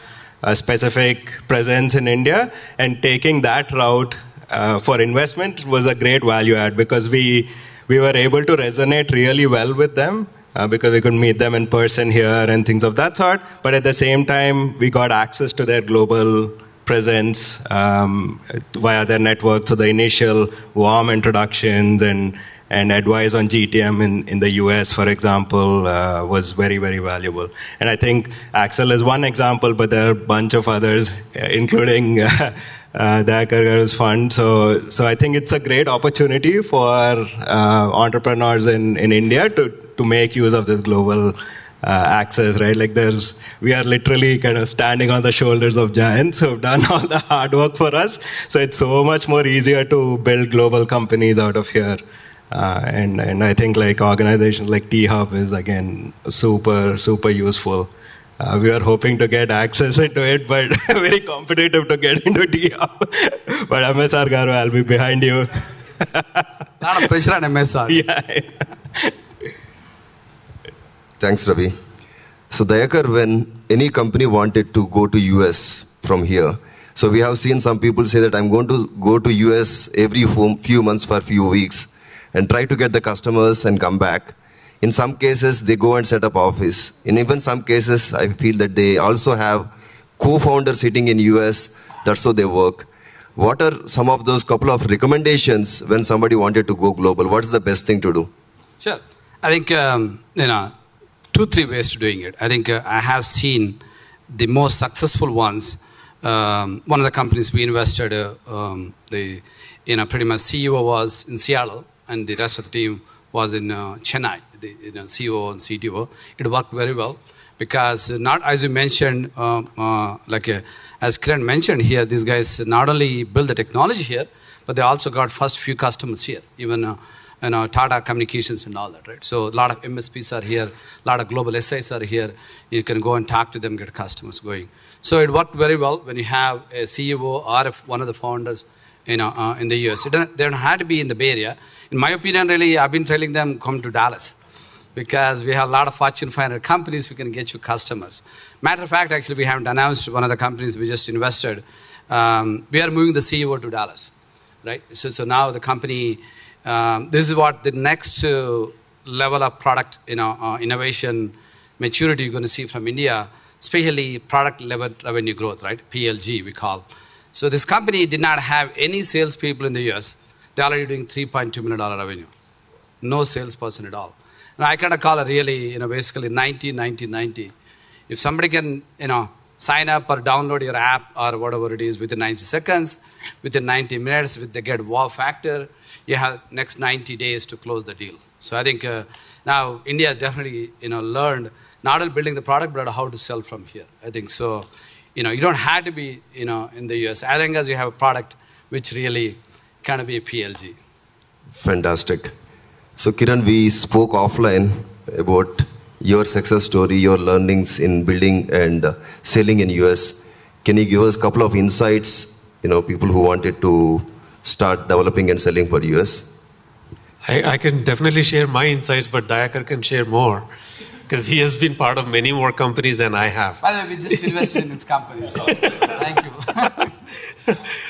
a specific presence in India, and taking that route for investment was a great value add, because we were able to resonate really well with them because we could meet them in person here and things of that sort. But at the same time, we got access to their global presence via their network. So the initial warm introductions and advice on GTM in the US, for example, was very, very valuable. And I think Axel is one example, but there are a bunch of others, including Dayakar Garu's fund. So I think it's a great opportunity for entrepreneurs in India to make use of this global access, right? Like we are literally kind of standing on the shoulders of giants who have done all the hard work for us. So it's so much more easier to build global companies out of here. And I think like organizations like T-Hub is again super, super useful. We are hoping to get access into it, but very competitive to get into T-Hub. But MSR Garu, I'll be behind you. Lot of pressure on MSR. Yeah. Thanks, Ravi. So Dayakar, when any company wanted to go to US from here, so we have seen some people say that I'm going to go to US every few months for a few weeks and try to get the customers and come back. In some cases, they go and set up office. In even some cases, I feel that they also have co-founders sitting in US. That's how they work. What are some of those couple of recommendations when somebody wanted to go global? What's the best thing to do? Sure. I think, 2-3 ways to doing it. I think I have seen the most successful ones. One of the companies we invested, pretty much CEO was in Seattle, and the rest of the team was in Chennai, the CEO and CTO. It worked very well because not, as you mentioned, as Kiran mentioned here, these guys not only build the technology here, but they also got first few customers here, even Tata Communications and all that, right? So a lot of MSPs are here, a lot of global SIs are here. You can go and talk to them, get customers going. So it worked very well when you have a CEO or one of the founders in the US. They don't have to be in the Bay Area. In my opinion, really, I've been telling them, come to Dallas, because we have a lot of Fortune 500 companies, we can get you customers. Matter of fact, actually, we haven't announced one of the companies we just invested. We are moving the CEO to Dallas, right? So now the company, this is what the next level of product innovation maturity you're going to see from India, especially product level revenue growth, right? PLG we call. So this company did not have any salespeople in the US. They're already doing $3.2 million revenue. No salesperson at all. And I kind of call it really, basically 90-90-90. If somebody can, sign up or download your app or whatever it is within 90 seconds, within 90 minutes, they get wow factor, you have next 90 days to close the deal. So I think now India has definitely, learned not only building the product, but how to sell from here. I think so. You don't have to be, in the US, as long as you have a product which really kind of be a PLG. Fantastic. So Kiran, we spoke offline about your success story, your learnings in building and selling in US. Can you give us a couple of insights, people who wanted to start developing and selling for US? I can definitely share my insights, but Dayakar can share more, because he has been part of many more companies than I have. By the way, we just invested in this company, so thank you.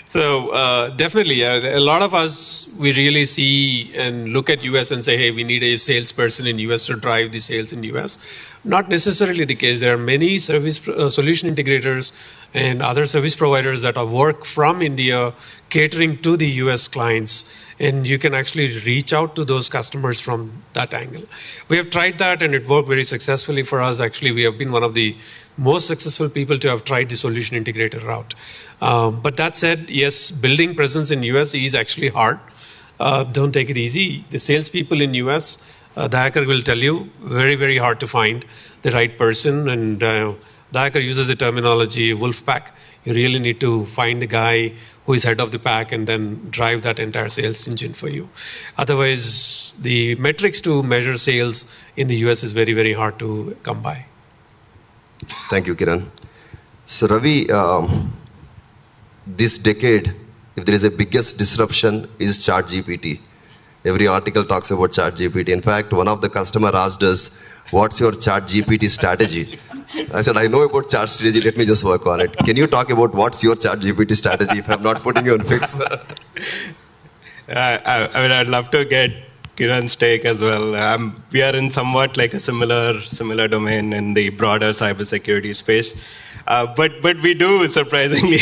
So definitely, a lot of us, we really see and look at US and say, hey, we need a salesperson in US to drive the sales in US. Not necessarily the case. There are many service solution integrators and other service providers that work from India catering to the US clients. And you can actually reach out to those customers from that angle. We have tried that and it worked very successfully for us. Actually, we have been one of the most successful people to have tried the solution integrator route. But that said, yes, building presence in US is actually hard. Don't take it easy. The salespeople in US, Dayakar will tell you, very, very hard to find the right person. And Dayakar uses the terminology wolf pack. You really need to find the guy who is head of the pack and then drive that entire sales engine for you. Otherwise, the metrics to measure sales in the US is very, very hard to come by. Thank you, Kiran. So Ravi, this decade, if there is a biggest disruption, is ChatGPT. Every article talks about ChatGPT. In fact, one of the customer asked us, what's your ChatGPT strategy? I said, I know about chat strategy, let me just work on it. Can you talk about what's your ChatGPT strategy if I'm not putting you on fix? I mean, I'd love to get Kiran's take as well. We are in somewhat like a similar domain in the broader cybersecurity space. But we do surprisingly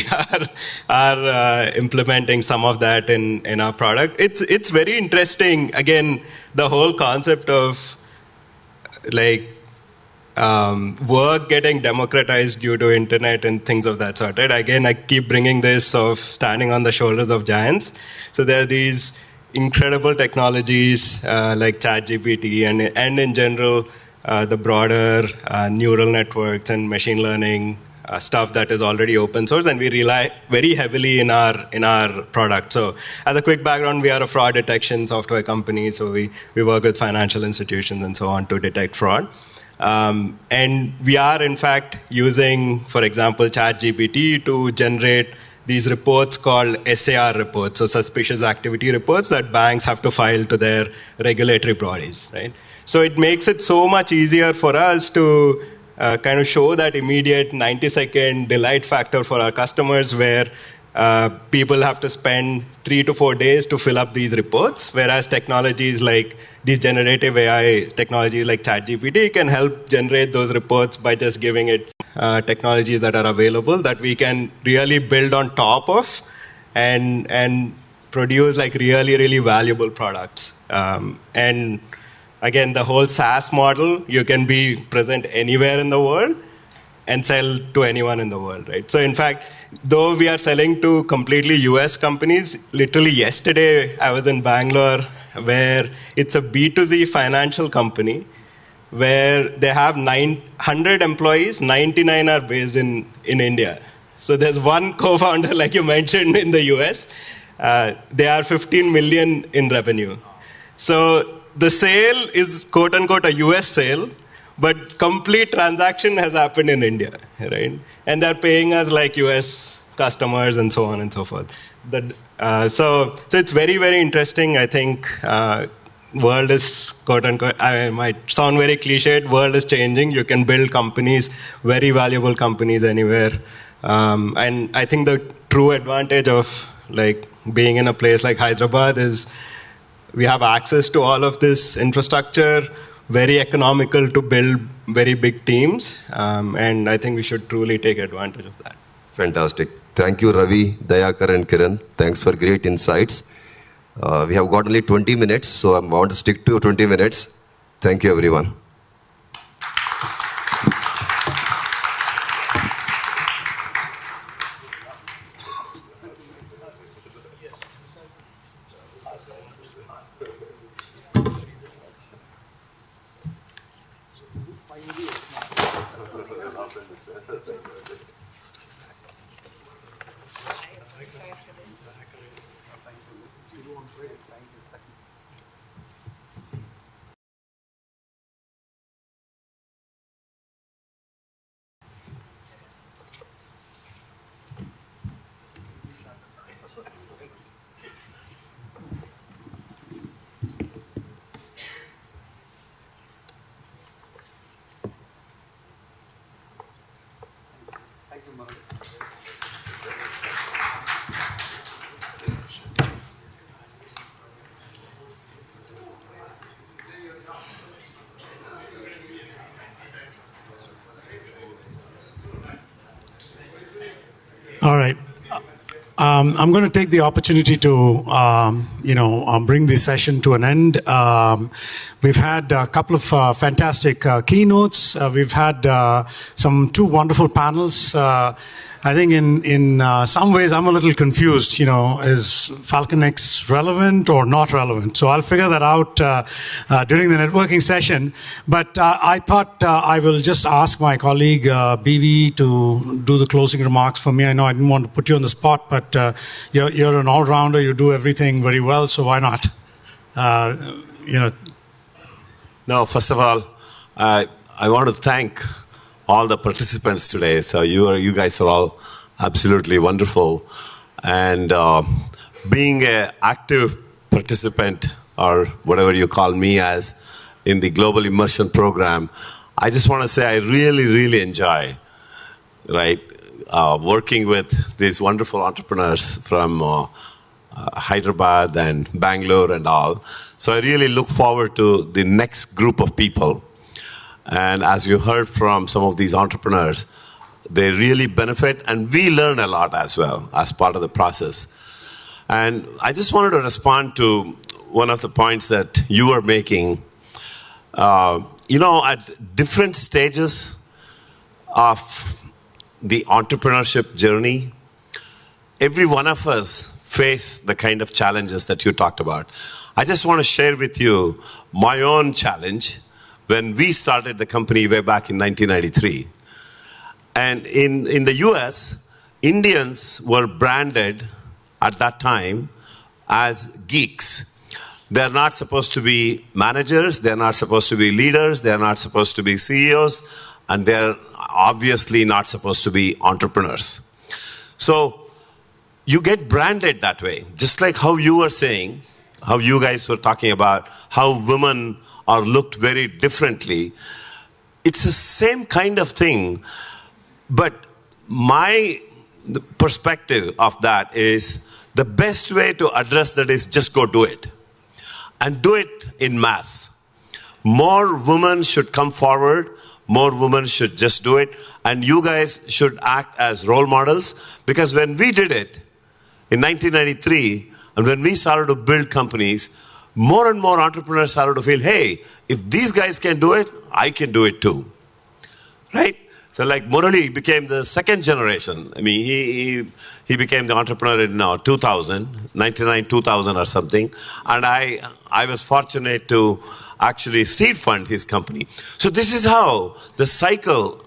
are implementing some of that in our product. It's very interesting. Again, the whole concept of like work getting democratized due to internet and things of that sort. Right? Again, I keep bringing this of standing on the shoulders of giants. So there are these incredible technologies like ChatGPT and in general the broader neural networks and machine learning stuff that is already open source, and we rely very heavily in our product. So as a quick background, we are a fraud detection software company, so we work with financial institutions and so on to detect fraud. And we are in fact using, for example, ChatGPT to generate these reports called SAR reports, so suspicious activity reports that banks have to file to their regulatory bodies, right? So it makes it so much easier for us to kind of show that immediate 90-second delight factor for our customers where people have to spend 3 to 4 days to fill up these reports, whereas technologies like these generative AI technologies like ChatGPT can help generate those reports by just giving it technologies that are available that we can really build on top of and produce like really, really valuable products. And again, the whole SaaS model, you can be present anywhere in the world and sell to anyone in the world, right? So in fact, though we are selling to completely US companies, literally yesterday I was in Bangalore where it's a B2C financial company where they have 900 employees, 99 are based in India. So there's one co-founder, like you mentioned, in the US. They are 15 million in revenue. So the sale is quote-unquote a US sale, but complete transaction has happened in India, right? And they're paying us like US customers and so on and so forth. So it's very, very interesting. I think world is quote-unquote, I might sound very cliched, world is changing. You can build companies, very valuable companies anywhere. And I think the true advantage of like being in a place like Hyderabad is we have access to all of this infrastructure, very economical to build very big teams. And I think we should truly take advantage of that. Fantastic. Thank you, Ravi, Dayakar, and Kiran. Thanks for great insights. We have got only 20 minutes, so I want to stick to 20 minutes. Thank you, everyone. All right. I'm going to take the opportunity to, bring this session to an end. We've had a couple of fantastic keynotes. We've had two wonderful panels. I think in some ways I'm a little confused, is FALCONX relevant or not relevant? So I'll figure that out during the networking session. But I thought I will just ask my colleague BV to do the closing remarks for me. I know I didn't want to put you on the spot, but you're an all-rounder. You do everything very well, so why not? No, first of all, I want to thank all the participants today. So you guys are all absolutely wonderful. and being an active participant, or whatever you call me as, in the Global Immersion program, I just want to say I really, really enjoy, right, working with these wonderful entrepreneurs from Hyderabad and Bangalore and all. So I really look forward to the next group of people. And as you heard from some of these entrepreneurs, they really benefit, and we learn a lot as well as part of the process. And I just wanted to respond to one of the points that you were making. At different stages of the entrepreneurship journey, every one of us face the kind of challenges that you talked about. I just want to share with you my own challenge when we started the company way back in 1993. And in the US, Indians were branded at that time as geeks. They're not supposed to be managers, they're not supposed to be leaders, they're not supposed to be CEOs, and they're obviously not supposed to be entrepreneurs. So you get branded that way, just like how you were saying, how you guys were talking about how women are looked very differently. It's the same kind of thing, but my perspective of that is the best way to address that is just go do it. And do it in mass. More women should come forward, more women should just do it, and you guys should act as role models, because when we did it in 1993, and when we started to build companies, more and more entrepreneurs started to feel, hey, if these guys can do it, I can do it too. Right? So like Murali became the second generation. I mean, he became the entrepreneur in 99, 2000 or something. And I was fortunate to actually seed fund his company. So this is how the cycle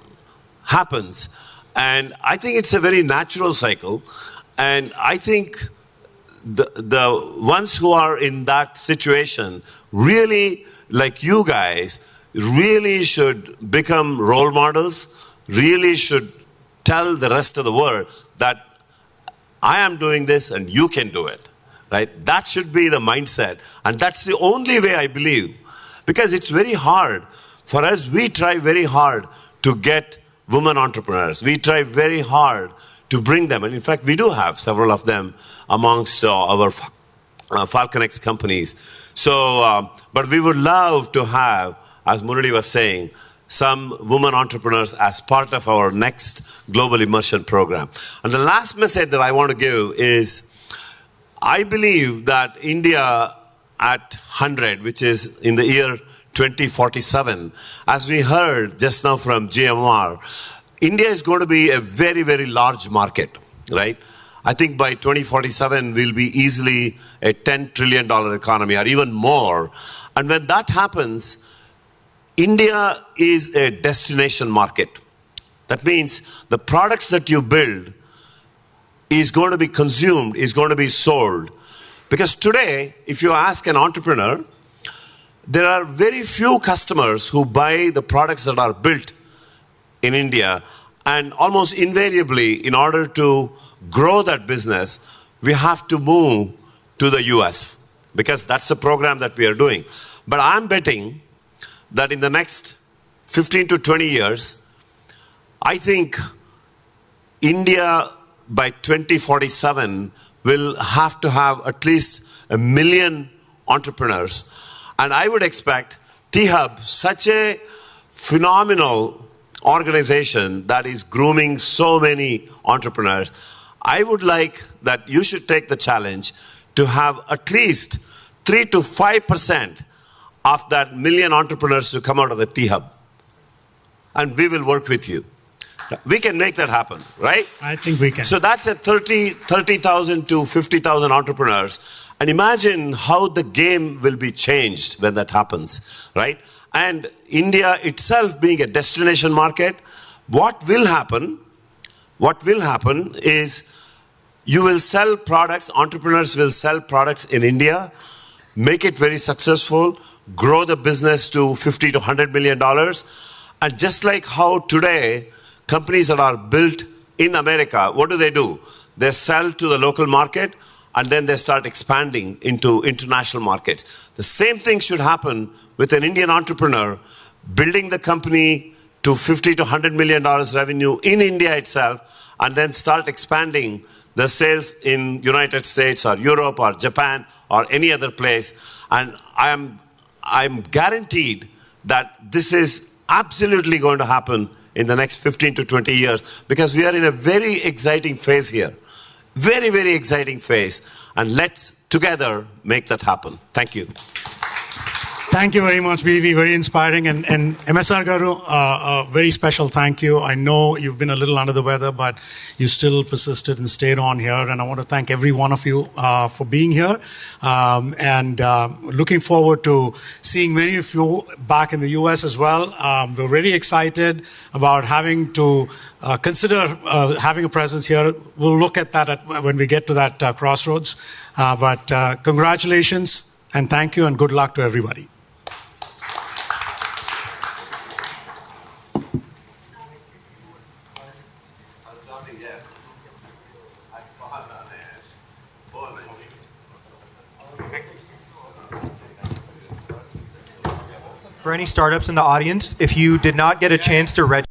happens. And I think it's a very natural cycle. And I think the ones who are in that situation, really, like you guys, really should become role models, really should tell the rest of the world that I am doing this and you can do it, right? That should be the mindset. And that's the only way I believe. Because it's very hard for us. We try very hard to get women entrepreneurs. We try very hard to bring them. And in fact, we do have several of them amongst our FALCONX companies. So, but we would love to have, as Murali was saying, some women entrepreneurs as part of our next Global Immersion program. And the last message that I want to give is, I believe that India at 100, which is in the year 2047, as we heard just now from GMR, India is going to be a very, very large market, right? I think by 2047, we'll be easily a $10 trillion economy or even more. And when that happens, India is a destination market. That means the products that you build is going to be consumed, is going to be sold. Because today, if you ask an entrepreneur, there are very few customers who buy the products that are built in India. And almost invariably, in order to grow that business, we have to move to the US, because that's the program that we are doing. But I'm betting that in the next 15 to 20 years, I think India by 2047 will have to have at least 1 million entrepreneurs. And I would expect T-Hub, such a phenomenal organization that is grooming so many entrepreneurs, I would like that you should take the challenge to have at least 3 to 5% of that 1 million entrepreneurs to come out of the T-Hub. And we will work with you. We can make that happen, right? I think we can. So that's a 30,000 to 50,000 entrepreneurs. And imagine how the game will be changed when that happens, right? And India itself being a destination market, what will happen is you will sell products, entrepreneurs will sell products in India, make it very successful, grow the business to $50 to $100 million. And just like how today, companies that are built in America, what do? they sell to the local market, and then they start expanding into international markets. The same thing should happen with an Indian entrepreneur building the company to $50 to $100 million revenue in India itself, and then start expanding the sales in United States or Europe or Japan or any other place. And I'm guaranteed that this is absolutely going to happen in the next 15 to 20 years, because we are in a very exciting phase here. Very, very exciting phase. And let's together make that happen. Thank you. Thank you very much, BV. Very inspiring. And MSR Garu, a very special thank you. I know you've been a little under the weather, but you still persisted and stayed on here. And I want to thank every one of you for being here. And looking forward to seeing many of you back in the US as well. We're really excited about having to consider having a presence here. We'll look at that when we get to that crossroads. But congratulations and thank you and good luck to everybody. For any startups in the audience, if you did not get a chance to register,